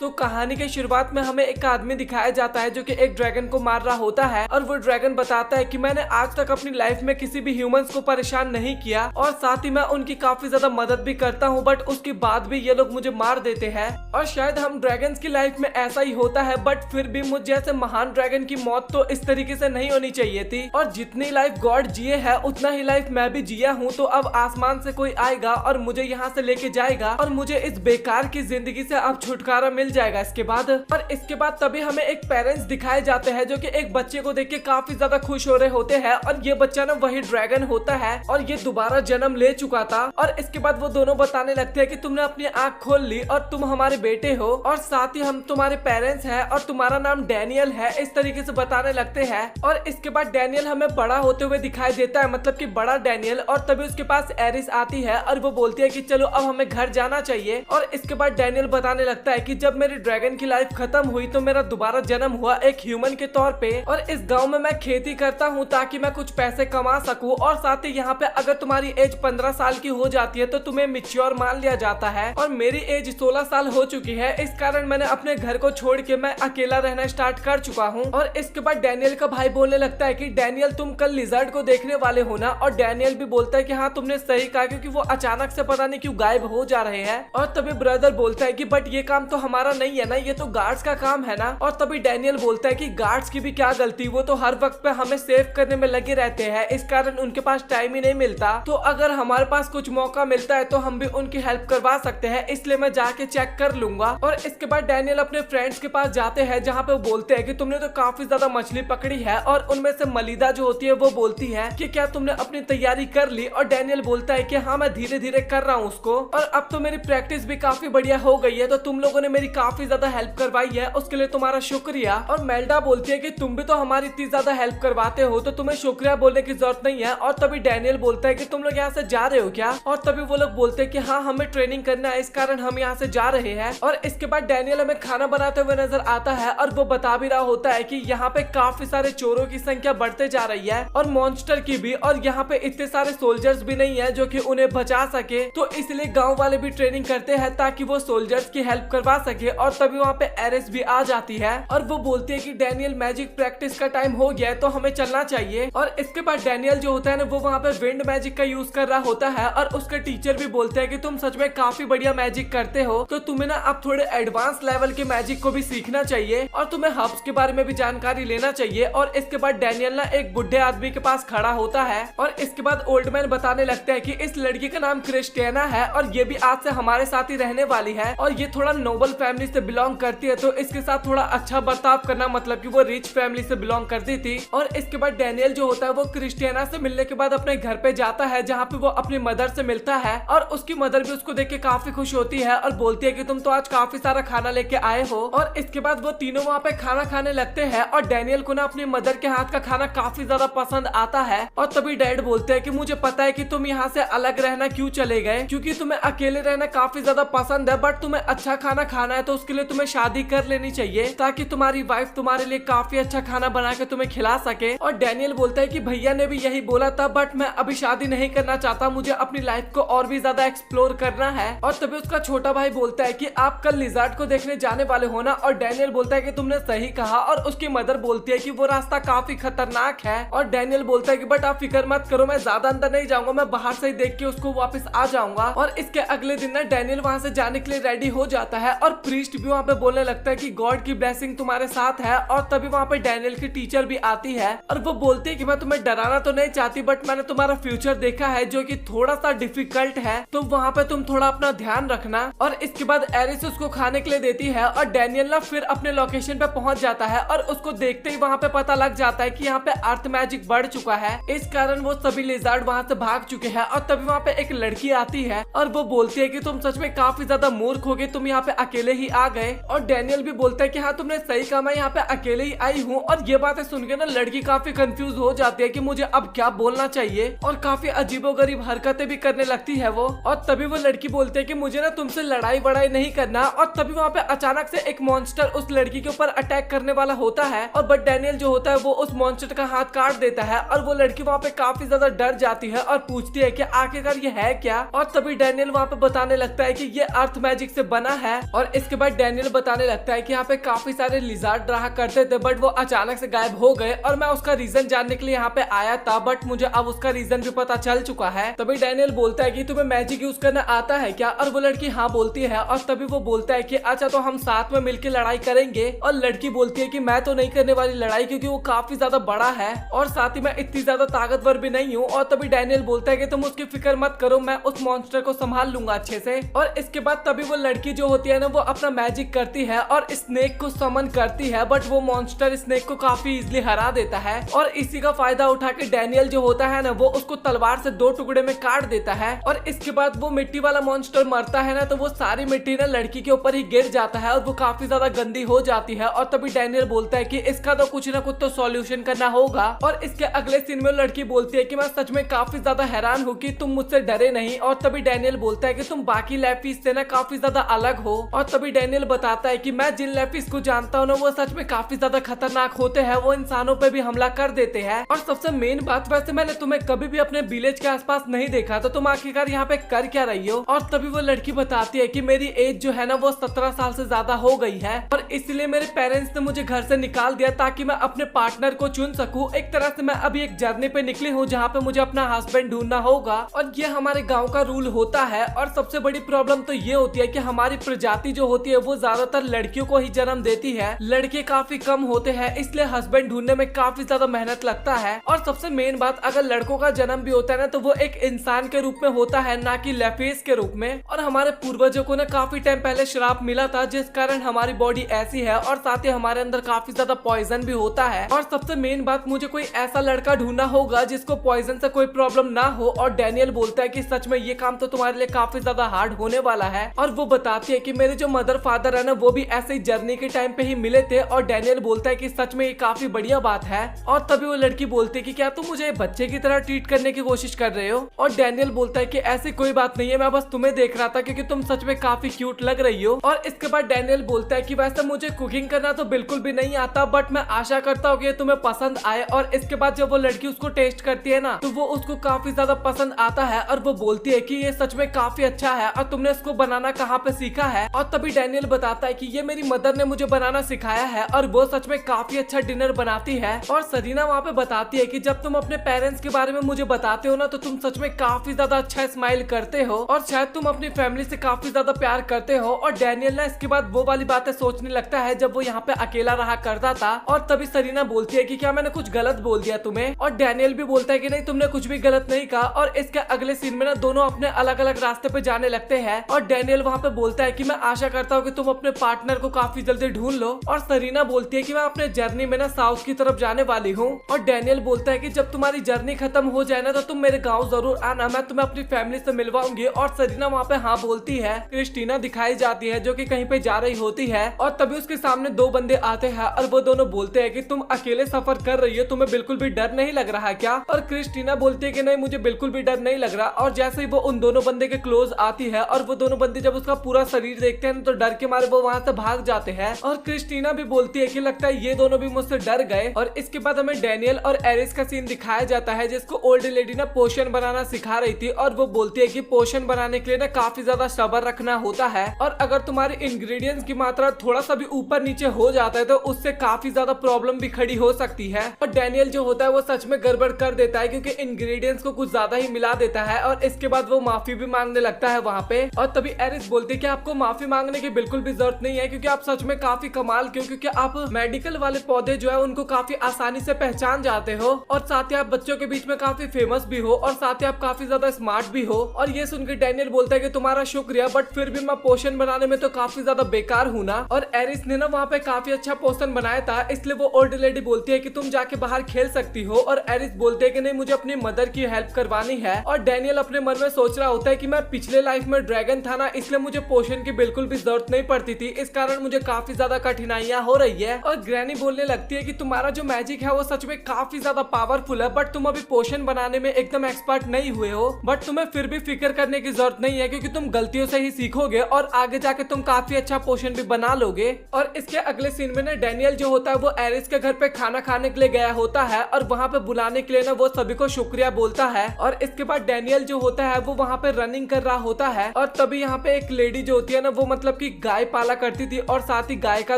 तो कहानी के शुरुआत में हमें एक आदमी दिखाया जाता है जो कि एक ड्रैगन को मार रहा होता है और वो ड्रैगन बताता है कि मैंने आज तक अपनी लाइफ में किसी भी ह्यूमंस को परेशान नहीं किया और साथ ही मैं उनकी काफी ज्यादा मदद भी करता हूँ, बट उसके बाद भी ये लोग मुझे मार देते हैं। और शायद हम ड्रैगन्स की लाइफ में ऐसा ही होता है, बट फिर भी मुझ जैसे महान ड्रैगन की मौत तो इस तरीके से नहीं होनी चाहिए थी। और जितनी लाइफ गॉड जिए है उतना ही लाइफ मैं भी जिया हूँ। तो अब आसमान से कोई आएगा और मुझे यहाँ से लेके जाएगा और मुझे इस बेकार की जिंदगी से अब छुटकारा मिल जाएगा इसके बाद। और इसके बाद तभी हमें एक पेरेंट्स दिखाए जाते हैं जो कि एक बच्चे को देख के काफी ज्यादा खुश हो रहे होते हैं और ये बच्चा ना वही ड्रैगन होता है और ये दोबारा जन्म ले चुका था। और इसके बाद वो दोनों बताने लगते हैं कि तुमने अपनी आंख खोल ली और तुम हमारे बेटे हो और साथ ही हम तुम्हारे पेरेंट्स हैं और तुम्हारा नाम डैनियल है, इस तरीके से बताने लगते हैं। और इसके बाद डैनियल हमें बड़ा होते हुए दिखाई देता है, मतलब कि बड़ा डैनियल। और तभी उसके पास एरिस आती है और वो बोलती है कि चलो अब हमें घर जाना चाहिए। और इसके बाद डैनियल बताने लगता है कि जब मेरी ड्रैगन की लाइफ खत्म हुई तो मेरा दोबारा जन्म हुआ एक ह्यूमन के तौर पे और इस गांव में मैं खेती करता हूँ ताकि मैं कुछ पैसे कमा सकूं। और साथ ही यहाँ पे अगर तुम्हारी एज 15 साल की हो जाती है तो तुम्हें मिच्योर मान लिया जाता है और मेरी एज 16 साल हो चुकी है, इस कारण मैंने अपने घर को छोड़ के मैं अकेला रहना स्टार्ट कर चुका हूँ। और इसके बाद डैनियल का भाई बोलने लगता है कि डैनियल तुम कल लिजर्ड को देखने वाले हो ना। और डैनियल भी बोलता है कि हाँ तुमने सही कहा, क्योंकि वो अचानक से पता नहीं क्यों गायब हो जा रहे हैं। और तभी ब्रदर बोलता है कि बट ये काम तो हमारा नहीं है ना, ये तो गार्ड्स का काम है ना। और तभी डैनियल बोलता है कि गार्ड्स की भी क्या गलती, वो तो हर वक्त पे हमें सेव करने में लगे रहते हैं, इस कारण उनके पास टाइम ही नहीं मिलता। तो अगर हमारे पास कुछ मौका मिलता है तो हम भी उनकी हेल्प करवा सकते हैं, इसलिए मैं जाके चेक कर लूंगा। और इसके बाद डैनियल अपने फ्रेंड्स के पास जाते हैं जहाँ पे वो बोलते हैं कि तुमने तो काफी ज्यादा मछली पकड़ी है। और उनमें से मलिदा जो होती है वो बोलती है कि क्या तुमने अपनी तैयारी कर ली। और डैनियल बोलता है कि हाँ मैं धीरे धीरे कर रहा हूँ उसको और अब तो मेरी प्रैक्टिस भी काफी बढ़िया हो गई है, तो तुम लोगों ने मेरी काफी ज्यादा हेल्प करवाई है, उसके लिए तुम्हारा शुक्रिया। और मेल्डा बोलती है कि तुम भी तो हमारी इतनी ज्यादा हेल्प करवाते हो तो तुम्हें शुक्रिया बोलने की जरूरत नहीं है। और तभी डैनियल बोलता है कि तुम लोग यहाँ से जा रहे हो क्या। और तभी वो लोग बोलते हैं कि हाँ हमें ट्रेनिंग करना है, इस कारण हम यहाँ से जा रहे हैं। और इसके बाद डैनियल हमें खाना बनाते हुए नजर आता है और वो बता भी रहा होता है कि यहाँ पे काफी सारे चोरों की संख्या बढ़ते जा रही है और मॉन्स्टर की भी, और यहाँ पे इतने सारे सोल्जर्स भी नहीं है जो कि उन्हें बचा सके, तो इसलिए गांव वाले भी ट्रेनिंग करते हैं ताकि वो सोल्जर्स की हेल्प करवा सके। और तभी वहाँ पे एरिस भी आ जाती है और वो बोलती है कि डैनियल मैजिक प्रैक्टिस का टाइम हो गया है तो हमें चलना चाहिए। और इसके बाद डैनियल जो होता है ना वो वहाँ पे विंड मैजिक का यूज कर रहा होता है और उसके टीचर भी बोलते हैं कि तुम सच में काफी बढ़िया मैजिक करते हो, तो तुम्हें ना अब थोड़े एडवांस लेवल के मैजिक को भी सीखना चाहिए और तुम्हें हब्स के बारे में भी जानकारी लेना चाहिए। और इसके बाद डैनियल ना एक बुढ़े आदमी के पास खड़ा होता है और इसके बाद ओल्ड मैन बताने लगते हैं कि इस लड़की का नाम क्रिस्टियाना है और ये भी आज से हमारे साथ ही रहने वाली है और ये थोड़ा नोबल फैमिली से बिलोंग करती है, तो इसके साथ थोड़ा अच्छा बर्ताव करना, मतलब कि वो रिच फैमिली से बिलोंग करती थी। और इसके बाद डैनियल जो होता है वो क्रिस्टियाना से मिलने के बाद अपने घर पे जाता है जहाँ पे वो अपनी मदर से मिलता है और उसकी मदर भी उसको देख के काफी खुश होती है और बोलती है कि तुम तो आज काफी सारा खाना लेके आए हो। और इसके बाद वो तीनों वहाँ पे खाना खाने लगते हैं और डैनियल को ना अपनी मदर के हाथ का खाना काफी ज्यादा पसंद आता है। और तभी डैड बोलते हैं कि मुझे पता है कि तुम यहाँ से अलग रहना क्यों चले गए, क्योंकि तुम्हें अकेले रहना काफी ज्यादा पसंद है, बट तुम्हें अच्छा खाना खाना है तो उसके लिए तुम्हें शादी कर लेनी चाहिए ताकि तुम्हारी वाइफ तुम्हारे लिए काफी अच्छा खाना बना के तुम्हें खिला सके। और डैनियल बोलता है कि भैया ने भी यही बोला था, बट मैं अभी शादी नहीं करना चाहता, मुझे अपनी लाइफ को और भी ज्यादा एक्सप्लोर करना है। और तभी उसका छोटा भाई बोलता है कि आप कल लिजर्ड को देखने जाने वाले हो ना। और डैनियल बोलता है कि तुमने सही कहा। और उसकी मदर बोलती है कि वो रास्ता काफी खतरनाक है। और डैनियल बोलता है कि बट आप फिक्र मत करो, मैं ज्यादा अंदर नहीं जाऊंगा, मैं बाहर से ही देख के उसको वापस आ जाऊंगा। और इसके अगले दिन ना डैनियल वहाँ से जाने के लिए रेडी हो जाता है और प्रीस्ट भी वहाँ पे बोलने लगता है कि गॉड की ब्लेसिंग तुम्हारे साथ है। और तभी वहाँ पे डैनियल की टीचर भी आती है और वो बोलती है कि मैं तुम्हें डराना तो नहीं चाहती, बट मैंने तुम्हारा फ्यूचर देखा है जो कि थोड़ा सा डिफिकल्ट है, तो वहाँ पे तुम थोड़ा अपना ध्यान रखना। और इसके बाद एरिस उसको खाने के लिए देती है और डैनियल ना फिर अपने लोकेशन पे पहुंच जाता है और उसको देखते ही वहाँ पे पता लग जाता है कि यहाँ पे अर्थ मैजिक बढ़ चुका है, इस कारण वो सभी लिजर्ड वहाँ से भाग चुके हैं। और तभी वहाँ पे एक लड़की आती है और वो बोलती है कि तुम सच में काफी ज्यादा मूर्ख हो गए, तुम यहाँ पे अकेले ही आ गए। और डैनियल भी बोलता है कि हाँ तुमने सही कहा, मैं यहाँ पे अकेले ही आई हूँ। और ये बातें सुन के ना लड़की काफी कंफ्यूज हो जाती है कि मुझे अब क्या बोलना चाहिए और काफी अजीबोगरीब हरकतें भी करने लगती है वो। और तभी वो लड़की बोलती है कि मुझे ना तुमसे लड़ाई वड़ाई नहीं करना। और तभी वहाँ पे अचानक से एक मॉन्स्टर उस लड़की के ऊपर अटैक करने वाला होता है और बट डैनियल जो होता है वो उस मॉन्स्टर का हाथ काट देता है और वो लड़की वहाँ पे काफी ज्यादा डर जाती है और पूछती है कि आखिरकार ये है क्या। और तभी डैनियल वहाँ पे बताने लगता है कि ये अर्थ मैजिक से बना है और इसके इसके बाद डैनियल बताने लगता है कि यहाँ पे काफी सारे लिजार्ड रहा करते थे बट वो अचानक से गायब हो गए और मैं उसका रीजन जानने के लिए यहाँ पे आया था बट मुझे अब उसका रीजन भी पता चल चुका है। तभी डैनियल बोलता है कि तुम्हें मैजिक यूज करना आता है क्या, और वो लड़की हाँ बोलती है और तभी वो बोलता है कि अच्छा तो हम साथ में मिलकर लड़ाई करेंगे, और लड़की बोलती है कि मैं तो नहीं करने वाली लड़ाई क्योंकि वो काफी ज्यादा बड़ा है और साथ ही मैं इतनी ज्यादा ताकतवर भी नहीं हूँ। और तभी डैनियल बोलता है कि तुम उसकी फिक्र मत करो, मैं उस मॉन्स्टर को संभाल लूंगा अच्छे से। और इसके बाद तभी वो लड़की जो होती है ना वो अपना मैजिक करती है और स्नेक को समन करती है बट वो मॉन्स्टर स्नेक को काफी इजीली हरा देता है। और इसी का फायदा उठा के डैनियल जो होता है ना वो उसको तलवार से 2 टुकड़े में काट देता है। और इसके बाद वो मिट्टी वाला मॉन्स्टर मरता है ना तो वो सारी मिट्टी ना लड़की के ऊपर ही गिर जाता है और वो काफी ज्यादा गंदी हो जाती है। और तभी डैनियल बोलता है कि इसका तो कुछ ना कुछ तो सॉल्यूशन करना होगा। और इसके अगले सीन में लड़की बोलती है कि मैं सच में काफी ज्यादा हैरान हूँ कि तुम मुझसे डरे नहीं। और तभी डैनियल बोलता है कि तुम बाकी लैफिस से ना काफी ज्यादा अलग हो। और तभी डैनियल बताता है कि मैं जिन लैफिस को जानता हूँ ना वो सच में काफी ज्यादा खतरनाक होते हैं, वो इंसानों पे भी हमला कर देते हैं। और सबसे मेन बात, वैसे मैंने तुम्हें कभी भी अपने विलेज के आसपास नहीं देखा तो तुम आखिरकार यहाँ पे कर क्या रही हो। और तभी वो लड़की बताती है कि मेरी एज जो है ना वो 17 साल से ज्यादा हो गई है और इसलिए मेरे पेरेंट्स ने मुझे घर से निकाल दिया ताकि मैं अपने पार्टनर को चुन सकूं। एक तरह से मैं अभी एक जर्नी पे निकली हूँ जहाँ पे मुझे अपना हस्बैंड ढूंढना होगा और ये हमारे गाँव का रूल होता है। और सबसे बड़ी प्रॉब्लम तो ये होती है कि हमारी प्रजाति जो होती है वो ज्यादातर लड़कियों को ही जन्म देती है, लड़के काफी कम होते हैं, इसलिए हस्बैंड ढूंढने में काफी ज्यादा मेहनत लगता है। और सबसे मेन बात, अगर लड़कों का जन्म भी होता है ना तो वो एक इंसान के रूप में होता है, ना कि लेफेस के रूप में। और हमारे पूर्वजों को ना काफी टाइम पहले श्राप मिला था जिस कारण हमारी बॉडी ऐसी है और साथ ही हमारे अंदर काफी ज्यादा पॉइजन भी होता है। और सबसे मेन बात, मुझे कोई ऐसा लड़का ढूंढना होगा जिसको पॉइजन से कोई प्रॉब्लम ना हो। और डैनियल बोलता है कि सच में ये काम तो तुम्हारे लिए काफी ज्यादा हार्ड होने वाला है। और वो बताती है कि मेरे जो मदर फादर है ना वो भी ऐसे ही जर्नी के टाइम पे ही मिले थे। और डैनियल बोलता है कि सच में ये काफी बढ़िया बात है। और तभी वो लड़की बोलती है कि क्या तुम मुझे बच्चे की तरह ट्रीट करने की कोशिश कर रहे हो। और डैनियल बोलता है कि ऐसी कोई बात नहीं है, मैं बस तुम्हें देख रहा था क्योंकि तुम सच में काफी क्यूट लग रही हो। और इसके बाद डैनियल बोलता है कि वैसे मुझे कुकिंग करना तो बिल्कुल भी नहीं आता बट मैं आशा करता हूँ कि ये तुम्हें पसंद आए। और इसके बाद जब वो लड़की उसको टेस्ट करती है ना तो वो उसको काफी ज्यादा पसंद आता है और वो बोलती है कि ये सच में काफी अच्छा है और तुमने इसको बनाना कहाँ पे सीखा है। और तभी डैनियल बताता है कि ये मेरी मदर ने मुझे बनाना सिखाया है और वो सच में काफी अच्छा डिनर बनाती है। और सरीना वहाँ पे बताती है कि जब तुम अपने पेरेंट्स के बारे में मुझे बताते हो ना तो तुम सच में काफी ज्यादा अच्छा स्माइल करते हो और शायद तुम अपनी फैमिली से काफी ज्यादा प्यार करते हो। और डैनियल ना इसके बाद वो वाली बातें सोचने लगता है जब वो यहाँ पे अकेला रहा करता था। और तभी सरीना बोलती है कि क्या मैंने कुछ गलत बोल दिया तुम्हें। और डैनियल भी बोलता है कि नहीं, तुमने कुछ भी गलत नहीं कहा। और इसके अगले सीन में ना दोनों अपने अलग अलग रास्ते पे जाने लगते हैं। और डैनियल वहाँ पे बोलता है कि मैं आशा करता हूँ कि तुम अपने पार्टनर को काफी जल्दी ढूंढ लो। और सरीना बोलती है कि मैं अपने जर्नी में ना साउथ की तरफ जाने वाली हूँ। और डैनियल बोलता है कि जब तुम्हारी जर्नी खत्म हो जाए ना तो तुम मेरे गाँव जरूर आना, मैं तुम्हें अपनी फैमिली से मिलवाऊंगी। और सरीना वहाँ पे हाँ बोलती है। क्रिस्टीना दिखाई जाती है जो कि कहीं पे जा रही होती है और तभी उसके सामने 2 बंदे आते हैं और वो दोनों बोलते हैं कि तुम अकेले सफर कर रही हो, तुम्हें बिल्कुल भी डर नहीं लग रहा क्या। और क्रिस्टीना बोलती है कि नहीं, मुझे बिल्कुल भी डर नहीं लग रहा। और जैसे ही वो उन दोनों बंदे के क्लोज आती है और वो दोनों बंदे जब उसका पूरा शरीर देखते हैं तो डर के मारे वो वहाँ से भाग जाते हैं। और क्रिस्टीना भी बोलती है कि लगता है ये दोनों भी मुझसे डर गए। और इसके बाद हमें डैनियल और एरिस का सीन दिखाया जाता है जिसको ओल्ड लेडी ना पोशन बनाना सिखा रही थी। और वो बोलती है कि पोशन बनाने के लिए ना काफी ज्यादा सब्र रखना होता है और अगर तुम्हारे इंग्रेडिएंट्स की मात्रा थोड़ा सा भी ऊपर नीचे हो जाता है तो उससे काफी ज्यादा प्रॉब्लम भी खड़ी हो सकती है। और डैनियल जो होता है वो सच में गड़बड़ कर देता है क्योंकि इंग्रेडिएंट्स को कुछ ज्यादा ही मिला देता है। और इसके बाद वो माफी भी मांगने लगता है वहाँ पे। और तभी एरिस बोलती है कि आपको माफी मांगने की बिल्कुल भी जरूरत नहीं है क्योंकि आप सच में काफी कमाल के हो, क्योंकि आप मेडिकल वाले पौधे जो है उनको काफी आसानी से पहचान जाते हो और साथ ही आप बच्चों के बीच में काफी फेमस भी हो और साथ ही आप काफी ज्यादा स्मार्ट भी हो। और ये सुनकर डैनियल बोलता है कि तुम्हारा शुक्रिया, बट फिर भी मैं पोशन बनाने में तो काफी ज्यादा बेकार हूँ ना। और एरिस ने ना वहाँ पे काफी अच्छा पोशन बनाया था, इसलिए वो ओल्ड लेडी बोलती है कि तुम जाके बाहर खेल सकती हो। और एरिस बोलते है कि नहीं, मुझे अपनी मदर की हेल्प करवानी है। और डैनियल अपने मन में सोच रहा होता है कि मैं पिछले लाइफ में ड्रैगन था ना, इसलिए मुझे पोशन की बिल्कुल भी जरूरत नहीं पड़ती थी, इस कारण मुझे काफी ज्यादा कठिनाइयां हो रही है। और ग्रैनी बोलने लगती है कि तुम्हारा जो मैजिक है वो सच में काफी ज्यादा पावरफुल है, बट तुम अभी पोशन बनाने में एकदम एक्सपर्ट नहीं हुए हो। बट तुम्हें फिर भी फिक्र करने की जरूरत नहीं है क्योंकि तुम गलतियों से ही सीखोगे और आगे जाके तुम काफी अच्छा पोशन भी बना लोगे। और इसके अगले सीन में ना डैनियल जो होता है वो एरिस के घर पे खाना खाने के लिए गया होता है और वहाँ पे बुलाने के लिए ना वो सभी को शुक्रिया बोलता है। और इसके बाद डैनियल जो होता है वो वहाँ पे रनिंग कर रहा होता है और तभी यहाँ पे एक लेडी जो होती है ना वो मतलब कि गाय पाला करती थी और साथ ही गाय का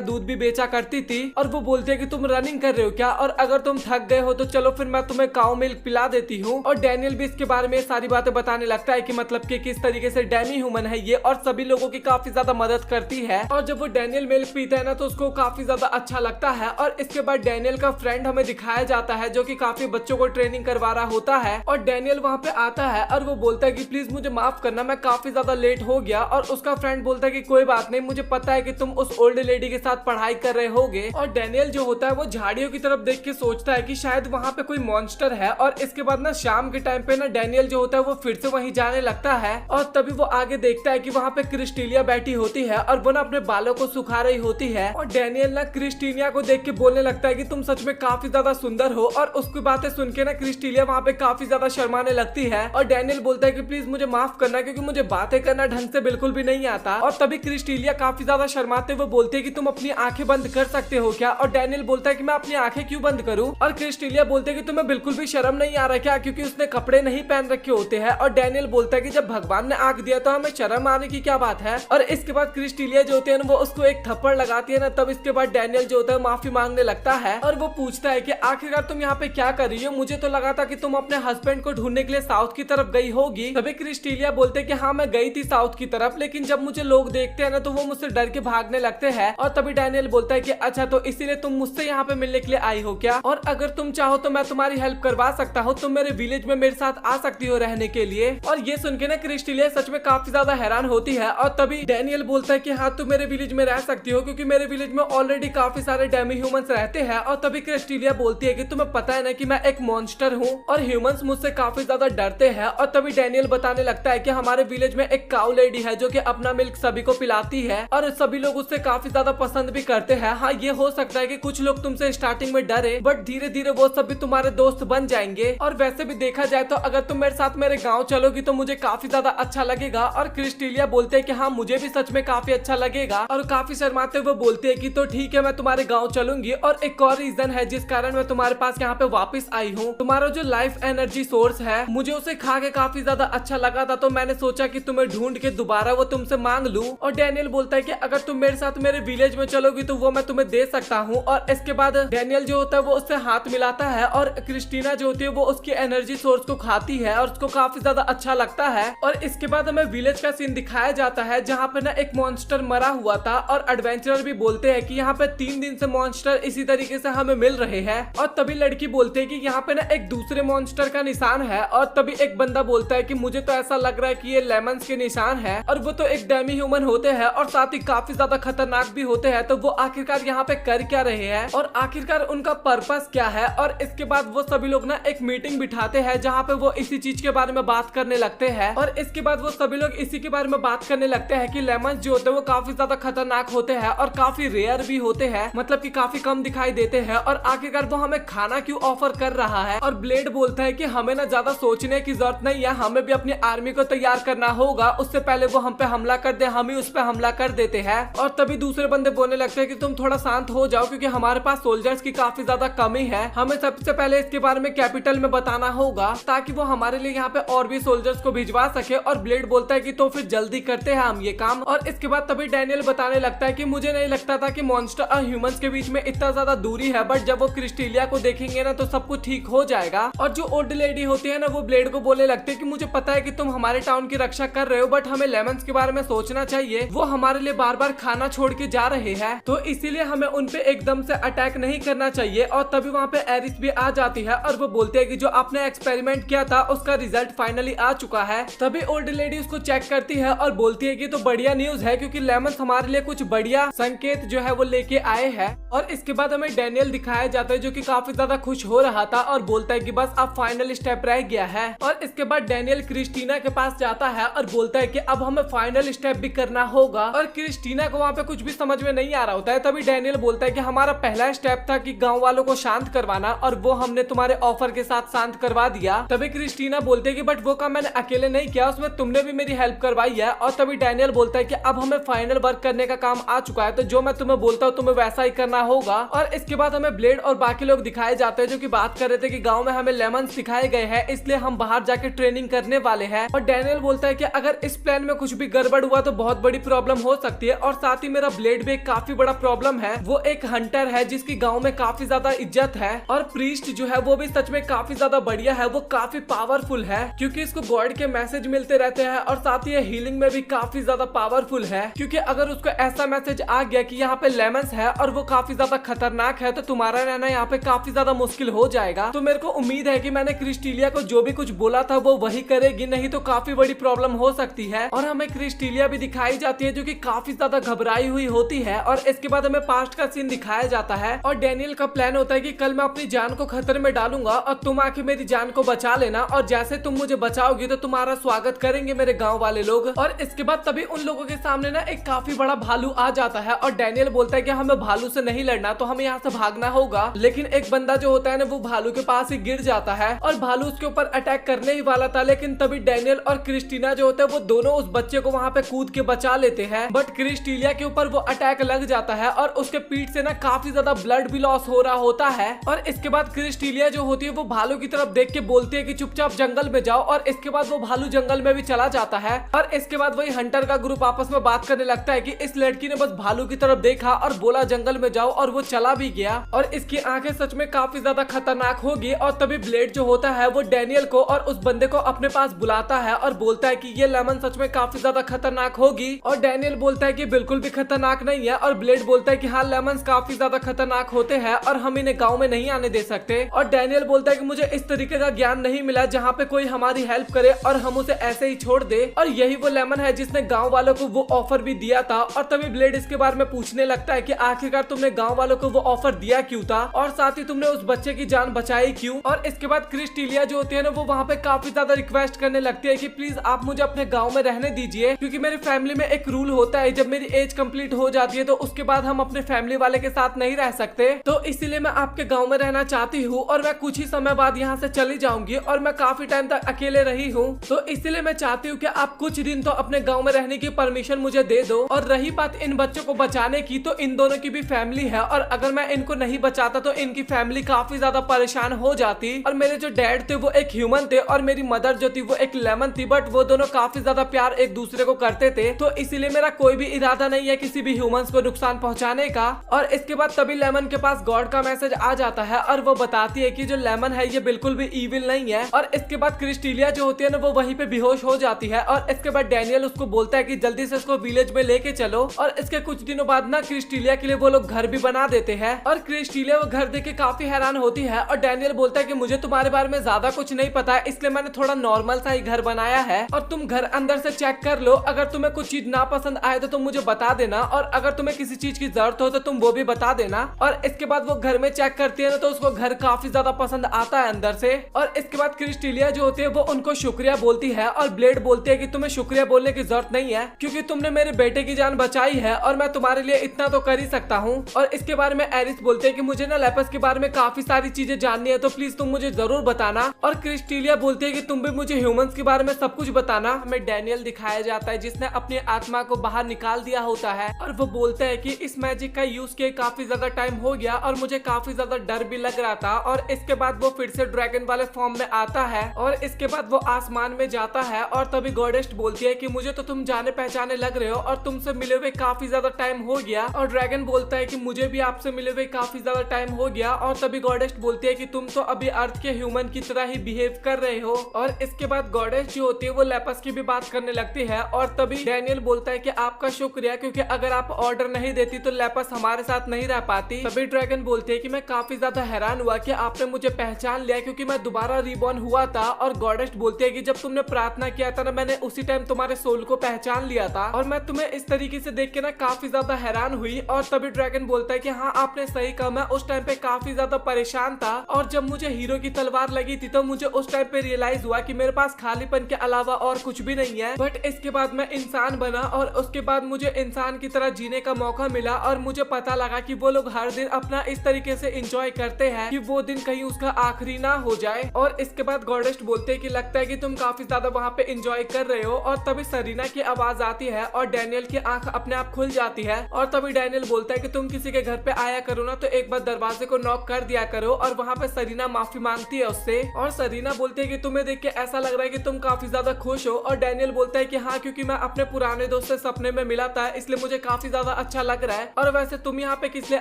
दूध भी बेचा करती थी। और वो बोलती है कि तुम रनिंग कर रहे हो क्या, और अगर तुम थक गए हो तो चलो फिर मैं तुम्हें काऊ मिल्क पिला देती हूँ। और डैनियल भी इसके बारे में सारी बातें बताने लगता है कि मतलब कि किस तरीके से डेमी ह्यूमन है ये, और सभी लोगों की काफी ज्यादा मदद करती है। और जब वो डैनियल मिल्क पीता है ना तो उसको काफी ज्यादा अच्छा लगता है। और इसके बाद डैनियल का फ्रेंड हमें दिखाया जाता है जो कि काफी बच्चों को ट्रेनिंग करवा रहा होता है। और डैनियल वहाँ पे आता है और वो बोलता है कि प्लीज मुझे माफ करना, मैं काफी ज्यादा लेट हो गया। और उसका फ्रेंड बोलता है कि कोई बात नहीं, मुझे पता है कि तुम उस ओल्ड लेडी के साथ पढ़ाई कर रहे होगे। और डैनियल जो होता है वो झाड़ियों की तरफ देख के सोचता है कि शायद वहाँ पे कोई मॉन्स्टर है। और इसके बाद ना शाम के टाइम पे ना डैनियल जो होता है वो फिर से वहीं जाने लगता है। और तभी वो आगे देखता है कि वहाँ पे क्रिस्टीलिया बैठी होती है और वो ना अपने बालों को सुखा रही होती है। और डैनियल ना क्रिस्टीलिया को देख के बोलने लगता है कि तुम सच में काफी ज्यादा सुंदर हो। और उसकी बातें सुन के ना क्रिस्टीलिया वहाँ पे काफी ज्यादा शर्माने लगती है। और डैनियल बोलता है कि प्लीज मुझे माफ करना क्योंकि मुझे बातें करना ढंग से बिल्कुल भी नहीं आता। और तभी क्रिस्टीलिया काफी ज्यादा शर्माते हुए बोलते है कि तुम अपनी आंखें बंद कर सकते हो क्या। और डैनियल बोलता है कि मैं अपनी आंखें क्यों बंद करूं। और क्रिस्टीलिया बोलते है कि तुम्हें बिल्कुल भी शर्म नहीं आ रहा क्या, क्योंकि उसने कपड़े नहीं पहन रखे होते हैं। और डैनियल बोलता है कि जब भगवान ने आंख दिया तो हमें शर्म आने की क्या बात है। और इसके बाद क्रिस्टीलिया जो होते हैं वो उसको एक थप्पड़ लगाती है ना, तब इसके बाद डैनियल जो होता है माफी मांगने लगता है। और वो पूछता है कि आखिरकार तुम यहाँ पे क्या कर रही हो, मुझे तो लगा था कि तुम अपने हस्बैंड को ढूंढने के लिए साउथ की तरफ गई होगी। तभी क्रिस्टीलिया बोलते हैं कि हाँ मैं गई थी साउथ की तरफ, लेकिन जब मुझे लोग देखते हैं ना तो वो मुझसे डर के भागने लगते हैं। और तभी डैनियल बोलता है कि अच्छा तो इसीलिए तुम मुझसे यहाँ पे मिलने के लिए आई हो क्या, और अगर तुम चाहो तो मैं तुम्हारी हेल्प करवा सकता हूँ, तुम मेरे विलेज में मेरे साथ आ सकती हो रहने के लिए। और ये सुन के ना क्रिस्टीलिया सच में काफी ज्यादा हैरान होती है। और तभी डैनियल बोलता है कि हाँ तुम मेरे विलेज में रह सकती हो क्योंकि मेरे विलेज में ऑलरेडी काफी सारे डेमी ह्यूमंस रहते हैं। और तभी क्रिस्टीलिया बोलती है कि तुम्हें पता है ना कि मैं एक मॉन्स्टर हूँ और ह्यूमंस मुझसे काफी ज्यादा डरते हैं। और तभी डैनियल बताने लगता है कि हमारे विलेज में एक काऊ लेडी है जो कि अपना मिल्क सभी को पिलाती है और सभी लोग उससे काफी ज्यादा पसंद भी करते हैं। हाँ ये हो सकता है कि कुछ लोग तुमसे स्टार्टिंग में डरे, बट धीरे धीरे वो सभी तुम्हारे दोस्त बन जाएंगे। और वैसे भी देखा जाए तो अगर तुम मेरे साथ मेरे गाँव चलोगी तो मुझे काफी ज्यादा अच्छा लगेगा। और क्रिस्टीलिया बोलते है कि हाँ मुझे भी सच में काफी अच्छा लगेगा। और काफी शर्माते हुए बोलते है कि तो ठीक है मैं तुम्हारे गाँव चलूंगी। और एक और रीजन है जिस कारण मैं तुम्हारे पास यहाँ पे वापस आई हूँ, तुम्हारा जो लाइफ एनर्जी सोर्स है मुझे उसे खा के काफी ज्यादा अच्छा लगा था, तो मैंने सोचा कि तुम्हें ढूंढ के दोबारा वो तुमसे मांग लूं। और डैनियल बोलता है कि अगर तुम मेरे साथ मेरे विलेज में चलोगी तो वो मैं तुम्हें दे सकता हूँ। और इसके बाद डैनियल जो होता है वो उससे हाथ मिलाता है और क्रिस्टीना जो होती है वो उसकी एनर्जी सोर्स को खाती है और उसको काफी ज्यादा अच्छा लगता है। और इसके बाद हमें विलेज का सीन दिखाया जाता है जहाँ पे ना एक मॉन्स्टर मरा हुआ था। और एडवेंचरर भी बोलते हैं कि यहाँ पे 3 दिन से मॉन्स्टर इसी तरीके से हमें मिल रहे हैं। और तभी लड़की बोलते है कि यहाँ पे ना एक दूसरे मॉन्स्टर का निशान है। और तभी एक बंदा बोलता है कि मुझे तो ऐसा लग रहा है कि ये लेमन्स के निशान है और वो तो एक डेमी ह्यूमन होते हैं और साथ ही काफी ज्यादा खतरनाक भी होते हैं, तो वो आखिरकार यहाँ पे कर क्या रहे हैं और आखिरकार उनका पर्पस क्या है। और इसके बाद वो सभी लोग ना एक मीटिंग बिठाते हैं जहाँ पे वो इसी चीज के बारे में बात करने लगते हैं। और इसके बाद वो सभी लोग इसी के बारे में बात करने लगते हैं कि लेमन्स जो होते हैं वो काफी ज्यादा खतरनाक होते हैं और काफी रेयर भी होते हैं, मतलब कि काफी कम दिखाई देते हैं। और आखिरकार वो हमें खाना क्यों ऑफर कर रहा है। और ब्लेड बोलता है कि हमें ना ज्यादा सोचने की जरूरत नहीं है, हमें भी अपनी आर्मी को तैयार करना होगा, उससे पहले वो हम पे हमला कर दे हम ही उस पे हमला कर देते हैं। और तभी दूसरे बंदे बोलने लगते हैं कि तुम थोड़ा शांत हो जाओ क्योंकि हमारे पास सोल्जर्स की काफी ज्यादा कमी है, हमें सबसे पहले इसके बारे में कैपिटल में बताना होगा ताकि वो हमारे लिए यहाँ पे और भी सोल्जर्स को भिजवा सके। और ब्लेड बोलता है कि तो फिर जल्दी करते हैं हम ये काम। और इसके बाद तभी डैनियल बताने लगता है कि मुझे नहीं लगता था कि मॉन्स्टर और ह्यूमंस के बीच में इतना ज्यादा दूरी है, बट जब वो क्रिस्टीलिया को देखेंगे ना तो सब कुछ ठीक हो जाएगा। और जो ओल्ड लेडी होती है ना वो ब्लेड को बोलने लगते हैं कि मुझे पता है कि तुम हमारे टाउन की रक्षा कर रहे हो, बट हमें लेमन्स के बारे में सोचना चाहिए, वो हमारे लिए बार बार खाना छोड़ के जा रहे हैं, तो इसीलिए हमें उन पे एकदम से अटैक नहीं करना चाहिए। और तभी वहाँ पे एरिस भी आ जाती है और वो बोलते हैं कि जो आपने एक्सपेरिमेंट किया था उसका रिजल्ट फाइनली आ चुका है। तभी ओल्ड लेडी उसको चेक करती है और बोलती है कि तो बढ़िया न्यूज है क्योंकि लेमन्स हमारे लिए कुछ बढ़िया संकेत जो है वो लेके आए हैं। और इसके बाद हमें डैनियल दिखाया जाता है जो कि काफी ज्यादा खुश हो रहा था और बोलता है कि बस अब फाइनल स्टेप रह गया है। और इसके बाद डैनियल क्रिस्टीना के पास जाता है और बोलता है कि अब हमें फाइनल स्टेप भी करना होगा। और क्रिस्टीना को वहाँ पे कुछ भी समझ में नहीं आ रहा होता है। तभी डैनियल बोलता है कि हमारा पहला स्टेप था कि गाँव वालों को शांत करवाना और वो हमने तुम्हारे ऑफर के साथ शांत करवा दिया। तभी क्रिस्टीना बोलते है कि बट वो काम मैंने अकेले नहीं किया, उसमें तुमने भी मेरी हेल्प करवाई है। और तभी डैनियल बोलता है कि अब हमें फाइनल वर्क करने का काम आ चुका है, तो जो मैं तुम्हें बोलता हूँ तुम्हें वैसा ही करना होगा। और इसके बाद हमें ब्लेड और बाकी लोग दिखाए जाते हैं जो कि बात कर रहे थे कि गांव में हमें लेमन्स दिखाए गए हैं, इसलिए हम बाहर जाके ट्रेनिंग करने वाले हैं। और डैनियल बोलता है कि अगर इस प्लान में कुछ भी गड़बड़ हुआ तो बहुत बड़ी प्रॉब्लम हो सकती है। और साथ ही मेरा ब्लेड भी एक काफी बड़ा प्रॉब्लम है। वो एक हंटर है जिसकी गाँव में काफी ज्यादा इज्जत है। और प्रीस्ट जो है वो भी सच में काफी ज्यादा बढ़िया है, वो काफी पावरफुल है क्योंकि इसको गॉड के मैसेज मिलते रहते हैं। और साथ ही हीलिंग में भी काफी ज्यादा पावरफुल है क्योंकि अगर उसको ऐसा मैसेज आ गया कि यहाँ पे लेमन्स है और वो काफी ज्यादा खतरनाक है तो तुम्हारा रहना यहाँ पे काफी ज्यादा मुश्किल हो जाएगा। तो मेरे को उम्मीद है कि मैंने क्रिस्टीलिया को जो भी कुछ बोला था वो वही करेगी, नहीं तो काफी बड़ी प्रॉब्लम हो सकती है। और हमें क्रिस्टीलिया भी दिखाई जाती है जो कि काफी ज्यादा घबराई हुई होती है। और इसके बाद हमें पास्ट का सीन दिखाया जाता है और डैनियल का प्लान होता है कि कल मैं अपनी जान को खतरे में डालूंगा और तुम आके मेरी जान को बचा लेना, और जैसे तुम मुझे बचाओगी तो तुम्हारा स्वागत करेंगे मेरे गाँव वाले लोग। और इसके बाद तभी उन लोगों के सामने ना एक काफी बड़ा भालू आ जाता है और डैनियल बोलता है कि हमें भालू से नहीं लड़ना, तो हमें यहाँ से भागना होगा। लेकिन एक बंदा जो होता है ना वो भालू के पास ही गिर जाता है और भालू उसके ऊपर अटैक करने ही वाला था। लेकिन तभी डैनियल और क्रिस्टीना जो होते हैं वो दोनों उस बच्चे को वहाँ पे कूद के बचा लेते हैं। बट क्रिस्टीलिया के ऊपर वो अटैक लग जाता है और उसके पीठ से ना काफी ज्यादा ब्लड भी लॉस हो रहा होता है। और इसके बाद क्रिस्टीलिया जो होती है वो भालू की तरफ देख के बोलती है कि चुपचाप जंगल में जाओ। और इसके बाद वो भालू जंगल में भी चला जाता है। और इसके बाद वही हंटर का ग्रुप आपस में बात करने लगता है कि इस लड़की ने बस भालू की तरफ देखा और बोला जंगल में जाओ, और वो चला भी गया। और इसकी आंखें सच में काफी ज्यादा खतरनाक होगी। और तभी ब्लेड जो होता है वो डैनियल को और उस बंदे को अपने पास बुलाता है और बोलता है कि ये लेमन सच में काफी ज्यादा खतरनाक होगी। और डैनियल बोलता है कि बिल्कुल भी खतरनाक नहीं है। और ब्लेड बोलता है कि हाँ, लेमन काफी ज्यादा खतरनाक होते हैं और हम इन्हें गाँव में नहीं आने दे सकते। और डैनियल बोलता है कि मुझे इस तरीके का ज्ञान नहीं मिला जहाँ पे कोई हमारी हेल्प करे और हम उसे ऐसे ही छोड़ दे। और यही वो लेमन है जिसने गाँव वालों को वो ऑफर भी दिया था। और तभी ब्लेड इसके बारे में पूछने लगता है कि आखिरकार तुमने गांव वालों को वो ऑफर दिया क्यों था, और साथ ही तुमने उस बच्चे की जान बचाई क्यों। और इसके बाद क्रिस्टीलिया जो होती है ना वो वहाँ पे काफी ज्यादा रिक्वेस्ट करने लगती है कि प्लीज आप मुझे अपने गांव में रहने दीजिए, क्योंकि मेरी फैमिली में एक रूल होता है जब मेरी एज कंप्लीट हो जाती है तो उसके बाद हम अपने फैमिली वाले के साथ नहीं रह सकते। तो इसीलिए मैं आपके गाँव में रहना चाहती हूँ और मैं कुछ ही समय बाद यहाँ से चली जाऊंगी और मैं काफी टाइम तक अकेले रही हूँ। तो इसीलिए मैं चाहती हूँ कि आप कुछ दिन तो अपने गाँव में रहने की परमिशन मुझे दे दो। और रही बात इन बच्चों को बचाने की, तो इन दोनों की भी फैमिली है और अगर मैं इनको नहीं बचाता तो इनकी फैमिली काफी ज्यादा परेशान हो जाती। और मेरे जो डैड थे वो एक ह्यूमन थे और मेरी मदर जो थी वो एक लेमन थी, बट वो दोनों काफी ज्यादा प्यार एक दूसरे को करते थे। तो इसीलिए मेरा कोई भी इरादा नहीं है किसी भी ह्यूमंस को नुकसान पहुंचाने का। और इसके बाद तभी लेमन के पास गॉड का मैसेज आ जाता है और वो बताती है कि जो लेमन है ये बिल्कुल भी इविल नहीं है। और इसके बाद क्रिस्टीलिया जो होती है ना वो वहीं पे बेहोश हो जाती है। और इसके बाद डैनियल उसको बोलता है कि जल्दी से इसको विलेज में लेके चलो। और इसके कुछ दिनों बाद ना क्रिस्टीलिया के लिए वो लोग घर भी बना देते हैं। और क्रिस्टीलिया वो घर देख के काफी हैरान होती है और डैनियल बोलता है कि मुझे तुम्हारे बारे में ज्यादा कुछ नहीं पता है, इसलिए मैंने थोड़ा नॉर्मल सा ही घर बनाया है और तुम घर अंदर से चेक कर लो। अगर तुम्हें कुछ चीज ना पसंद आए तो तुम मुझे बता देना, और अगर तुम्हें किसी चीज की जरूरत हो तो तुम वो भी बता देना। और इसके बाद वो घर में चेक करती है ना तो उसको घर काफी ज्यादा पसंद आता है अंदर से। और इसके बाद क्रिस्टीलिया जो होती है वो उनको शुक्रिया बोलती है और ब्लेड बोलती है कि तुम्हें शुक्रिया बोलने की जरूरत नहीं है क्योंकि तुमने मेरे बेटे की जान बचाई है और मैं तुम्हारे लिए इतना तो कर ही सकता हूँ। और इसके बारे में एरिस बोलते हैं कि मुझे ना लेपस के बारे में काफी सारी चीजें जाननी है, तो प्लीज तुम मुझे जरूर बताना। और क्रिस्टीलिया बोलती है कि तुम भी मुझे ह्यूमंस के बारे में सब कुछ बताना। हमें डैनियल दिखाया जाता है जिसने अपनी आत्मा को बाहर निकाल दिया होता है और वो बोलता है कि इस मैजिक का यूज किए काफी ज्यादा टाइम हो गया और मुझे काफी ज्यादा डर भी लग रहा था। और इसके बाद वो फिर से ड्रैगन वाले फॉर्म में आता है और इसके बाद वो आसमान में जाता है। और तभी गॉडेस्ट बोलती है कि मुझे तो तुम जाने पहचाने लग रहे हो और तुमसे मिले हुए काफी ज्यादा टाइम हो गया। और ड्रैगन बोलता है कि मुझे भी आपसे मिले हुए काफी ज्यादा टाइम हो गया। और तभी गॉडेस्ट बोलती है कि तुम तो अभी अर्थ के ह्यूमन की तरह ही बिहेव कर रहे हो। और इसके बाद गॉडेस्ट जो होती है वो लेपस की भी बात करने लगती है। और तभी डैनियल बोलता है कि आपका शुक्रिया, क्योंकि अगर आप ऑर्डर नहीं देती तो लेपस हमारे साथ नहीं रह पाती। तभी ड्रैगन बोलती है कि मैं काफी ज्यादा हैरान हुआ कि आपने मुझे पहचान लिया क्योंकि मैं दोबारा रिबॉर्न हुआ था। और गॉडेस्ट बोलती है कि जब तुमने प्रार्थना किया था ना मैंने उसी टाइम तुम्हारे सोल को पहचान लिया था और मैं तुम्हें इस तरीके से देख के ना काफी ज्यादा हैरान हुई। और तभी ड्रैगन बोलता है कि हाँ आपने सही कहा, मैं उस टाइम पे काफी ज्यादा परेशान था और जब मुझे हीरो की तलवार लगी थी तो मुझे उस टाइम पे रियलाइज हुआ कि मेरे पास खालीपन के अलावा और कुछ भी नहीं है। बट इसके बाद मैं इंसान बना और उसके बाद मुझे इंसान की तरह जीने का मौका मिला और मुझे पता लगा कि वो लोग हर दिन अपना इस तरीके से एंजॉय करते हैं कि वो दिन कहीं उसका आखिरी ना हो जाए। और इसके बाद गॉडेस्ट बोलते हैं कि लगता है कि तुम काफी ज्यादा वहाँ पे एंजॉय कर रहे हो। और तभी सरीना की आवाज आती है और डैनियल की आंख अपने आप खुल जाती है। और तभी डैनियल बोलता है कि तुम किसी के घर पे आया करो ना तो एक बार दरवाजे को नॉक कर दिया करो। और वहाँ पे सरीना माफी मांगती है उससे और सरीना बोलती है कि तुम्हें देख के ऐसा लग रहा है कि तुम काफी ज्यादा खुश हो। और डैनियल बोलता है कि हाँ, क्योंकि मैं अपने पुराने दोस्त से सपने में मिला था, इसलिए मुझे काफी ज्यादा अच्छा लग रहा है। और वैसे तुम यहाँ पे किस लिए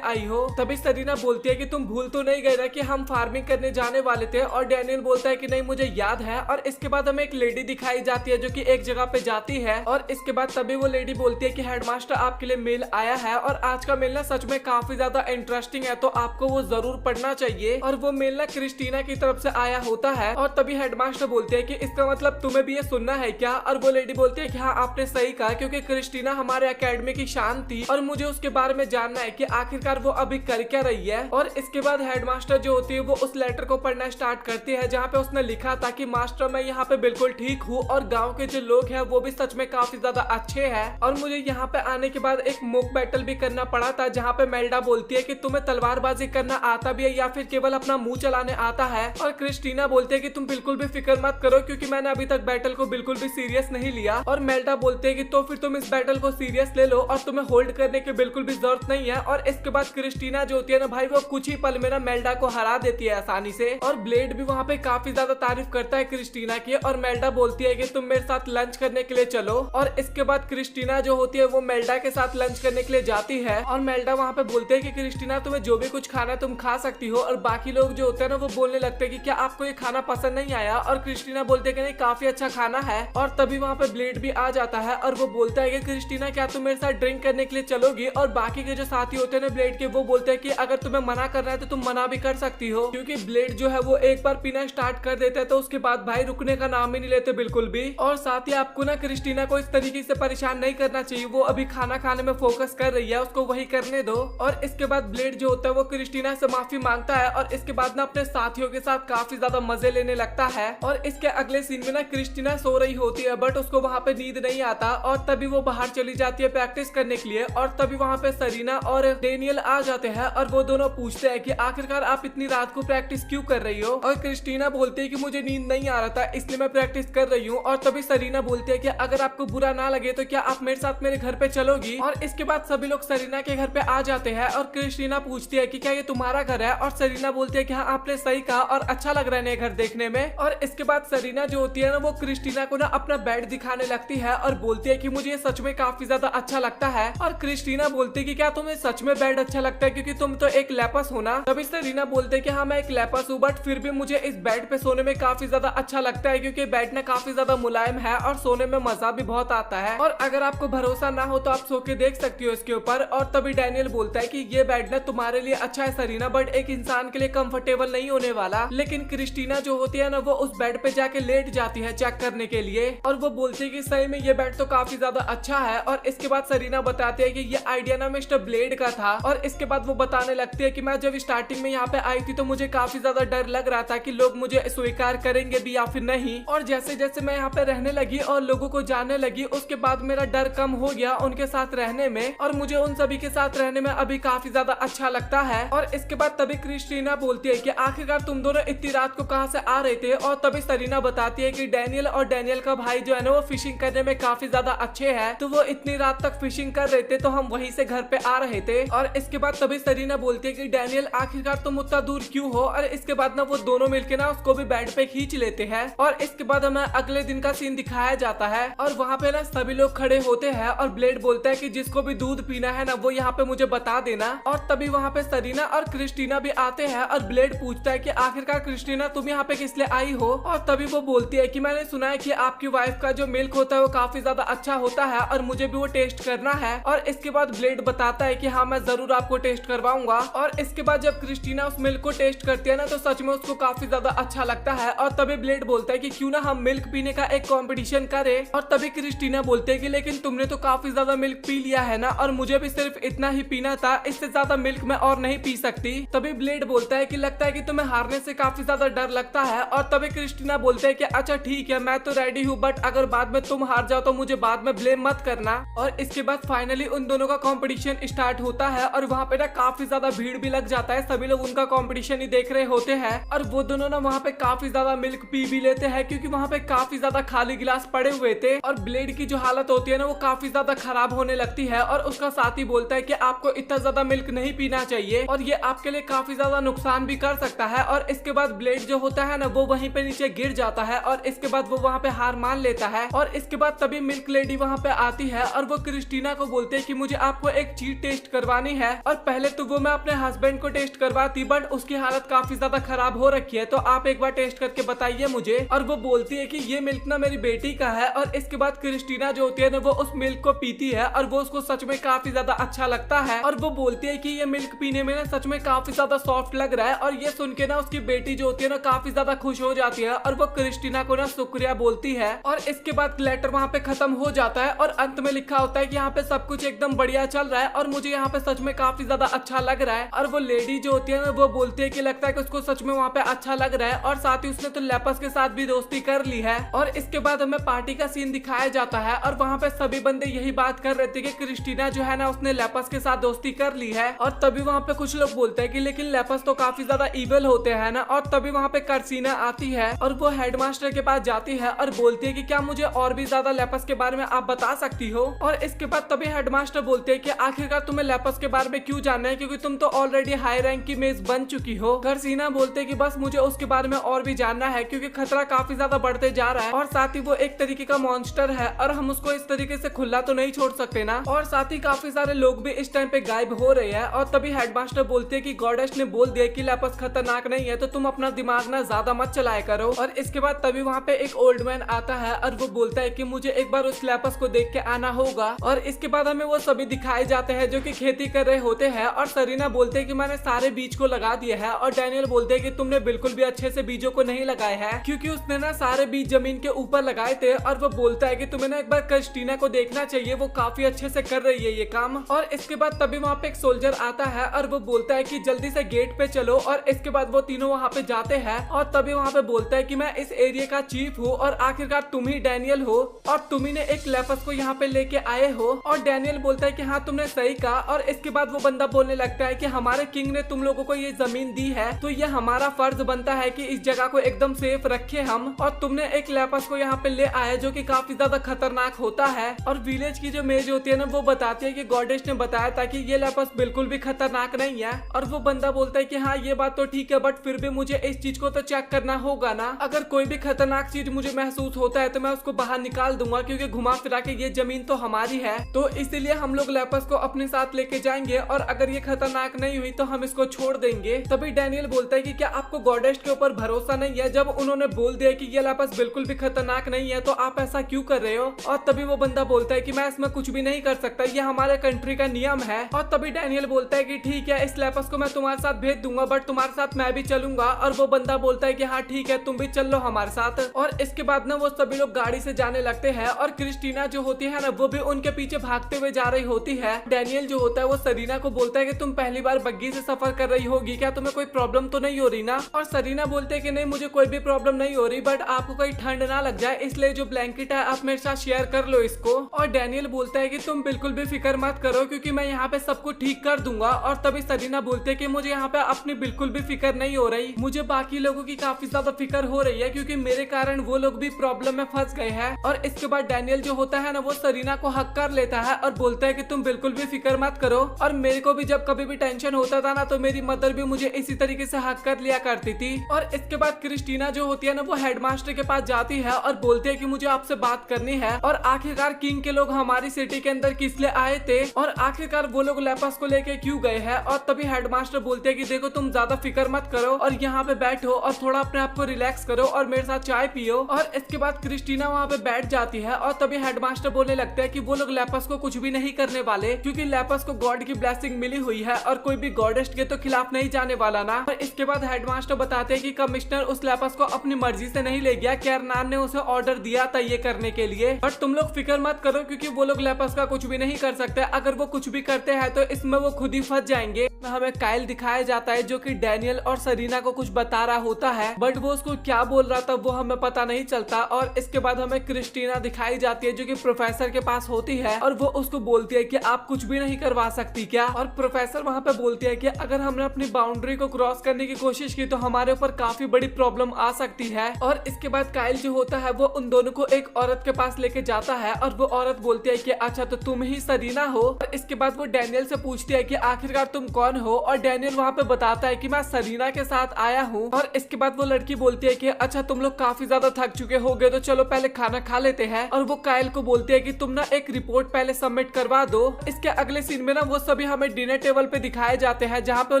आई हो? तभी सरीना बोलती है कि तुम भूल तो नहीं गए ना कि हम फार्मिंग करने जाने वाले थे। और डैनियल बोलता है कि नहीं मुझे याद है। और इसके बाद हमें एक लेडी दिखाई जाती है जो कि एक जगह पे जाती है। और इसके बाद तभी वो लेडी बोलती है कि हेडमास्टर आपके लिए मेल आया है और आज का मेल ना सच में काफी ज्यादा इंटरेस्टिंग है, तो आपको वो जरूर पढ़ना चाहिए। और वो मेल ना क्रिस्टीना की तरफ से आया होता है। और तभी हेडमास्टर बोलते हैं कि इसका मतलब तुम्हें भी ये सुनना है क्या? और वो लेडी बोलती है कि हाँ आपने सही कहा, क्योंकि क्रिस्टीना हमारे एकेडमी की शान थी और मुझे उसके बारे में जानना है कि आखिरकार वो अभी कर क्या रही है। और इसके बाद हेडमास्टर जो होती है वो उस लेटर को पढ़ना स्टार्ट करती है जहाँ पे उसने लिखा था कि मास्टर मैं यहाँ पे बिल्कुल ठीक हूँ और गाँव के जो लोग हैं वो भी सच में काफी ज्यादा अच्छे हैं। और मुझे यहाँ पे आने के बाद एक मॉक बैटल भी करना पड़ा था जहाँ पे मेल्डा बोलती है कि तुम्हें तलवारबाजी करना आता भी है या फिर केवल अपना मुंह चलाने आता है। और क्रिस्टीना बोलते है कि तुम बिल्कुल भी फिक्र मत करो क्योंकि मैंने अभी तक बैटल को बिल्कुल भी सीरियस नहीं लिया। और मेल्डा बोलते है कि तो फिर तुम इस बैटल को सीरियस ले लो और तुम्हें होल्ड करने की बिल्कुल भी जरूरत नहीं है। और इसके बाद क्रिस्टीना जो होती है ना भाई वो कुछ ही पल में ना मेल्डा को हरा देती है आसानी से। और ब्लेड भी वहाँ पे काफी ज्यादा तारीफ करता है क्रिस्टीना की। और मेल्डा बोलती है कि तुम मेरे साथ लंच करने के लिए चलो। और इसके बाद क्रिस्टीना जो होती है वो मेल्डा के साथ लंच करने के लिए जाती है। और मेल्डा वहाँ पे बोलते है कि क्रिस्टीना तुम्हें जो भी कुछ खाना है तुम खा सकती हो। और बाकी लोग जो होते हैं ना वो बोलने लगते हैं कि क्या आपको ये खाना पसंद नहीं आया? और क्रिस्टीना बोलते है कि नहीं काफी अच्छा खाना है। और तभी वहाँ पे ब्लेड भी आ जाता है और वो बोलता है कि क्रिस्टीना क्या तुम मेरे साथ ड्रिंक करने के लिए चलोगी? और बाकी के जो साथी होते हैं ना ब्लेड के वो बोलते हैं कि अगर तुम्हें मना करना है तो तुम मना भी कर सकती हो, क्योंकि ब्लेड जो है वो एक बार पीना स्टार्ट कर देते हैं तो उसके बाद भाई रुकने का नाम ही नहीं लेते बिल्कुल भी। और साथ ही आपको ना क्रिस्टीना को इस तरीके से परेशान नहीं करना चाहिए, वो अभी खाना खाने में फोकस कर रही है, उसको वही करने दो। और इसके बाद ब्लेड जो होता है वो क्रिस्टीना से माफी मांगता है और इसके बाद ना अपने साथियों के साथ काफी ज्यादा मजे लेने लगता है। और इसके अगले सीन में ना क्रिस्टीना सो रही होती है बट उसको वहाँ पे नींद नहीं आता और तभी वो बाहर चली जाती है प्रैक्टिस करने के लिए। और तभी वहाँ पे सरीना और डेनियल आ जाते हैं और वो दोनों पूछते हैं कि आखिरकार आप इतनी रात को प्रैक्टिस क्यों कर रही हो? और क्रिस्टीना बोलती है कि मुझे नींद नहीं आ रहा था इसलिए मैं प्रैक्टिस कर रही हूँ। और तभी सरीना बोलती है कि अगर आपको बुरा ना लगे तो क्या आप मेरे साथ मेरे घर पे चलोगी? और इसके बाद सभी लोग सरीना के घर पे आ जाते हैं और क्रिस्टीना पूछती है कि क्या ये तुम्हारा घर है? और सरीना बोलती है कि हाँ आपने सही कहा और अच्छा लग रहा है नए घर देखने में। और इसके बाद सरीना जो होती है ना वो क्रिस्टीना को ना अपना बेड दिखाने लगती है और बोलती है कि मुझे ये सच में काफी ज्यादा अच्छा लगता है। और क्रिस्टीना बोलती है कि क्या तुम्हें सच में बेड अच्छा लगता है क्योंकि तुम तो एक लेपस हो ना? तभी सरीना बोलते है कि हाँ मैं एक लेपस हूँ बट फिर भी मुझे इस बेड पे सोने में काफी ज्यादा अच्छा लगता है क्योंकि बेड ना काफी ज्यादा मुलायम है और सोने में मजा भी बहुत आता है। और अगर आपको भरोसा ना हो तो आप सो के देख सकती हो इसके ऊपर। और तभी डैनियल बोलता है कि ये बेड ना तुम्हारे लिए अच्छा है सरीना बट एक इंसान के लिए कंफर्टेबल नहीं होने वाला। लेकिन क्रिस्टीना जो होती है ना वो उस बेड पे जाके लेट जाती है चेक करने के लिए और वो बोलती है कि सही में ये बेड तो काफी ज्यादा अच्छा है। और इसके बाद सरीना बताती है कि ये आइडिया ना मिस्टर ब्लेड का था। और इसके बाद वो बताने लगती है कि मैं जब स्टार्टिंग में यहाँ पे आई थी तो मुझे काफी ज्यादा डर लग रहा था कि लोग मुझे स्वीकार करेंगे भी या फिर नहीं। और जैसे जैसे मैं यहाँ पे रहने लगी और लोगों को जानने लगी उसके बाद मेरा डर कम हो गया उनके साथ रहने में और मुझे उन सभी के साथ रहने में अभी काफी ज्यादा अच्छा लगता है। और इसके बाद तभी क्रिस्टीना बोलती है कि आखिरकार तुम दोनों इतनी रात को कहाँ से आ रहे थे? और तभी सरीना बताती है कि डैनियल और डैनियल का भाई जो है ना वो फिशिंग करने में काफी ज्यादा अच्छे हैं, तो वो इतनी रात तक फिशिंग कर रहे थे तो हम वहीं से घर पे आ रहे थे। और इसके बाद तभी सरीना बोलती है कि डैनियल आखिरकार तुम उतना दूर क्यों हो? और इसके बाद ना वो दोनों मिलके ना उसको भी बेड पे खींच लेते हैं। और इसके बाद हमें अगले दिन का सीन दिखाया जाता है और वहाँ पे ना सभी लोग खड़े होते हैं और ब्लेड बोलता है कि जिसको भी दूध पीना है ना वो यहाँ पे मुझे बता देना। और तभी वहाँ पे सरीना और क्रिस्टीना भी आते हैं और ब्लेड पूछता है कि आखिरकार क्रिस्टीना तुम यहाँ पे किस लिए आई हो? और तभी वो बोलती है कि मैंने सुना है कि आपकी वाइफ का जो मिल्क होता है वो काफी ज्यादा अच्छा होता है और मुझे भी वो टेस्ट करना है। और इसके बाद ब्लेड बताता है कि हाँ मैं जरूर आपको टेस्ट करवाऊंगा। और इसके बाद जब क्रिस्टीना उस मिल्क को टेस्ट करती है ना तो सच में उसको काफी ज्यादा अच्छा लगता है। और तभी ब्लेड बोलता है कि क्यों ना हम मिल्क पीने का एक कंपटीशन करें। और तभी क्रिस्टीना बोलते है कि लेकिन तुमने तो काफी ज्यादा मिल्क पी लिया है ना और मुझे भी सिर्फ इतना ही पीना था, इससे ज्यादा मिल्क मैं और नहीं पी सकती। तभी ब्लेड बोलता है कि लगता है कि तुम्हें हारने से काफी ज्यादा डर लगता है। और तभी क्रिस्टीना बोलते है कि अच्छा ठीक है मैं तो रेडी हूँ बट अगर बाद में तुम हार जाओ तो मुझे बाद में ब्लेम मत करना। और इसके बाद फाइनली उन दोनों का कंपटीशन स्टार्ट होता है और वहाँ पे ना काफी ज्यादा भीड़ भी लग जाता है, सभी लोग उनका कंपटीशन ही देख रहे होते हैं। और वो दोनों ना वहाँ पे काफी ज्यादा मिल्क पी भी लेते हैं क्योंकि वहाँ पे काफी ज्यादा खाली गिलास पड़े हुए थे। और ब्लेड की जो हालत होती है ना वो काफी ज्यादा खराब होने लगती है और उसका साथी बोलता है कि आपको इतना ज्यादा मिल्क नहीं पीना चाहिए और ये आपके लिए काफी ज्यादा नुकसान भी कर सकता है। और इसके बाद ब्लेड जो होता है ना वो वहीं पे नीचे गिर जाता है और इसके बाद वो वहाँ पे हार मान लेता है। और इसके बाद तभी मिल्क लेडी वहाँ पे आती है और वो क्रिस्टीना को बोलते है कि मुझे आपको एक चीज टेस्ट करवानी है। और पहले तो वो मैं अपने हस्बैंड को टेस्ट करवाती, बट उसकी हालत काफी ज्यादा खराब हो रखी है, तो आप एक बार टेस्ट करके बताइए मुझे। और वो बोलती है कि ये मिल्क ना मेरी बेटी का है। और इसके बाद क्रिस्टीना जो होती है ना वो उस मिल्क को पीती है और वो उसको सच में काफी ज्यादा अच्छा लगता है। और वो बोलती है कि ये मिल्क पीने में ना सच में काफी ज्यादा सॉफ्ट लग रहा है। और ये सुन के ना उसकी बेटी जो होती है ना काफी ज्यादा खुश हो जाती है और वो क्रिस्टीना को ना शुक्रिया बोलती है। और इसके बाद लेटर वहाँ पे खत्म हो जाता है और अंत में लिखा होता है कि यहाँ पे सब कुछ एकदम बढ़िया चल रहा है और मुझे यहाँ पे सच में काफी ज्यादा अच्छा लग रहा है। और वो लेडी जो होती है ना वो बोलती है कि लगता है कि उसको सच में वहाँ पे अच्छा लग रहा है और साथ ही उसने तो लेपस के साथ भी दोस्ती कर ली है। और इसके बाद हमें पार्टी का सीन दिखाया जाता है और वहाँ पे सभी बंदे यही बात कर रहे थे कि क्रिस्टीना जो है ना उसने लेपस के साथ दोस्ती कर ली है। और तभी वहाँ पे कुछ लोग बोलते हैं कि लेकिन लेपस तो काफी ज्यादा इविल होते हैं ना। और तभी वहाँ पे कर्सीना आती है और वो हेडमास्टर के पास जाती है और बोलती है कि क्या मुझे और भी ज्यादा लेपस के बारे में आप बता सकती हो। और इसके बाद तभी हेडमास्टर बोलते हैं कि आखिरकार तुम्हें लेपस के बारे में क्यों जानना है, क्योंकि तुम तो ऑलरेडी हाई रैंक की मेज बन चुकी हो। कर्सीना बोलते हैं कि बस मुझे उसके बारे में और भी जानना है क्योंकि खतरा काफी ज्यादा बढ़ते जा रहा है और साथ ही वो एक तरीके का मॉन्स्टर है और हम उसको इस तरीके से खुला तो नहीं छोड़ सकते ना। और साथ ही काफी सारे लोग भी इस टाइम पे गायब हो रहे हैं। और तभी हेडमास्टर बोलते हैं कि गॉडेस ने बोल दिया कि लेपस खतरनाक नहीं है, तो तुम अपना दिमाग ना ज्यादा मत चलाया करो। और इसके बाद तभी वहाँ पे एक ओल्ड मैन आता है और वो बोलता है कि मुझे एक बार उस लेपस को देख के आना होगा। और इसके बाद हमें वो सभी दिखाए जाते हैं जो कि खेती कर रहे होते हैं। और सरीना बोलते हैं कि मैंने सारे बीज को लगा दिया है। और डैनियल बोलते हैं कि तुमने बिल्कुल भी अच्छे से बीजों को नहीं लगाए हैं क्योंकि उसने ना सारे बीज जमीन के ऊपर लगाए थे। और वो बोलता है कि तुम्हें ना एक बार क्रिस्टीना को देखना चाहिए, वो काफी अच्छे से कर रही है ये काम। और इसके बाद तभी वहाँ पे एक सोल्जर आता है और वो बोलता है कि जल्दी से गेट पे चलो। और इसके बाद वो तीनों वहाँ पे जाते हैं और तभी वहाँ पे बोलता है कि मैं इस एरिया का चीफ हूँ और आखिरकार तुम ही डैनियल हो और तुम ही ने एक लेपस को यहाँ पे लेके आए हो। और डैनियल बोलता है कि हाँ तुमने सही कहा। और इसके बाद वो बंदा बोलने लगता है कि हमारे किंग ने तुम लोगों को ये जमीन दी है तो ये हमारा फर्ज बनता है कि इस जगह को एकदम सेफ रखे हम। और तुमने एक लेपस को यहाँ पे ले आया जो कि काफी ज्यादा खतरनाक होता है। और विलेज की जो मेज होती है ना वो बताती है कि गॉडेस ने बताया था कि ये लेपस बिल्कुल भी खतरनाक नहीं है। और वो बंदा बोलता है कि हाँ ये बात तो ठीक है, बट फिर भी मुझे इस चीज को तो चेक करना होगा ना। अगर कोई भी खतरनाक चीज मुझे महसूस होता है तो मैं उसको बाहर निकाल दूंगा क्योंकि घुमा फिरा के ये जमीन तो हमारी है, तो इसीलिए हम लोग लेपस को अपने साथ लेके जाएंगे और अगर ये खतरनाक नहीं हुई तो हम इसको छोड़ देंगे। तभी डैनियल बोलता है कि क्या आपको गॉडेस के ऊपर भरोसा नहीं है? जब उन्होंने बोल दिया कि ये लेपस बिल्कुल भी खतरनाक नहीं है तो आप ऐसा क्यों कर रहे हो? और तभी वो बंदा बोलता है कि मैं इसमें कुछ भी नहीं कर सकता, ये हमारे कंट्री का नियम है। और तभी डैनियल बोलता है कि ठीक है इस लेपस को मैं तुम्हारे साथ भेज दूंगा, बट तुम्हारे साथ मैं भी चलूंगा। और वो बंदा बोलता है कि हाँ ठीक है तुम भी चल लो हमारे साथ। और इसके बाद ना वो सभी लोग गाड़ी से जाने लगते हैं और क्रिस्टीना जो होती है ना वो भी उनके पीछे भागते हुए जा रही होती है। डैनियल जो होता है वो सरीना को बोलता है कि तुम पहली बार बग्गी से सफर कर रही होगी, क्या तुम्हें कोई प्रॉब्लम तो नहीं हो रही ना? और सरीना बोलते है कि नहीं मुझे कोई भी प्रॉब्लम नहीं हो रही, बट आपको कोई ठंड ना लग जाए इसलिए जो ब्लैंकेट है आप मेरे साथ शेयर कर लो इसको। और डैनियल बोलता है कि तुम बिल्कुल भी फिक्र मत करो क्योंकि मैं यहाँ पे सब कुछ ठीक कर दूंगा। और तभी सरीना बोलते है कि मुझे यहाँ पे अपनी बिल्कुल भी फिक्र नहीं हो रही, मुझे बाकी लोगों की काफी ज्यादा फिक्र हो रही है क्योंकि मेरे कारण वो लोग भी प्रॉब्लम में फंस गए हैं। और इसके बाद डैनियल जो होता है ना वो सरीना को हक कर लेता है और बोलता है कि तुम बिल्कुल भी फिक्र मत करो। और मेरे को भी जब कभी भी टेंशन होता था ना तो मेरी मदर भी मुझे इसी तरीके से हक कर लिया करती थी। और इसके बाद क्रिस्टीना जो होती है ना वो हेडमास्टर के पास जाती है और बोलती है कि मुझे आपसे बात करनी है और आखिरकार किंग के लोग हमारी सिटी के अंदर किस लिए आए थे और आखिरकार वो लोग लेपस को लेके क्यों गए हैं। और तभी हेडमास्टर बोलते हैं कि देखो तुम ज्यादा फिक्र मत करो और यहाँ पे बैठो और थोड़ा अपने आप को रिलैक्स करो और मेरे साथ चाय पियो। और इसके बाद क्रिस्टीना वहाँ पे बैठ जाती है और तभी हेडमास्टर बोलने लगता है कि वो लोग लेपस को कुछ भी नहीं करने वाले क्योंकि लेपस को गॉड की ब्लेसिंग मिली हुई है और कोई भी गॉडेस के तो खिलाफ नहीं जाने वाला ना। और इसके बाद हेडमास्टर बताते हैं कि कमिश्नर उस लेपस को अपनी मर्जी से नहीं ले गया, कैरनान ने उसे ऑर्डर दिया था ये करने के लिए, बट तुम लोग फिक्र मत करो क्योंकि वो लोग लेपस का कुछ भी नहीं कर सकते। अगर वो कुछ भी करते हैं तो इसमें वो खुद ही फंस जाएंगे। हमें काइल दिखाया जाता है जो कि डैनियल और सरीना को कुछ बता रहा होता है, बट वो उसको क्या बोल रहा था वो हमें पता नहीं चलता। और इसके बाद हमें क्रिस्टीना दिखाई जाती है जो कि प्रोफेसर के पास होती है और वो उसको बोलती है कि आप कुछ भी नहीं करवा सकती क्या? और प्रोफेसर वहाँ पे बोलती है कि अगर हमने अपनी बाउंड्री को क्रॉस करने की कोशिश की तो हमारे ऊपर काफी बड़ी प्रॉब्लम आ सकती है। और इसके बाद काइल जो होता है वो उन दोनों को एक औरत के पास लेके जाता है और वो औरत बोलती है कि अच्छा तो तुम ही सरीना हो। और इसके बाद वो डैनियल से पूछती है कि आखिरकार तुम कौन हो? और डैनियल वहाँ पे बताता है कि मैं सरीना के साथ आया हूँ। और इसके बाद वो लड़की बोलती है कि अच्छा तुम लोग काफी ज्यादा थक चुके होगे तो चलो पहले खाना खा लेते हैं। और वो काइल को बोलती है कि तुम ना एक रिपोर्ट पहले सबमिट करवा दो। इसके अगले सीन में ना वो सभी हमें डिनर टेबल पे दिखाए जाते हैं, जहाँ पे वो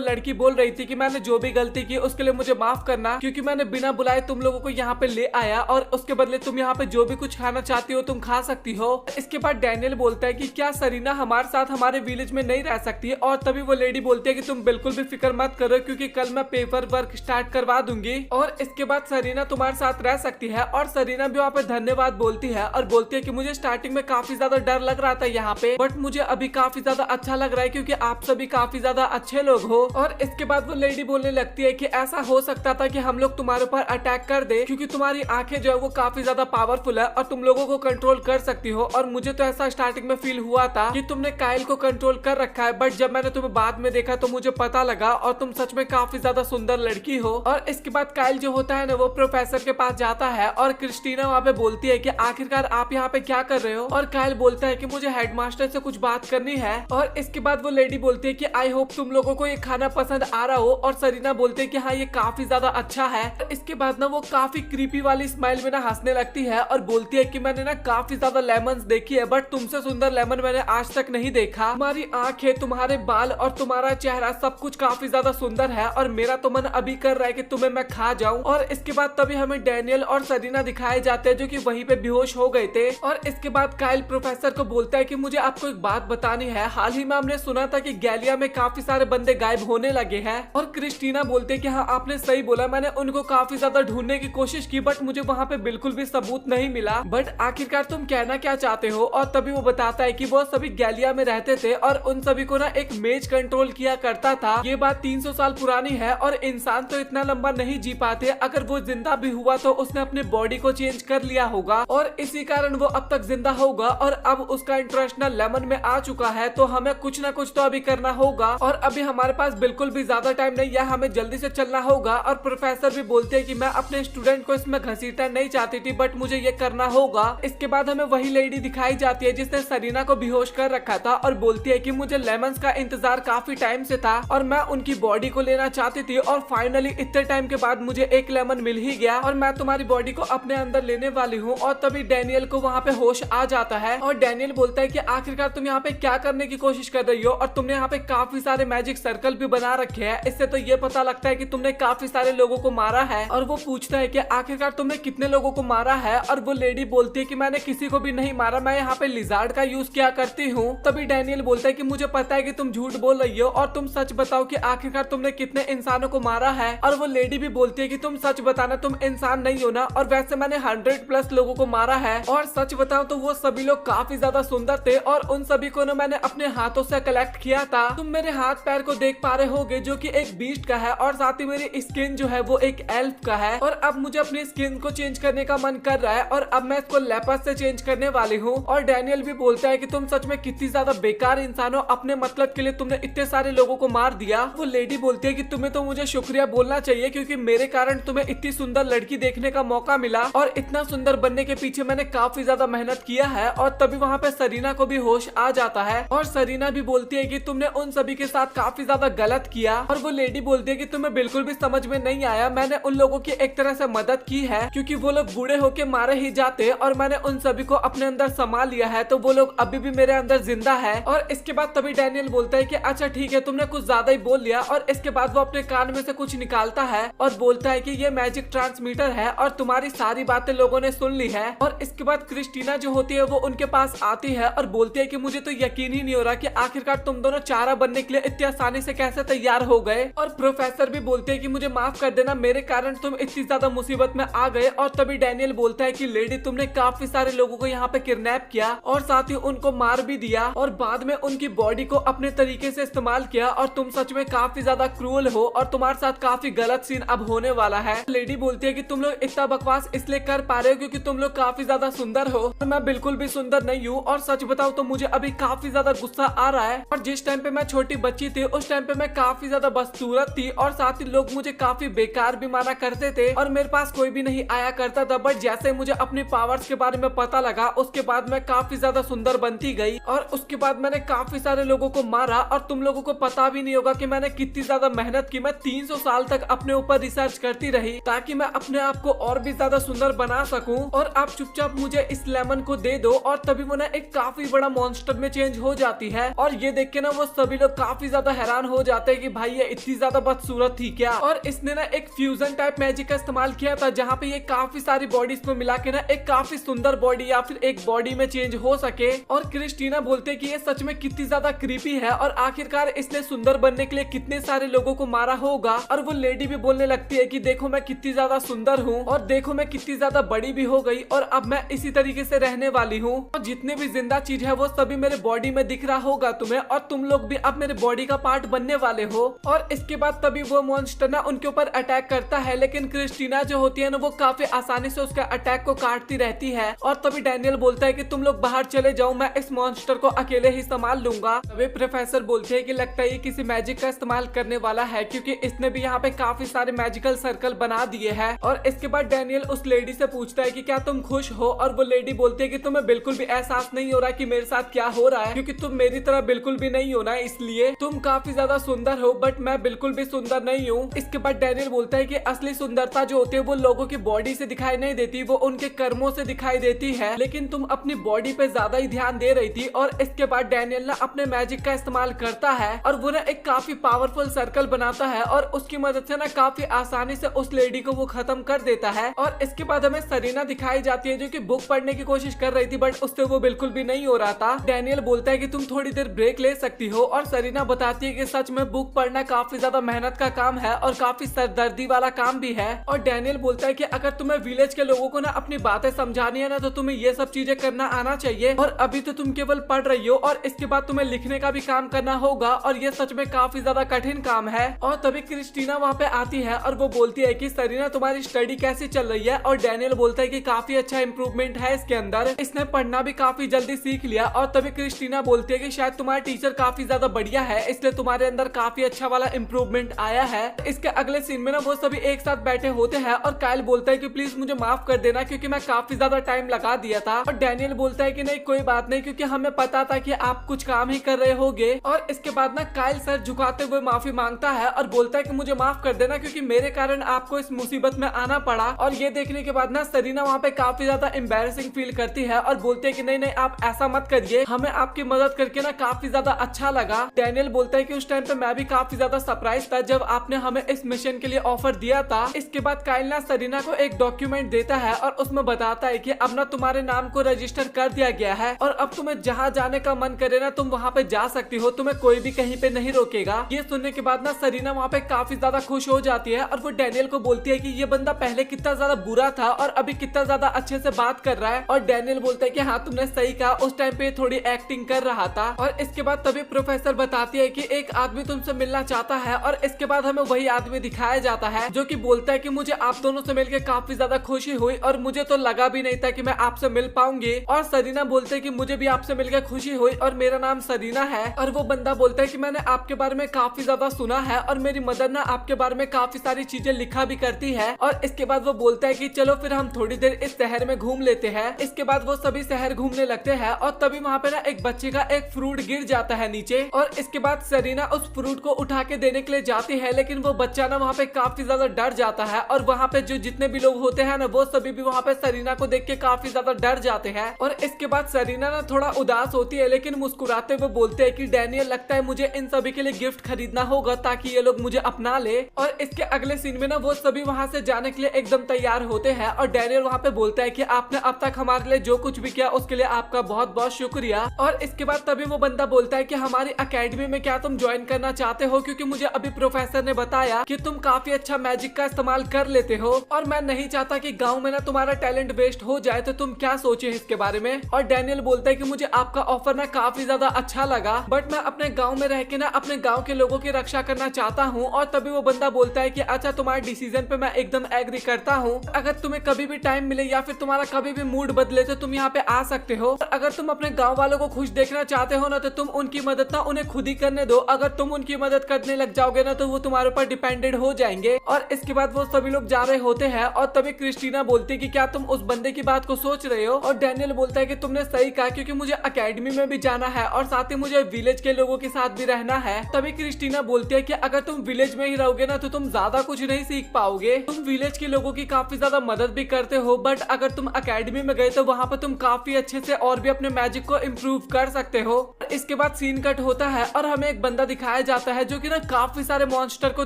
लड़की बोल रही थी कि मैंने जो भी गलती की उसके लिए मुझे माफ करना, क्योंकि मैंने बिना बुलाए तुम लोगों को यहाँ पे ले आया और उसके बदले तुम यहाँ पे जो भी कुछ खाना चाहती हो तुम खा सकती हो। इसके बाद डैनियल बोलता है कि क्या सरीना हमारे साथ हमारे विलेज में नहीं रह सकती है, और तभी वो लेडी बोलती है कि तुम बिल्कुल भी फिक्र मत करो, क्योंकि कल मैं पेपर वर्क स्टार्ट करवा दूंगी और इसके बाद सरीना तुम्हारे साथ रह सकती है। और सरीना भी वहाँ पे धन्यवाद बोलती है और बोलती है कि मुझे स्टार्टिंग में काफी ज्यादा डर लग रहा था यहाँ पे, बट मुझे अभी काफी ज्यादा अच्छा लग रहा है क्योंकि आप सभी काफी ज्यादा अच्छे लोग हो। और इसके बाद वो लेडी बोलने लगती है कि ऐसा हो सकता था कि हम लोग तुम्हारे ऊपर अटैक कर दे, क्योंकि तुम्हारी आंखें जो है वो काफी ज्यादा पावरफुल है और तुम लोगों को कंट्रोल कर सकती हो। और मुझे तो ऐसा स्टार्टिंग में फील हुआ था कि तुमने काइल को कंट्रोल कर रखा है, बट जब मैंने तुम्हें बाद में देखा तो मुझे पता लगा और तुम सच में काफी ज्यादा सुंदर लड़की हो। और इसके बाद काइल जो होता है ना वो प्रोफेसर के पास जाता है और क्रिस्टीना वहाँ पे बोलती है कि आखिरकार आप यहाँ पे क्या कर रहे हो। और काइल बोलता है कि मुझे हेडमास्टर से कुछ बात करनी है। और इसके बाद वो लेडी बोलती है कि आई होप तुम लोगों को ये खाना पसंद आ रहा हो। और सरीना बोलते है कि हाँ ये काफी ज्यादा अच्छा है। इसके बाद ना वो काफी क्रीपी वाली स्माइल में ना हंसने लगती है और बोलती है कि मैंने ना काफी ज्यादा लेमन देखी है, बट तुमसे सुंदर लेमन मैंने आज तक नहीं देखा। तुम्हारी आंखें, तुम्हारे बाल और तुम्हारा चेहरा सब कुछ काफी ज्यादा सुंदर है और मेरा तो मन अभी कर रहा है कि तुम्हें मैं खा जाऊं। और इसके बाद तभी हमें डैनियल और सरीना दिखाए जाते हैं जो कि वहीं पे बेहोश हो गए थे। और इसके बाद काइल प्रोफेसर को बोलता है कि मुझे आपको एक बात बतानी है। हाल ही में हमने सुना था कि गैलिया में काफी सारे बंदे गायब होने लगे हैं। और क्रिस्टीना बोलते कि हाँ आपने सही बोला, मैंने उनको काफी ज्यादा ढूंढने की कोशिश की बट मुझे वहाँ पे बिल्कुल भी सबूत नहीं मिला। बट आखिरकार तुम कहना क्या चाहते हो। और तभी वो बताता है कि वो सभी गैलिया में रहते थे और उन सभी को ना एक मेज कंट्रोल किया करता था। ये बात 300 साल पुरानी है और इंसान तो इतना लंबा नहीं जी पाते। अगर वो जिंदा भी हुआ तो उसने अपने बॉडी को चेंज कर लिया होगा और इसी कारण वो अब तक जिंदा होगा। और अब उसका इंटरेस्ट ना लेमन में आ चुका है, तो हमें कुछ ना कुछ तो अभी करना होगा और अभी हमारे पास बिल्कुल भी ज्यादा टाइम नहीं है, हमें जल्दी से चलना होगा। और प्रोफेसर भी बोलते हैं कि मैं अपने स्टूडेंट को इसमें घसीटना नहीं चाहती थी बट मुझे ये करना होगा। इसके बाद हमें वही लेडी दिखाई जाती है जिसने सरीना को बेहोश कर रखा था और बोलती है कि मुझे लेमन्स का इंतजार काफी टाइम से था और मैं उनकी बॉडी को लेना चाहती थी और फाइनली इतने टाइम के बाद मुझे एक लेमन मिल ही गया और मैं तुम्हारी बॉडी को अपने अंदर लेने वाली हूँ। और तभी डैनियल को वहाँ पे होश आ जाता है और डैनियल बोलता है कि आखिरकार तुम यहाँ पे क्या करने की कोशिश कर रही हो और तुमने यहाँ पे काफी सारे मैजिक सर्कल भी बना रखे हैं, इससे तो ये पता लगता है कि तुमने काफी सारे लोगों को मारा है। और वो पूछता है कि आखिरकार तुमने कितने लोगों को मारा है। और वो लेडी बोलती है कि मैंने किसी को भी नहीं मारा, मैं यहाँ पे लिजार्ड का यूज किया करती हूँ। तभी डैनियल बोलता है कि मुझे पता है कि तुम झूठ बोल रही हो और तुम सच बताओ कि आखिरकार तुमने कितने इंसानों को मारा है। और वो लेडी भी बोलती है कि तुम सच बताना, तुम इंसान नहीं हो ना, और वैसे मैंने 100+ लोगों को मारा है और सच बताओ तो वो सभी लोग काफी ज्यादा सुंदर थे और उन सभी को ना मैंने अपने हाथों से कलेक्ट किया था। तुम मेरे हाथ पैर को देख पा रहे होगे जो कि एक बीस्ट का है और साथ ही मेरी स्किन जो है वो एक एल्फ का है। और अब मुझे अपनी स्किन को चेंज करने का मन कर रहा है और अब मैं इसको लेपर्स से चेंज करने वाली हूँ। और डैनियल भी बोलता है कि तुम सच में कितनी ज्यादा बेकार इंसान हो, अपने मतलब के लिए तुमने इतने सारे लोगों को मार दिया। वो लेडी बोलती है कि तुम्हें तो मुझे शुक्रिया बोलना चाहिए क्योंकि मेरे कारण तुम्हें इतनी सुंदर लड़की देखने का मौका मिला और इतना सुंदर बनने के पीछे मैंने काफी ज्यादा मेहनत किया है। और तभी वहाँ पे सरीना को भी होश आ जाता है और सरीना भी बोलती है कि तुमने उन सभी के साथ काफी ज्यादा गलत किया। और वो लेडी बोलती है कि तुम्हें बिल्कुल भी समझ में नहीं आया, मैंने उन लोगों की एक तरह से मदद की है क्योंकि वो लोग बूढ़े होके मारे ही जाते और मैंने उन सभी को अपने अंदर संभाल लिया है, तो वो लोग अभी भी मेरे अंदर जिंदा है। और इसके बाद तभी डैनियल बोलता है कि अच्छा ठीक है, तुमने कुछ ज्यादा ही बोल लिया। और इसके बाद वो अपने कान में से कुछ निकालता है और बोलता है कि ये मैजिक ट्रांसमीटर है और तुम्हारी सारी बातें लोगों ने सुन ली है। और इसके बाद क्रिस्टीना जो होती है वो उनके पास आती है और बोलती है कि मुझे तो यकीन ही नहीं हो रहा कि आखिरकार तुम दोनों चारा बनने के लिए इतनी आसानी से कैसे तैयार हो गए। और प्रोफेसर भी बोलते हैं कि मुझे माफ कर देना, मेरे कारण तुम इतनी ज्यादा मुसीबत में आ गए। और तभी डैनियल बोलता है कि लेडी तुमने काफी सारे लोगों को यहाँ पे किडनैप किया और साथ ही उनको मार भी दिया और बाद में उनकी बॉडी को अपने तरीके से इस्तेमाल किया और तुम सच में काफी ज्यादा क्रूअल हो और तुम्हारे साथ काफी गलत सीन अब होने वाला है। लेडी बोलती है कि तुम लोग इतना बकवास इसलिए कर पा रहे हो क्योंकि तुम लोग काफी ज्यादा सुंदर हो और मैं बिल्कुल भी सुंदर नहीं हूँ। और सच बताओ तो मुझे अभी काफी ज्यादा गुस्सा आ रहा है और जिस टाइम पे मैं छोटी बच्ची थी उस टाइम पे मैं काफी ज्यादा बदसूरत थी और साथ ही लोग मुझे काफी बेकार भी माना करते थे और मेरे पास कोई भी नहीं आया करता था। बट जैसे मुझे अपनी पावर्स के बारे में पता लगा उसके बाद मैं काफी ज्यादा सुंदर बनती गई और उसके बाद मैंने काफी सारे लोगों को मारा और तुम लोगों को पता भी नहीं होगा कि मैंने कितनी ज्यादा मेहनत की। मैं 300 साल तक अपने ऊपर रिसर्च करती रही ताकि मैं अपने आप को और भी ज्यादा सुंदर बना सकूं और आप चुपचाप मुझे इस लेमन को दे दो और तभी वो ना एक काफी बड़ा मॉन्स्टर में चेंज हो जाती है। और ये देख के ना वो सभी लोग काफी ज्यादा हैरान हो जाते हैं कि भाई ये इतनी ज्यादा बदसूरत थी क्या। और इसने ना एक फ्यूजन टाइप मैजिक का इस्तेमाल किया था जहाँ पे ये काफी सारी बॉडीज में मिला के ना एक काफी सुंदर बॉडी या फिर एक बॉडी में चेंज हो सके। और क्रिस्टीना बोलते हैं कि ये सच में कितनी ज्यादा क्रीपी है और आखिरकार इसने सुंदर बनने के लिए कितने सारे लोगों को मारा होगा। और वो लेडी भी बोलने लगती है कि देखो मैं कितनी ज्यादा सुंदर हूँ और देखो मैं कितनी ज्यादा बड़ी भी हो गई और अब मैं इसी तरीके से रहने वाली हूँ और जितने भी जिंदा चीज है वो सभी मेरे बॉडी में दिख रहा होगा तुम्हें और तुम लोग भी अब मेरे बॉडी का पार्ट बनने वाले हो। और इसके बाद तभी वो मॉन्स्टर ना उनके ऊपर अटैक करता है, लेकिन क्रिस्टीना जो होती है ना वो काफी आसानी से उसका अटैक को काटती रहती है। और तभी डैनियल बोलता है कि तुम लोग बाहर चले जाओ, मैं इस मॉन्स्टर को अकेले ही संभाल लूंगा। तभी प्रोफेसर बोलते हैं कि लगता है ये किसी मैजिक का इस्तेमाल करने वाला है क्योंकि इसने भी यहाँ पे काफी सारे मैजिकल सर्कल बना दिए हैं। और इसके बाद डैनियल उस लेडी से पूछता है कि क्या तुम खुश हो, और वो लेडी बोलती है कि तुम्हें बिल्कुल भी एहसास नहीं हो रहा कि मेरे साथ क्या हो रहा है क्योंकि तुम मेरी तरह बिल्कुल भी नहीं हो ना, इसलिए तुम काफी ज्यादा सुंदर हो बट मैं बिल्कुल भी सुंदर नहीं हूँ। इसके बाद डैनियल बोलता है कि असली सुंदरता जो होती है वो लोगों की बॉडी से दिखाई नहीं देती, वो उनके कर्मों से दिखाई देती है, लेकिन तुम अपनी बॉडी पे ज्यादा ही ध्यान दे रही थी। और इसके बाद डैनियल ना अपने मैजिक का इस्तेमाल करता है और वो ना एक काफी पावरफुल सर्कल बनाता है और उसकी मदद से ना काफी आसानी से उस लेडी को वो खत्म कर देता है। और इसके बाद हमें सरीना दिखाई जाती है जो कि बुक पढ़ने की कोशिश कर रही थी बट उससे वो बिल्कुल भी नहीं हो रहा था। डैनियल बोलता है कि तुम थोड़ी देर ब्रेक ले सकती हो और सरीना बताती है कि सच में बुक पढ़ना काफी ज्यादा मेहनत का काम है और काफी सरदर्दी वाला काम भी है। और डैनियल बोलता है कि अगर तुम्हें विलेज के लोगों को ना अपनी बातें समझानी है ना तो तुम्हें ये सब चीजें करना आना चाहिए और अभी तो तुम केवल पढ़ रही हो और इसके बाद तुम्हें लिखने का भी काम करना होगा और ये सच में काफी ज्यादा कठिन काम है। और तभी क्रिस्टीना वहाँ पे आती है और वो बोलती है कि सरीना तुम्हारी स्टडी कैसी चल रही है। और डैनियल बोलता है कि काफी अच्छा इम्प्रूवमेंट है इसके अंदर, इसने पढ़ना भी काफी जल्दी सीख लिया। और तभी क्रिस्टीना बोलती है कि शायद तुम्हारा टीचर काफी ज्यादा बढ़िया है इसलिए तुम्हारे अंदर काफी अच्छा वाला इम्प्रूवमेंट आया है। इसके अगले सीन में ना वो सभी एक साथ बैठे होते हैं और काइल बोलता है कि प्लीज मुझे माफ कर देना क्योंकि मैं काफी ज्यादा टाइम लगा दिया था। और डैनियल बोलता है कि नहीं कोई बात नहीं क्योंकि हमें पता था कि आप कुछ काम ही कर रहे होगे। और इसके बाद ना काइल सर झुकाते हुए माफी मांगता है और बोलता है कि मुझे माफ कर देना क्योंकि मेरे कारण आपको इस मुसीबत में आना पड़ा। और ये देखने के बाद ना सरीना वहाँ पे काफी ज्यादा एम्बैरेसिंग फील करती है और बोलते है कि नहीं नहीं आप ऐसा मत करिए, हमें आपकी मदद करके ना काफी ज्यादा अच्छा लगा। डैनियल बोलता है कि उस टाइम पे मैं भी काफी ज्यादा सरप्राइज था जब आपने हमें इस मिशन के लिए ऑफर दिया था। इसके बाद काइल ना सरीना को एक डॉक्यूमेंट देता है और उसमें बताता है कि अब ना तुम्हारे नाम को रजिस्टर कर दिया गया है और अब तुम्हें जहाँ जाने का मन करे ना तुम वहाँ पे जा सकती हो, तुम्हें कोई भी कहीं पे नहीं रोकेगा। ये सुनने के बाद ना सरीना वहाँ पे काफी ज्यादा खुश हो जाती है और वो डैनियल को बोलती है कि ये बंदा पहले कितना ज्यादा बुरा था और अभी कितना ज्यादा अच्छे से बात कर रहा है। और डैनियल बोलता है कि हाँ तुमने सही कहा, उस टाइम पे थोड़ी एक्टिंग कर रहा था। और इसके बाद तभी प्रोफेसर बताती है कि एक आदमी तुमसे मिलना चाहता है और इसके बाद हमें वही आदमी दिखाया जाता है जो कि बोलता है कि मुझे आप दोनों से मिलकर काफी ज्यादा खुशी हुई और मुझे तो लगा भी नहीं था कि मैं आपसे मिल पाऊंगी। और सरीना बोलते है कि मुझे भी आपसे मिलकर खुशी हुई और मेरा नाम सरीना है। और वो बंदा बोलता है कि मैंने आपके बारे में काफी ज्यादा सुना है और मेरी मदर ना आपके बारे में काफी सारी चीजें लिखा भी करती है। और इसके बाद वो बोलता है कि चलो फिर हम थोड़ी देर इस शहर में घूम लेते हैं। इसके बाद वो सभी शहर घूमने लगते हैं और तभी वहाँ पे ना एक बच्चे का एक फ्रूट गिर जाता है नीचे। और इसके बाद सरीना उस फ्रूट को उठा के देने के लिए जाती है लेकिन वो बच्चा ना वहाँ पे काफी ज्यादा डर जाता है और वहाँ पे जो जितने भी लोग होते हैं ना वो सभी भी वहाँ पे सरीना को देख के काफी ज्यादा डर जाते हैं। और इसके बाद सरीना ना थोड़ा उदास होती है लेकिन मुस्कुराते हुए बोलते हैं कि डैनियल लगता है मुझे इन सभी के लिए गिफ्ट खरीदना होगा ताकि ये लोग मुझे अपना ले। और इसके अगले सीन में ना वो सभी वहाँ से जाने के लिए एकदम तैयार होते हैं और डैनियल वहाँ पे बोलता है कि आपने अब तक हमारे लिए जो कुछ भी किया उसके लिए आपका बहुत बहुत शुक्रिया। और इसके बाद तभी वो बंदा बोलता है कि हमारी अकेडमी में क्या तुम ज्वाइन करना चाहते हो क्योंकि मुझे अभी प्रोफेसर ने बताया कि तुम काफी अच्छा मैजिक का इस्तेमाल कर लेते हो और मैं नहीं चाहता कि गांव में ना तुम्हारा टैलेंट वेस्ट हो जाए, तो तुम क्या सोचे इसके बारे में। और डैनियल बोलता है कि मुझे आपका ऑफर ना काफी ज्यादा अच्छा लगा बट मैं अपने गाँव में रह के ना अपने गाँव के लोगों की रक्षा करना चाहता हूँ। और तभी वो बंदा बोलता है कि अच्छा तुम्हारे डिसीजन पे मैं एकदम एग्री करता हूँ, अगर तुम्हें कभी भी टाइम मिले या फिर तुम्हारा कभी भी मूड बदले तो तुम यहाँ पे आ सकते हो। अगर तुम अपने गाँव वालों को खुश देखना चाहते हो ना तो तुम उनकी मदद ना उन्हें खुद ही करने दो, अगर तुम उनकी मदद करने लग जाओगे ना तो वो तुम्हारे ऊपर डिपेंडेंट हो जाएंगे। और इसके बाद वो सभी लोग जा रहे होते हैं और तभी क्रिस्टीना बोलती है कि क्या तुम उस बंदे की बात को सोच रहे हो। और डैनियल बोलता है कि तुमने सही कहा क्योंकि मुझे अकेडमी में भी जाना है और साथ ही मुझे विलेज के लोगों के साथ भी रहना है। तभी क्रिस्टीना बोलती है कि अगर तुम विलेज में ही रहोगे ना तो तुम ज्यादा कुछ नहीं सीख पाओगे, तुम विलेज के लोगों की काफी ज्यादा मदद भी करते हो बट अगर तुम अकेडमी में गए तो वहाँ पे तुम काफी अच्छे से और भी अपने मैजिक को इम्प्रूव कर सकते हो। इसके बाद सीन कट होता है और हमें एक बंदा दिखाया जाता है जो कि ना काफी सारे मॉन्स्टर को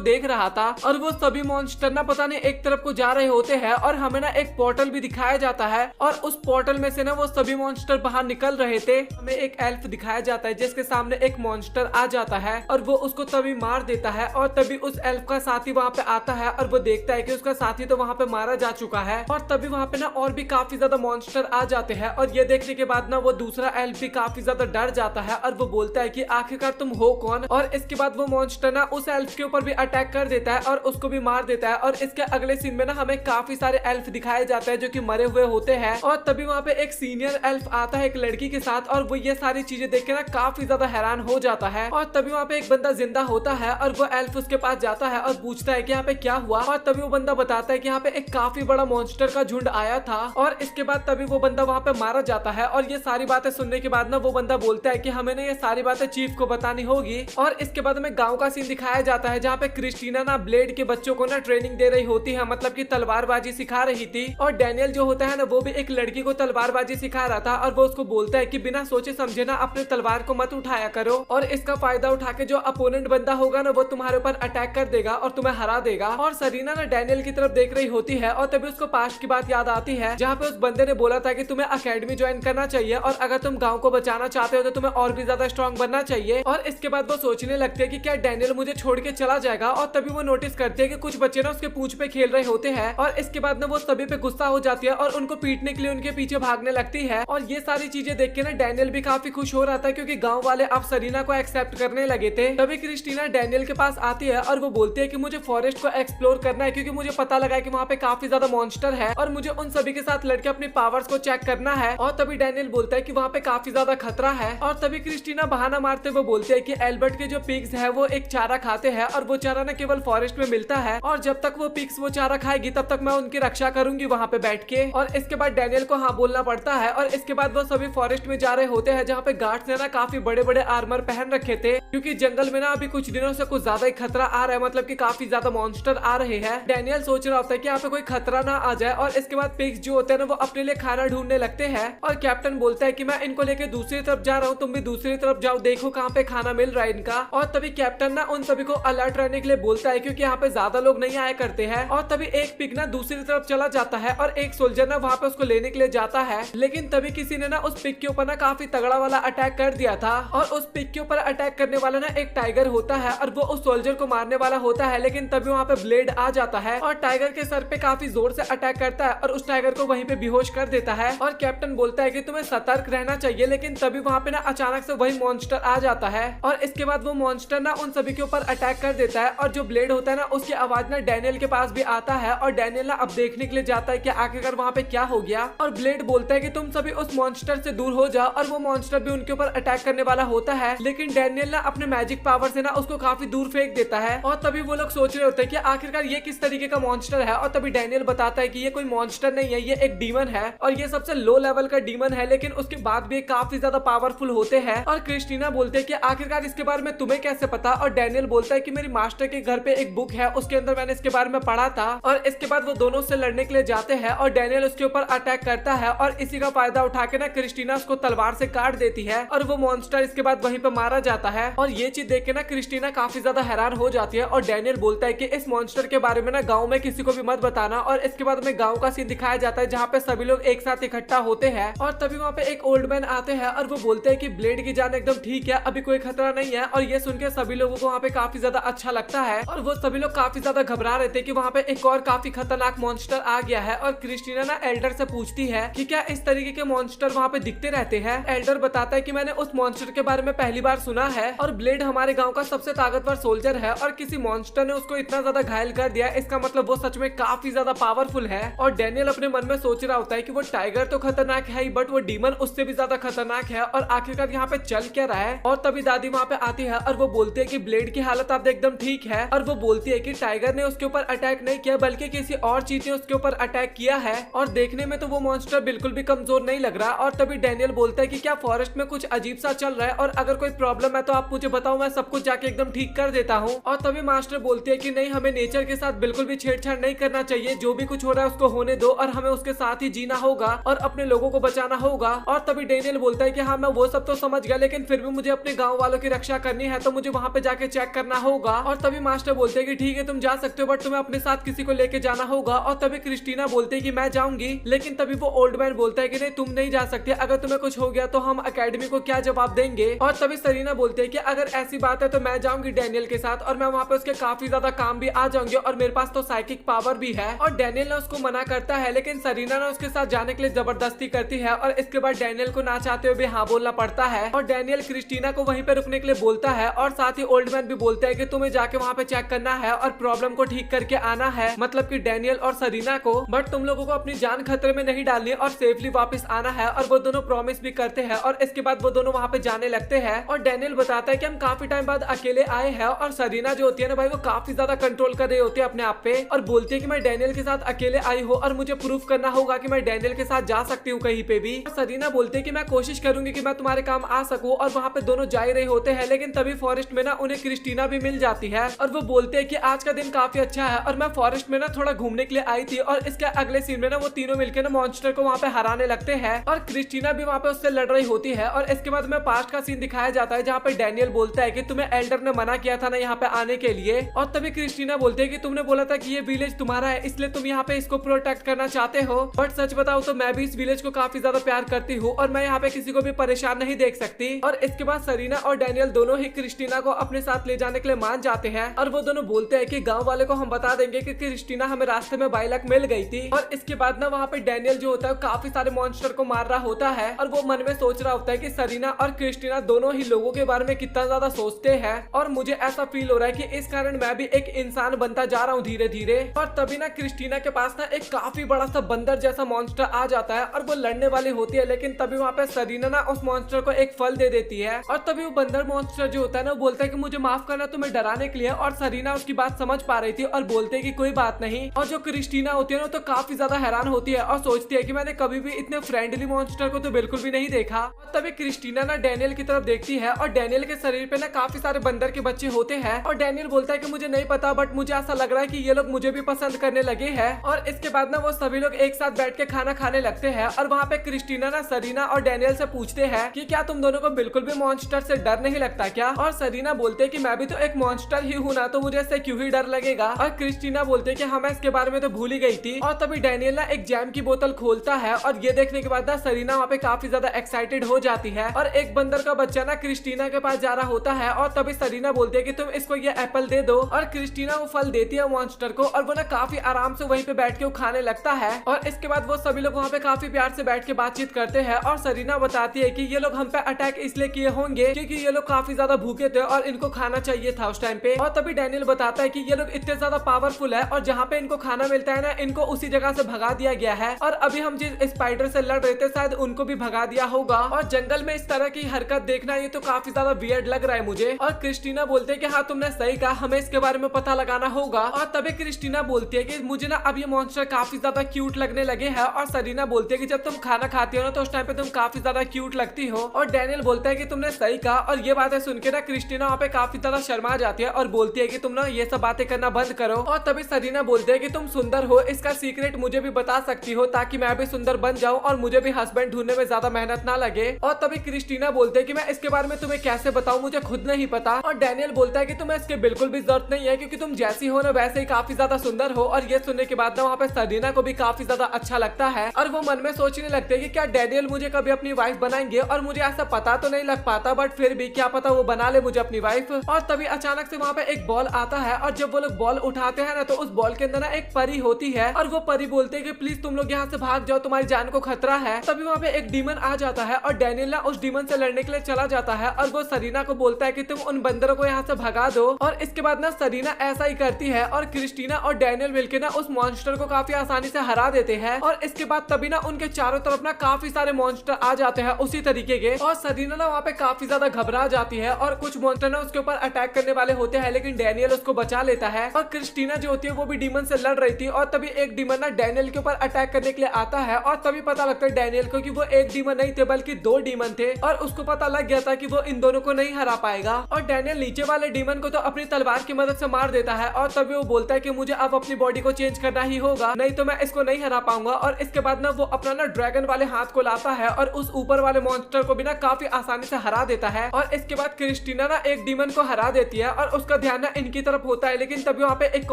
देख रहा था और वो सभी मॉन्स्टर ना पता नहीं एक तरफ को जा रहे होते हैं और हमें ना एक पोर्टल भी दिखाया जाता है और उस पोर्टल में से ना वो सभी मॉन्स्टर बाहर निकल रहे थे। हमें एक एल्फ दिखाया जाता है जिसके सामने एक मॉन्स्टर आ जाता है और वो उसको तभी मार देता है और तभी उस एल्फ का साथी वहाँ पे आता है और वो देखता है कि उसका साथी तो वहाँ पे मारा जा चुका है और तभी वहाँ पे ना और भी काफी ज्यादा मॉन्स्टर आ जाते हैं और ये देखने के बाद ना वो दूसरा एल्फ भी काफी ज्यादा डर जाता है और वो बोलता है कि आखिरकार तुम हो कौन। और इसके बाद वो मॉन्स्टर ना उस एल्फ के ऊपर भी अटैक कर देता है और उसको भी मार देता है और इसके अगले सीन में ना हमें काफी सारे एल्फ दिखाए जाते हैं जो कि मरे हुए होते हैं और तभी वहाँ पे एक सीनियर एल्फ आता है एक लड़की के साथ और वो ये सारी चीजें देख के ना काफी ज्यादा हैरान हो जाता है और तभी वहाँ पे एक बंदा जिंदा होता है और वो एल्फ उसके पास जाता है और पूछता है कि यहाँ पे क्या हुआ और तभी वो बंदा बताता है कि यहाँ पे एक काफी बड़ा मॉन्स्टर का झुंड आया था और इसके बाद तभी वो बंदा वहाँ पे मारा जाता है और ये सारी बातें सुनने के बाद ना वो बंदा बोलता है कि हमें ना ये सारी बातें चीफ को बतानी होगी। और इसके बाद हमें गाँव का सीन दिखाया जाता है जहाँ पे क्रिस्टीना ना ब्लेड के बच्चों को ना ट्रेनिंग दे रही होती है, मतलब की तलवारबाजी सिखा रही थी और डैनियल जो होता है ना वो भी एक लड़की को तलवारबाजी सिखा रहा था और वो उसको बोलता है कि बिना सोचे समझे ना अपने तलवार को मत उठाया करो और इसका फायदा उठा के जो अपोनेंट बंदा होगा ना वो तुम्हारे ऊपर अटैक कर देगा और तुम्हें हरा देगा। और सरीना ना डैनियल की तरफ देख रही होती है और तभी उसको पास्ट की बात याद आती है जहाँ पे उस बंदे ने बोला था कि तुम्हें अकेडमी ज्वाइन करना चाहिए और अगर तुम गाँव को बचाना चाहते हो तो तुम्हें और भी ज्यादा स्ट्रॉन्ग बनना चाहिए। और इसके बाद वो सोचने लगते हैं कि क्या डैनियल मुझे छोड़ के चला जाएगा और तभी वो नोटिस करते हैं कि कुछ बच्चे ना उसके पूंछ पे खेल रहे होते हैं और इसके बाद ना वो सभी पे गुस्सा हो जाती है और उनको पीटने के लिए उनके पीछे भागने लगती है। और ये सारी चीजें देख के ना डैनियल भी काफी खुश हो रहा था क्योंकि गांव वाले अब सरीना को एक्सेप्ट करने लगे थे। तभी क्रिस्टीना डैनियल के पास आती है और वो बोलती है कि मुझे फॉरेस्ट को एक्सप्लोर करना है क्योंकि मुझे पता लगा है कि वहाँ पे काफी ज्यादा मॉन्स्टर है और मुझे उन सभी के साथ लड़के अपनी पावर्स को चेक करना है। और तभी डैनियल बोलता है कि वहाँ पे काफी ज्यादा खतरा है और तभी क्रिस्टीना बहाना मारते हुए बोलती है कि एल्बर्ट के जो पिग्स है वो एक चारा खाते हैं और वो चारा ना केवल फॉरेस्ट में मिलता है और जब तक वो पिग्स वो चारा खाएगी तब तक मैं उनकी रक्षा करूंगी वहाँ पे बैठ के। और इसके बाद डैनियल को हाँ बोलना पड़ता है और इसके बाद वो सभी फॉरेस्ट में जा रहे होते हैं जहाँ पे गार्ड्स ने ना काफी बड़े बड़े आर्मर पहन रखे थे क्योंकि जंगल में ना अभी कुछ दिनों से कुछ ज्यादा ही खतरा आ रहा है, मतलब कि काफी ज्यादा मॉन्स्टर आ रहे हैं। डैनियल सोच रहा होता है कि यहाँ पे कोई खतरा ना आ जाए और इसके बाद पिग्स जो होते हैं ना वो अपने लिए खाना ढूंढने लगते हैं और कैप्टन बोलता है कि मैं इनको लेके दूसरी तरफ जा रहा हूँ, तुम भी दूसरी तरफ जाओ, देखो कहाँ पे खाना मिल रहा है इनका। और तभी कैप्टन ना उन सभी को अलर्ट रहने के लिए बोलता है क्योंकि यहाँ पे ज्यादा लोग नहीं आया करते हैं। और तभी एक पिग ना दूसरी तरफ चला जाता है और एक सोल्जर ना वहाँ पे उसको लेने के लिए जाता है, लेकिन तभी किसी ने ना उस पिग के ऊपर ना काफी तगड़ा वाला अटैक कर दिया था और उस पिग के ऊपर अटैक करने वाला ना एक टाइगर होता है और वो उस सोल्जर को मारने वाला होता है, लेकिन तभी वहाँ पे ब्लेड आ जाता है और टाइगर के सर पे काफी जोर से अटैक करता है और उस टाइगर को वहीं पे बेहोश कर देता है। और कैप्टन बोलता है कि तुम्हें सतर्क रहना चाहिए, लेकिन तभी वहाँ पे ना अचानक से वही मॉन्स्टर आ जाता है और इसके बाद वो मॉन्स्टर ना उन सभी के ऊपर अटैक कर देता है और जो ब्लेड होता है ना उसकी आवाज ना डैनियल के पास भी आता है और डैनियल ना अब देखने के लिए जाता है कि आखिरकार वहाँ पे क्या हो गया। और ब्लेड बोलता है कि तुम सभी उस मॉन्स्टर से दूर हो जाओ और वो मॉन्स्टर भी उनके ऊपर अटैक करने वाला होता है, लेकिन डैनियल ना अपने मैजिक पावर से ना उसको काफी दूर फेंक देता है। और तभी वो लोग सोच रहे होते हैं कि आखिरकार ये किस तरीके का मॉन्स्टर है और तभी डैनियल बताता है कि ये कोई मॉन्स्टर नहीं है, ये एक डीमन है और ये सबसे लो लेवल का डीमन है, लेकिन उसके बाद भी काफी ज्यादा पावरफुल होते हैं। और क्रिस्टीना बोलते हैं कि आखिरकार इसके बारे में तुम्हें कैसे पता। और डैनियल बोलता है कि मेरी मास्टर के घर पे एक बुक है, उसके अंदर मैंने इसके बारे में पढ़ा था। और इसके बाद वो दोनों से लड़ने के लिए जाते हैं और डैनियल उसके ऊपर अटैक करता है और इसी का फायदा उठा के ना क्रिस्टीना उसको तलवार से काट देती है और वो मॉन्स्टर इसके बाद वहीं पे मारा जाता है। और ये चीज देख के ना क्रिस्टीना काफी ज्यादा हैरान हो जाती है और डैनियल बोलता है कि इस मॉन्स्टर के बारे में ना गाँव में किसी को भी मत बताना। और इसके बाद में गाँव का सीन दिखाया जाता है जहाँ पे सभी लोग एक साथ इकट्ठा होते हैं और तभी वहाँ पे एक ओल्ड मैन आते हैं और वो बोलते हैं कि ब्लेड की जान एकदम ठीक है, अभी कोई खतरा नहीं है। और ये सुन के सभी लोगों को वहाँ पे काफी ज्यादा अच्छा लगता है और वो सभी लोग काफी ज्यादा घबरा रहे थे कि वहाँ पे एक और काफी खतरनाक मॉन्स्टर आ गया है। और क्रिस्टीना ना एल्डर से पूछती है कि क्या इस तरीके के मॉन्स्टर वहाँ पे दिखते रहते हैं। एल्डर बताता है कि मैंने उस मॉन्स्टर के बारे में पहली बार सुना है और ब्लेड हमारे गाँव का सबसे ताकतवर सोल्जर है और किसी मॉन्स्टर ने उसको इतना ज्यादा घायल कर दिया, इसका मतलब वो सच में काफी ज्यादा पावरफुल है। और डैनियल अपने मन में सोच रहा होता है कि वो टाइगर तो खतरनाक है ही, बट वो डीमन उससे भी ज्यादा खतरनाक है और आखिरकार यहाँ पे चल क्या रहा है। और तभी दादी वहाँ पे आती है और वो बोलती है कि ब्लेड की हालत अब एकदम ठीक है और वो बोलती है कि टाइगर ने उसके ऊपर अटैक नहीं किया बल्कि किसी और चीज ने उसके ऊपर अटैक किया है और देखने में तो वो मॉन्स्टर बिल्कुल भी कमजोर नहीं लग रहा। और तभी डैनियल बोलता है कि क्या फॉरेस्ट में कुछ अजीब सा चल रहा है और अगर कोई प्रॉब्लम है तो आप मुझे बताओ, मैं सब कुछ जाके एकदम ठीक कर देता हूँ। और तभी मास्टर बोलती है कि नहीं, हमें नेचर के साथ बिल्कुल भी छेड़छाड़ नहीं करना चाहिए, जो भी कुछ हो रहा है उसको होने दो और हमें उसके साथ ही जीना होगा और अपने लोगों को बचाना होगा। और तभी डेनियल बोलता है कि हाँ मैं वो सब तो समझ गया, लेकिन फिर भी मुझे अपने गाँव वालों की रक्षा करनी है, तो मुझे वहाँ पे जाके चेक करना होगा। और तभी मास्टर बोलते हैं कि ठीक है तुम जा सकते हो, बट तुम्हें अपने साथ किसी को लेके जाना होगा। और तभी क्रिस्टीना बोलते है कि मैं जाऊंगी, लेकिन तभी वो ओल्ड मैन बोलता है कि नहीं तुम नहीं जा सकते, अगर तुम्हें कुछ हो गया तो हम अकेडमी को क्या जवाब देंगे। और तभी सरीना बोलते है कि अगर ऐसी बात है तो मैं जाऊंगी डेनियल के साथ, और मैं वहाँ पे उसके काफी ज्यादा काम भी आ जाऊंगी, और मेरे पास तो साइकिक पावर भी है। और डेनियल ने उसको मना करता है, लेकिन सरीना ने उसके साथ जाने के लिए जबरदस्ती करती है, और इसके बाद डेनियल को ना चाहते हुए भी हाँ बोलना पड़ता है। और डेनियल क्रिस्टीना को वहीं पे रुकने के लिए बोलता है, और साथ ही ओल्ड मैन भी बोलता है कि तुम्हें जाके वहाँ पे चेक करना है और प्रॉब्लम को ठीक करके आना है, मतलब कि डेनियल और सरीना को, बट तुम लोगों को अपनी जान खतरे में नहीं डालनी और सेफली वापस आना है। और वो दोनों प्रॉमिस भी करते हैं, और इसके बाद वो दोनों वहाँ पे जाने लगते हैं। और डेनियल बताता है कि हम काफी टाइम बाद अकेले आए हैं, और सरीना जो होती है ना भाई वो काफी ज्यादा कंट्रोल कर रही होती है अपने आप पे, और बोलती है कि मैं डेनियल के साथ अकेले आई हूँ और मुझे प्रूफ करना होगा कि मैं डेनियल के साथ जा सकती हूँ कहीं पे भी। सरीना बोलती है कि मैं कोशिश करूंगी कि मैं तुम्हारे काम आ सकूं, और वहाँ पे दोनों जा ही रहे होते हैं, लेकिन तभी फॉरेस्ट में ना उन्हें क्रिस्टीना भी मिल जाती है, और वो बोलते हैं कि आज का दिन काफी अच्छा है और मैं फॉरेस्ट में ना थोड़ा घूमने के लिए आई थी। और इसके अगले सीन में ना वो तीनों मिलकर ना मॉन्स्टर को वहाँ पे हराने लगते हैं, और क्रिस्टीना भी वहाँ पे उससे लड़ रही होती है। और इसके बाद में पास्ट का सीन दिखाया जाता है, जहाँ पे डेनियल बोलता है कि तुम्हें एल्डर ने मना किया था ना यहाँ पे आने के लिए। और तभी क्रिस्टीना बोलते है कि तुमने बोला था कि ये विलेज तुम्हारा है, इसलिए तुम यहाँ पे इसको प्रोटेक्ट करना चाहते हो, बट सच बताओ तो मैं भी इस विलेज को काफी ज्यादा प्यार करती हूँ, और मैं यहाँ पे किसी को भी परेशान नहीं देख सकती। और इसके बाद सरीना और डेनियल दोनों ही क्रिस्टीना को अपने साथ ले जाने के लिए मान जाते हैं, और वो दोनों बोलते हैं कि गांव वाले को हम बता देंगे कि क्रिस्टीना हमें रास्ते में बाइलक मिल गई थी। और इसके बाद ना वहाँ पे डेनियल जो होता है काफी सारे मॉन्स्टर को मार रहा होता है, और वो मन में सोच रहा होता है कि सरीना और क्रिस्टीना दोनों ही लोगों के बारे में कितना ज्यादा सोचते हैं, और मुझे ऐसा फील हो रहा है कि इस कारण मैं भी एक इंसान बनता जा रहा हूँ धीरे धीरे। और तभी ना क्रिस्टीना के पास ना एक काफी बड़ा सा बंदर जैसा मॉन्स्टर आ जाता है, और वो लड़ने वाली होती है, लेकिन तभी वहाँ पे सरीना ना उस मॉन्स्टर को एक फल दे देती है। और तभी वो बंदर मॉन्स्टर जो होता है ना वो बोलता है कि मुझे माफ करना तुम्हें डराने के लिए, और सरीना उसकी बात समझ पा रही थी और बोलते है कि कोई बात नहीं। और जो क्रिस्टीना होती है ना तो काफी ज्यादा हैरान होती है और सोचती है कि मैंने कभी भी इतने फ्रेंडली मॉन्स्टर को तो बिल्कुल भी नहीं देखा। और तभी क्रिस्टीना ना डेनियल की तरफ देखती है, और डेनियल के शरीर पे ना काफी सारे बंदर के बच्चे होते हैं, और डेनियल बोलता है कि मुझे नहीं पता, बट मुझे ऐसा लग रहा है कि ये लोग मुझे भी पसंद करने लगे हैं। और इसके बाद ना वो सभी लोग एक साथ बैठ के खाना खाने लगते हैं, और वहाँ पे क्रिस्टीना ना सरीना और डेनियल से पूछते हैं कि क्या तुम दोनों को बिल्कुल भी मॉन्स्टर से डर नहीं लगता क्या। और सरीना बोलते हैं कि मैं भी तो एक मॉन्स्टर ही हूँ ना, तो मुझे इससे क्यों ही डर लगेगा। और क्रिस्टीना बोलते हैं कि हाँ मैं इसके बारे में तो भूल ही गई थी। और तभी डेनियल ना एक जैम की बोतल खोलता है, और ये देखने के बाद ना सरीना वहाँ पे काफी ज्यादा एक्साइटेड हो जाती है, और एक बंदर का बच्चा ना क्रिस्टीना के पास जा रहा होता है, और तभी सरीना बोलती है कि तुम इसको ये एप्पल दे दो। और क्रिस्टीना वो फल देती है मॉन्स्टर को, और वो ना काफी आराम से वहीं पे बैठ के वो खाने लगता है। और इसके बाद वो सभी लोग वहाँ पे काफी प्यार से बैठ के बातचीत करते हैं, और सरीना बताती है कि ये लोग हम पे अटैक इसलिए किए होंगे क्योंकि ये लोग काफी ज्यादा भूखे थे और इनको खाना चाहिए था उस टाइम पे। और तभी डेनियल बताता है कि ये लोग इतने ज्यादा पावरफुल है, और जहाँ पे इनको खाना मिलता है ना इनको उसी जगह से भगा दिया गया है, और अभी हम जिस स्पाइडर से लड़ रहे थे शायद उनको भी भगा दिया होगा। और जंगल में इस तरह की हरकत देखना ये तो काफी ज्यादा वियर्ड लग रहा है मुझे। और क्रिस्टीना बोलते है कि हाँ तुमने सही कहा, हमें इसके बारे में पता लगाना होगा। और तभी क्रिस्टीना बोलती है कि मुझे ना अब ये मॉन्स्टर काफी ज्यादा क्यूट लगने लगे हैं। और सरीना बोलती है कि जब तुम खाना खाती हो ना तो उस टाइम पे तुम काफी ज्यादा क्यूट लगती हो। और डेनियल बोलता है कि तुमने सही कहा, और ये बातें सुन के ना क्रिस्टीना वहाँ पे काफी ज्यादा शर्मा जाती है और बोलती है कि तुम ना ये सब बातें करना बंद करो। और तभी सरीना बोलती है कि तुम सुंदर हो, इसका सीक्रेट मुझे भी बता सकती हो ताकि मैं भी सुंदर बन जाऊं और मुझे भी हस्बैंड ढूंढने में ज्यादा मेहनत ना लगे। और तभी क्रिस्टीना बोलते है कि मैं इसके बारे में तुम्हें कैसे बताऊं, मुझे खुद नहीं पता। और डेनियल बोलता है कि तुम्हें इसके बिल्कुल भी जरूरत नहीं है, क्योंकि तुम जैसी हो ना वैसे ही काफी ज्यादा सुंदर हो। और ये सुनने के बाद ना वहाँ पे सरीना को भी काफी ज्यादा अच्छा लगता है, और वो मन में सोचने लगते हैं कि क्या डेनियल मुझे कभी अपनी वाइफ बनाएंगे। और मुझे ऐसा पता तो नहीं लग पाता, बट फिर भी क्या पता वो बना ले मुझे अपनी वाइफ। और तभी अचानक से वहाँ पे एक बॉल आता है, और जब वो लोग बॉल उठाते हैं ना तो उस बॉल के अंदर ना एक परी होती है, और वो परी बोलते है कि प्लीज तुम लोग यहाँ से भाग जाओ, तुम्हारी जान को खतरा है। तभी वहाँ पे एक डीमन आ जाता है, और डेनियल ना उस डीमन से लड़ने के लिए चला जाता है, और वो सरीना को बोलता है कि तुम उन बंदरों को यहाँ से भगा दो। और इसके बाद ना सरीना ऐसा ही करती है, और क्रिस्टीना और डेनियल मिलकर ना उस मॉन्स्टर को काफी आसानी से हरा देते हैं। और इसके बाद तभी ना उनके चारों तरफ ना काफी सारे मॉन्स्टर आ जाते हैं उसी तरीके के, और सरीना ना वहाँ पे काफी ज्यादा घबरा जाती है, और कुछ मॉन्स्टर ना उसके ऊपर अटैक करने वाले होते हैं, लेकिन डेनियल उसको बचा लेता है। और क्रिस्टीना जो होती है वो भी डीमन से लड़ रही थी, और तभी एक डीमन ना डेनियल के ऊपर अटैक करने के लिए आता है, और तभी पता लगता है डेनियल को कि वो एक डीमन नहीं थे बल्कि दो डीमन थे, और उसको पता लग गया था कि वो इन दोनों को नहीं हरा पाएगा। और डेनियल नीचे वाले डीमन को तो अपनी तलवार की मदद से मार देता है, और तभी वो बोलता है कि मुझे अब अपनी बॉडी को चेंज करना ही होगा, नहीं तो मैं इसको नहीं हरा पाऊंगा। और इसके इसके बाद ना वो अपना ना ड्रैगन वाले हाथ को लाता है और उस ऊपर वाले मॉन्स्टर को भी ना काफी आसानी से हरा देता है। और इसके बाद क्रिस्टीना ना एक डीमन को हरा देती है और उसका ध्यान ना इनकी तरफ होता है, लेकिन तभी वहाँ पे एक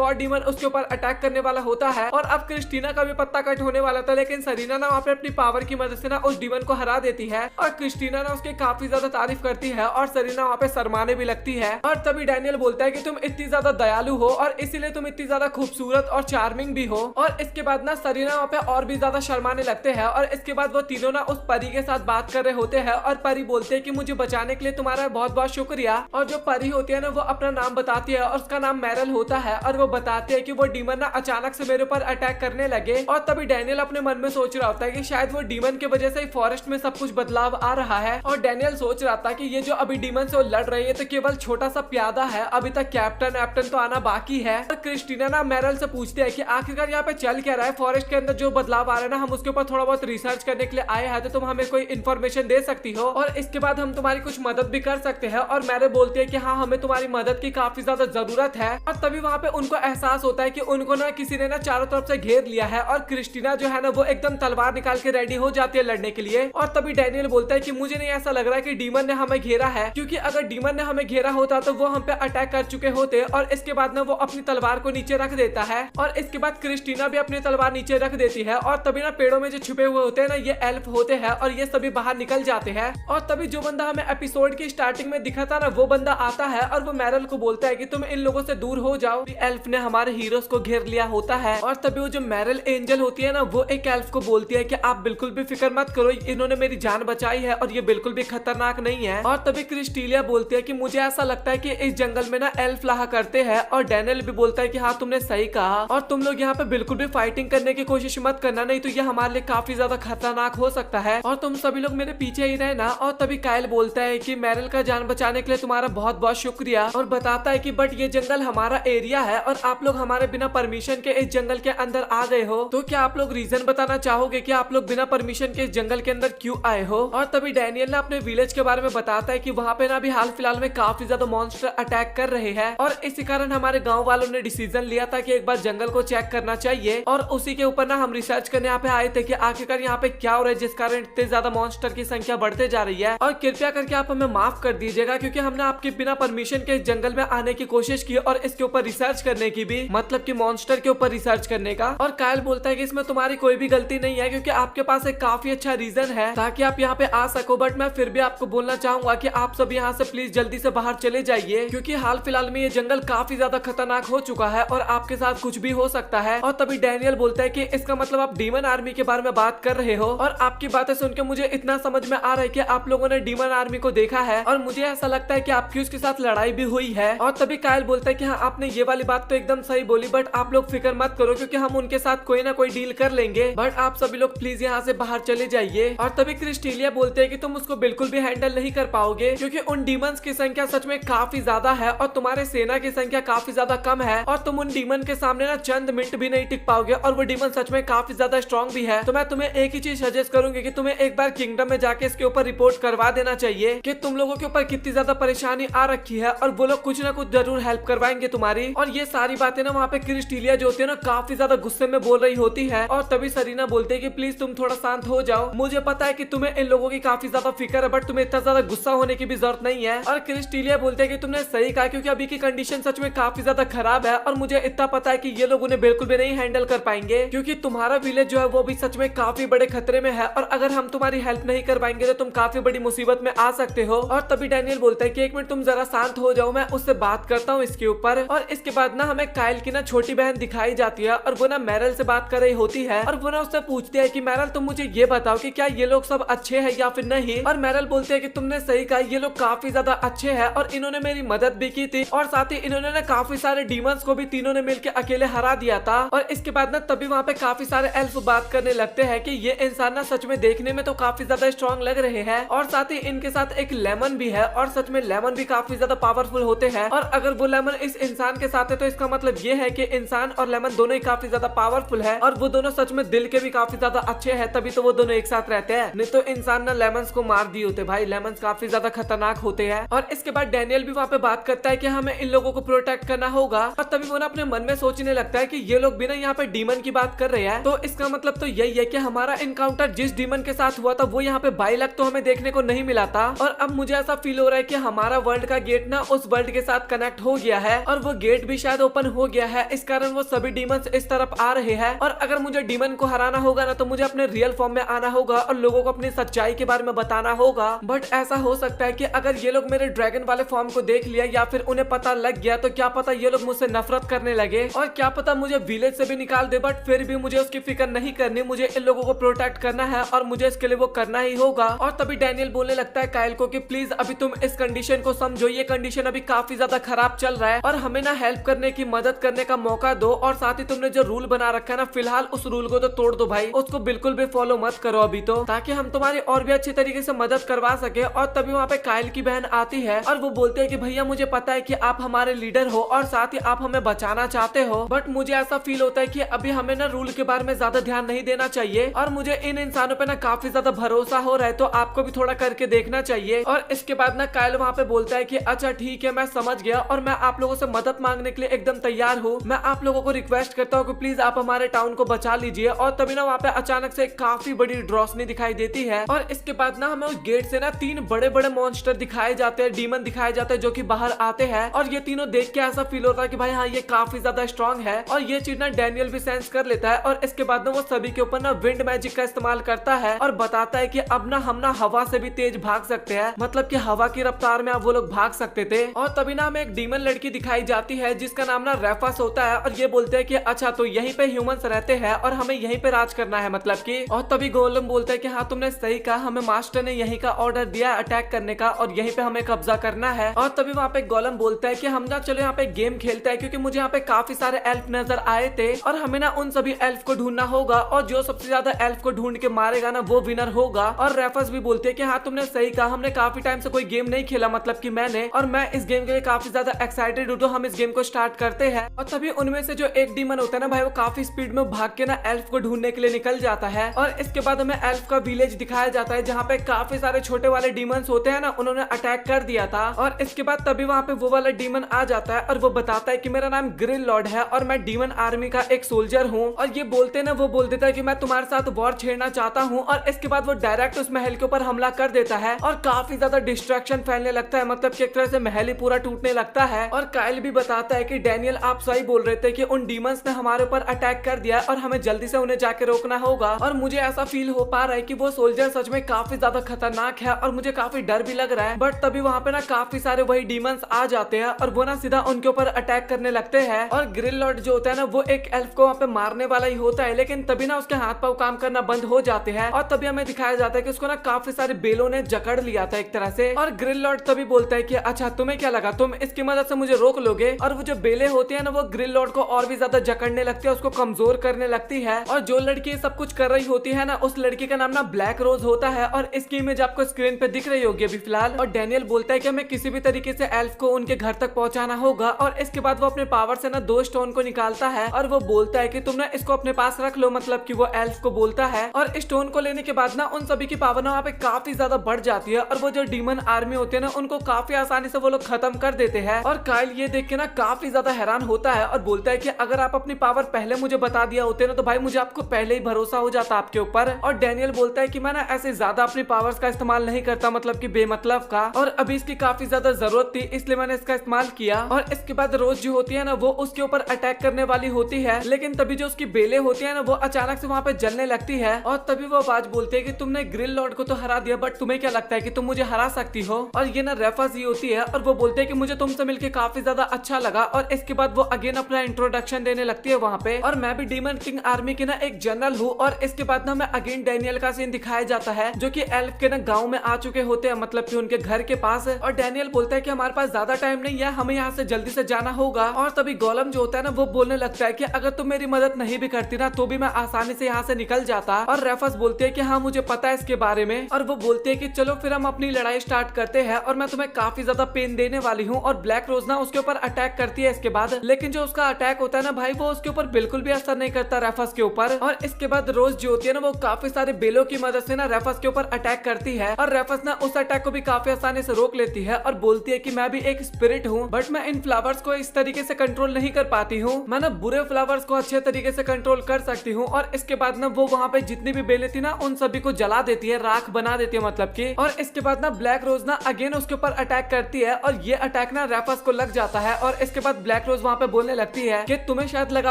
और डीमन उसके ऊपर अटैक करने वाला होता है और अब क्रिस्टीना का भी पत्ता कट होने वाला था, लेकिन सरीना ना वहाँ पे अपनी पावर की मदद से ना उस डीमन को हरा देती है और क्रिस्टीना ना उसकी काफी ज्यादा तारीफ करती है और सरीना वहाँ पे शर्माने भी लगती है। और तभी डैनियल बोलता है कि तुम इतनी ज्यादा दयालु हो और इसीलिए तुम इतनी ज्यादा खूबसूरत और चार्मिंग भी हो। और इसके बाद ना सरीना वहाँ पे और भी ज्यादा शर्माने लगते हैं और इसके बाद वो तीनों ना उस परी के साथ बात कर रहे होते हैं और परी बोलते हैं कि मुझे बचाने के लिए तुम्हारा बहुत बहुत शुक्रिया। और जो परी होती है ना वो अपना नाम बताती है और उसका नाम मैरल होता है और वो बताते हैं कि वो डीमन ना अचानक से मेरे ऊपर अटैक करने लगे। और तभी डैनियल अपने मन में सोच रहा होता है कि शायद वो डीमन की वजह से ही फॉरेस्ट में सब कुछ बदलाव आ रहा है। और डैनियल सोच रहा था कि ये जो अभी डीमन से वो लड़ रही है तो केवल छोटा सा प्यादा है, अभी तक कैप्टन तो आना बाकी है। और क्रिस्टीना ना मैरल से पूछते हैं कि आखिरकार यहाँ पे चल क्या रहा है, फॉरेस्ट के अंदर जो बदलाव आ रहा है ना हम उसके ऊपर थोड़ा बहुत रिसर्च करने के लिए आए हैं, तो तुम हमें कोई इन्फॉर्मेशन दे सकती हो और इसके बाद हम तुम्हारी कुछ मदद भी कर सकते हैं। और मैरल बोलती है कि हाँ हमें तुम्हारी मदद की काफी ज्यादा जरूरत है। और तभी वहाँ पे उनको एहसास होता है कि उनको ना किसी ने ना चारों तरफ से घेर लिया है और क्रिस्टीना जो है ना वो एकदम तलवार निकाल के रेडी हो जाती है लड़ने के लिए। और तभी डैनियल बोलता है कि मुझे नहीं ऐसा लग रहा है कि डीमन ने हमें घेरा है, क्योंकि अगर डीमन ने हमें घेरा होता तो वो हम पे अटैक कर चुके होते। और इसके बाद ना वो अपनी तलवार को नीचे रख देता है और इसके बाद क्रिस्टीना भी अपनी तलवार नीचे रख देती है और तभी ना पेड़ों में जो छुपे हुए होते हैं ना ये एल्फ होते हैं और ये सभी बाहर निकल जाते हैं। और तभी जो बंदा हमें एपिसोड की स्टार्टिंग में दिखा था ना वो बंदा आता है और वो मैरल को बोलता है कि तुम इन लोगों से दूर हो जाओ, एल्फ ने हमारे हीरोज को घेर लिया होता है। और तभी वो जो मैरल एंजल होती है ना वो एक एल्फ को बोलती है कि आप बिल्कुल भी फिक्र मत करो, इन्होंने मेरी जान बचाई है और ये बिल्कुल भी खतरनाक नहीं है। और तभी क्रिस्टीलिया बोलती है कि मुझे ऐसा लगता है कि इस जंगल में ना एल्फ रहा करते हैं। और डैनियल भी बोलता है कि हाँ तुमने सही कहा और तुम लोग यहाँ पे बिल्कुल भी फाइटिंग करने की कोशिश मत करना, नहीं तो ये हमारे लिए काफी ज्यादा खतरनाक हो सकता है और तुम सभी लोग मेरे पीछे ही रहना। और तभी कायल बोलता है कि मैरल का जान बचाने के लिए तुम्हारा बहुत बहुत शुक्रिया और बताता है कि बट ये जंगल हमारा एरिया है और आप लोग हमारे बिना परमिशन के इस जंगल के अंदर आ गए हो, तो क्या आप लोग रीजन बताना चाहोगे कि आप लोग बिना परमिशन के इस जंगल के अंदर क्यों आए हो। और तभी डैनियल ने अपने विलेज के बारे में बताता है कि वहाँ पे ना अभी हाल फिलहाल में काफी ज्यादा मॉन्स्टर अटैक कर रहे हैं और इसी कारण हमारे गाँव वालों ने डिसीजन लिया था कि एक बार जंगल को चेक करना चाहिए और उसी के ऊपर ना हम रिसर्च करने यहाँ पे आए थे कि आखिरकार यहाँ पे क्या हो रहा है जिस कारण इतने ज्यादा मॉन्स्टर की संख्या बढ़ते जा रही है। और कृपया करके आप हमें माफ कर दीजिएगा क्योंकि हमने आपके बिना परमिशन के इस जंगल में आने की कोशिश की और इसके ऊपर रिसर्च करने की भी, मतलब कि मॉन्स्टर के ऊपर रिसर्च करने का। और कायल बोलता है कि इसमें तुम्हारी कोई भी गलती नहीं है क्योंकि आपके पास एक काफी अच्छा रीजन है ताकि आप यहाँ पे आ सको, बट मैं फिर भी आपको बोलना चाहूंगा कि आप सब यहाँ से प्लीज जल्दी से बाहर चले जाइए क्योंकि हाल फिलहाल में ये जंगल काफी ज्यादा खतरनाक हो चुका है और आपके साथ कुछ भी हो सकता है। और तभी डैनियल बोलता है कि इसका मतलब आप डीमन आर्मी के बारे में बात कर रहे हो और आपकी बातें सुन के मुझे इतना समझ में आ रहा है कि आप लोगों ने डीमन आर्मी को देखा है और मुझे ऐसा लगता है कि आपकी उसके साथ लड़ाई भी हुई है। और तभी कायल बोलता है कि हाँ आपने ये वाली बात तो एकदम सही बोली, बट आप लोग फिक्र मत करो क्योंकि हम उनके साथ कोई ना कोई डील कर लेंगे, बट आप सभी लोग प्लीज यहाँ से बाहर चले जाइए। और तभी क्रिस्टीलिया बोलते हैं कि तुम उसको बिल्कुल भी हैंडल नहीं कर पाओगे क्योंकि उन डीमंस की संख्या सच में काफी ज्यादा है और तुम्हारे सेना की संख्या काफी ज्यादा कम है और तुम उन डीमन के सामने ना चंद मिनट भी नहीं टिक पाओगे और वो डीमन सच में काफी ज्यादा स्ट्रॉन्ग भी है। तो मैं तुम्हें एक ही चीज सजेस्ट करूंगी कि तुम्हें एक बार किंगडम में जाके इसके ऊपर रिपोर्ट करवा देना चाहिए कि तुम लोगों के ऊपर कितनी ज्यादा परेशानी आ रखी है और वो लोग कुछ ना कुछ जरूर हेल्प करवाएंगे तुम्हारी। और ये सारी बातें ना वहाँ पे क्रिस्टीलिया जो होती है ना काफी ज्यादा गुस्से में बोल रही होती है और तभी सरीना बोलते है कि प्लीज तुम थोड़ा शांत हो जाओ, मुझे पता है कि तुम्हें इन लोगों की काफी ज्यादा फिक्र है बट तुम्हें इतना ज्यादा गुस्सा होने की भी जरूरत नहीं है। और क्रिस्टीलिया बोलते है कि तुमने सही कहा क्योंकि अभी की कंडीशन सच में काफी ज्यादा खराब है और मुझे इतना पता है कि ये लोग उन्हें बिल्कुल भी नहीं हैंडल कर पाएंगे क्योंकि तुम्हारा विलेज जो है वो भी सच में काफी बड़े खतरे में है और अगर हम तुम्हारी हेल्प नहीं कर पाएंगे तो तुम काफी बड़ी मुसीबत में आ सकते हो। और तभी डैनियल बोलता है कि एक मिनट तुम जरा शांत हो जाओ, मैं उससे बात करता हूँ इसके ऊपर। और इसके बाद ना हमें कायल की ना छोटी बहन दिखाई जाती है और वो ना मैरल से बात कर रही होती है और वो ना उससे पूछती है कि मैरल तुम मुझे ये बताओ कि क्या ये लोग सब अच्छे हैं या फिर नहीं। और मैरल बोलते है कि तुमने सही कहा, ये लोग काफी ज्यादा अच्छे हैं और इन्होंने मेरी मदद भी की थी और साथ ही इन्होंने ना काफी सारे डीमंस को भी तीनों ने मिलकर अकेले हरा दिया था। और इसके बाद ना तभी वहाँ पे काफी सारे एल्फ बात करने लगते हैं कि ये इंसान ना सच में देखने में तो काफी ज्यादा स्ट्रॉन्ग लग रहे हैं और साथ ही इनके साथ एक लेमन भी है और सच में लेमन भी काफी ज्यादा पावरफुल होते हैं और अगर वो लेमन इस इंसान के साथ है तो इसका मतलब ये है कि इंसान और लेमन दोनों ही काफी ज्यादा पावरफुल है और वो दोनों सच में दिल के भी काफी ज्यादा अच्छे हैं, तभी तो वो दोनों एक साथ रहते हैं, नहीं तो इंसान ना लेमन्स को मार दिए होते। भाई लेमन्स काफी ज्यादा खतरनाक होते हैं। और इसके बाद डैनियल भी वहाँ पे बात करता है कि हमें इन लोगों को प्रोटेक्ट करना होगा और तभी वो ना अपने मन में सोचने लगता है कि ये लोग भी ना यहाँ पे डीमन की बात कर रहे हैं तो इसका मतलब तो यही है कि हमारा इनकाउंटर जिस डीमन के साथ हुआ था वो यहाँ पे बाइलक तो हमें देखने को नहीं मिला था, और अब मुझे ऐसा फील हो रहा है कि हमारा वर्ल्ड का गेट ना उस वर्ल्ड के साथ कनेक्ट हो गया है और वो गेट भी शायद ओपन हो गया है। इस कारण वो सभी डीमंस इस तरफ आ रहे हैं, और अगर मुझे डीमन को हराना होगा ना तो मुझे अपने रियल फॉर्म में आना होगा और लोगों को अपनी सच्चाई के बारे में बताना होगा। बट ऐसा हो सकता है कि अगर ये लोग मेरे ड्रैगन वाले फॉर्म को देख लिया या फिर उन्हें पता लग गया तो क्या पता ये लोग मुझसे नफरत करने लगे और क्या पता मुझे विलेज से भी निकाल दे। बट फिर भी मुझे उसकी फिक्र नहीं करनी, मुझे इन लोगों को प्रोटेक्ट करना है और मुझे इसके लिए वो करना ही होगा। और तभी डैनियल बोलने लगता है काइल को कि प्लीज अभी तुम इस कंडीशन को समझो, ये कंडीशन अभी काफी ज्यादा खराब चल रहा है और हमें ना हेल्प करने की, मदद करने का मौका दो, और साथ ही तुमने जो रूल बना रखा है ना फिलहाल उस रूल को तो तोड़ दो भाई, उसको बिल्कुल भी फॉलो मत करो अभी तो, ताकि हम तुम्हारी और भी अच्छी तरीके से मदद करवा सके। और तभी वहाँ पे काइल की बहन आती है और वो बोलते हैं कि भैया मुझे पता है कि आप हमारे लीडर हो और साथ ही आप हमें बचाना चाहते हो, बट मुझे ऐसा फील होता है कि अभी हमें ना रूल के बारे में ज्यादा ध्यान नहीं देना चाहिए और मुझे इन इंसानों पे ना काफी ज्यादा भरोसा हो रहा है, तो आपको भी थोड़ा करके देखना चाहिए। और इसके बाद ना काइल वहाँ पे बोलता है कि अच्छा ठीक है मैं समझ गया और मैं आप लोगों से मदद मांगने के लिए एकदम तैयार हूँ, मैं आप लोगों को रिक्वेस्ट करता हूँ कि प्लीज आप हमारे टाउन को बचा लीजिए। और तभी ना वहाँ पे अचानक से काफी बड़ी रोशनी दिखाई देती है और इसके बाद ना हमें उस गेट से ना 3 बड़े बड़े मॉन्स्टर दिखाए जाते हैं, डीमन दिखाए जाते हैं जो कि बाहर आते हैं, और ये तीनों देख के ऐसा फील होता है कि भाई हाँ ये काफी ज्यादा स्ट्रॉन्ग है। और ये चीज ना डैनियल भी सेंस कर लेता है और इसके बाद ना वो सभी के ऊपर ना विंड मैजिक का इस्तेमाल करता है और बताता है कि अब ना हम ना हवा से भी तेज भाग सकते हैं, मतलब कि हवा की रफ्तार में अब वो लोग भाग सकते थे। और तभी ना हमें एक डीमन लड़की दिखाई जाती है जिसका नाम ना रेफस होता है और ये बोलते हैं कि अच्छा तो यहीं पे ह्यूमंस रहते हैं और हमें यहीं पे राज करना है, मतलब कि। और तभी गोलम बोलता है कि हाँ तुमने सही कहा, हमें मास्टर ने यहीं का ऑर्डर दिया अटैक करने का और यहीं पे हमें कब्जा करना है। और तभी वहाँ पे गोलम बोलता है कि हम ना चलो यहाँ पे गेम खेलते हैं, क्योंकि मुझे यहाँ पे काफी सारे एल्फ नजर आए थे और हमें ना उन सभी एल्फ को ढूंढना होगा और जो सबसे ज्यादा एल्फ को ढूंढ के मारेगा ना वो विनर होगा। और रेफस भी बोलते हैं कि हाँ तुमने सही कहा, हमने काफी टाइम से कोई गेम नहीं खेला, मतलब कि मैंने, और मैं इस गेम के लिए काफी ज्यादा एक्साइटेड हूँ, तो हम इस गेम को स्टार्ट करते हैं। और तभी उनमें से जो एक डीमन होता है ना भाई वो काफी स्पीड में भाग के ना एल्फ को ढूंढने के लिए निकल जाता है और इसके बाद हमें एल्फ का विलेज दिखाया जाता है जहाँ पे काफी सारे छोटे वाले डीमंस होते हैं ना, उन्होंने अटैक कर दिया था। और इसके बाद तभी वहाँ पे वो वाला डीमन आ जाता है और वो बताता है कि मेरा नाम ग्रिल लॉर्ड है और मैं डीमन आर्मी का एक सोल्जर हूँ। और ये बोलते ना वो बोल देता है कि मैं तुम्हारे साथ वॉर छेड़ना चाहता हूँ और इसके बाद वो डायरेक्ट उस महल के ऊपर हमला कर देता है और काफी ज्यादा डिस्ट्रैक्शन फैलने लगता है, मतलब कि एक तरह से महल ही पूरा टूटने लगता है। और काइल भी बताता है कि डैनियल आप सही बोल रहे थे कि उन डीमंस ने हमारे ऊपर अटैक कर दिया और हमें जल्दी से उन्हें जाके रोकना होगा। और मुझे ऐसा फील हो पा रहा है कि वो सोल्जर सच में काफी ज्यादा खतरनाक है और मुझे काफी डर भी लग रहा है। बट तभी वहाँ पे ना काफी सारे वही डीमंस आ जाते हैं और वो ना सीधा उनके ऊपर अटैक करने लगते हैं। और ग्रिल लॉर्ड जो होता है ना वो एक एल्फ को वहाँ पे मारने वाला ही होता है, लेकिन तभी ना उसके हाथ पाँव काम करना बंद हो जाते हैं और तभी हमें दिखाया जाता है कि उसको ना काफी सारे बेलों ने जकड़ लिया था एक तरह से। और ग्रिल लॉर्ड तभी बोलता है कि अच्छा तुम्हें क्या लगा तुम इसकी मदद से मुझे रोक लोगे। और वो जो बेले होती है ना वो ग्रिल लॉर्ड को और भी ज्यादा जकड़ने लगती है, उसको कमजोर करने लगती है। और जो लड़की सब कुछ कर रही होती है ना उस लड़की का नाम ना ब्लैक रोज होता है और इसकी इमेज आपको स्क्रीन पे दिख रही होगी अभी फिलहाल। और डैनियल बोलता है कि हमें किसी भी तरीके से एल्फ को उनके घर तक पहुंचाना होगा और इसके बाद वो अपने पावर से ना 2 स्टोन को निकालता है और वो बोलता है कि तुम ना इसको अपने पास रख लो, मतलब कि वो एल्फ को बोलता है। और स्टोन को लेने के बाद ना उन सभी की पावर ना वहाँ पे काफी ज्यादा बढ़ जाती है और वो जो डीमन आर्मी होती है ना उनको काफी आसानी से वो लोग खत्म कर देते हैं। और काइल ये देख के ना काफी ज्यादा हैरान होता है और बोलता है कि अगर आप अपनी पावर पहले मुझे बता दिया होते ना तो भाई मुझे आपको पहले ही भरोसा हो जाता आपके ऊपर। और डैनियल बोलता है कि मैं ना ऐसे ज्यादा अपनी पावर्स का इस्तेमाल नहीं करता, मतलब कि बेमतलब का, और अभी इसकी काफी ज्यादा जरूरत थी इसलिए मैंने इसका इस्तेमाल किया। और इसके बाद रोज जो होती है ना वो उसके ऊपर अटैक करने वाली होती है, लेकिन तभी जो उसकी बेले होती है ना वो अचानक से वहाँ पे जलने लगती है। और तभी वो आवाज बोलती है कि तुमने ग्रिल लॉर्ड को तो हरा दिया, बट तुम्हें क्या लगता है कि तुम मुझे हरा सकती हो। और ये ना रेफस ही होती है और वो बोलते हैं कि मुझे तुमसे मिलके काफी ज्यादा अच्छा लगा। और इसके बाद वो अगेन अपना इंट्रोडक्शन देने लगती है वहाँ पे, और मैं भी डीमन किंग आर्मी की ना एक जनरल हूँ। और इसके बाद ना हमें अगेन डैनियल का सीन दिखाया जाता है जो कि एल्फ के ना गाँव में आ चुके होते हैं, मतलब कि उनके घर के पास। और डैनियल बोलता है कि हमारे पास ज्यादा टाइम नहीं है, हमें यहाँ से जल्दी से जाना होगा। और तभी गोलम जो होता है ना वो बोलने लगता है कि अगर तुम मेरी मदद नहीं भी करती ना तो भी मैं आसानी से यहाँ से निकल जाता। और रेफस बोलती है कि हाँ मुझे पता है इसके बारे में। और वो बोलती है कि चलो फिर हम अपनी लड़ाई स्टार्ट करते हैं और मैं तुम्हें काफी ज्यादा पेन देने वाली हूँ। और ब्लैक रोज ना उसके ऊपर अटैक करती है इसके बाद, लेकिन जो उसका अटैक होता है ना भाई वो उसके ऊपर बिल्कुल भी असर नहीं करता रेफस के ऊपर। और इसके बाद रोज जो होती है ना वो काफी सारे बेलों की मदद से ना रेफस के ऊपर अटैक करती है और रेफस ना उस अटैक को भी काफी आसानी से रोक लेती है और बोलती है कि मैं भी एक स्पिरिट हूँ, बट मैं इन फ्लावर्स को इस तरीके से कंट्रोल नहीं कर पाती हूँ। मैं ना बुरे फ्लावर्स को अच्छे तरीके से कंट्रोल कर सकती हूँ। और इसके बाद ना वो वहाँ पे जितनी भी बेलें थी ना उन सभी को जला देती है, राख बना देती है मतलब की। और इसके बाद ना ब्लैक रोज ना अगेन उसके ऊपर अटैक करती है और ये अटैक ना रेफस को लग जाता है। और इसके बाद ब्लैक रोज वहाँ पे बोलने लगती है कि तुम्हें शायद लगा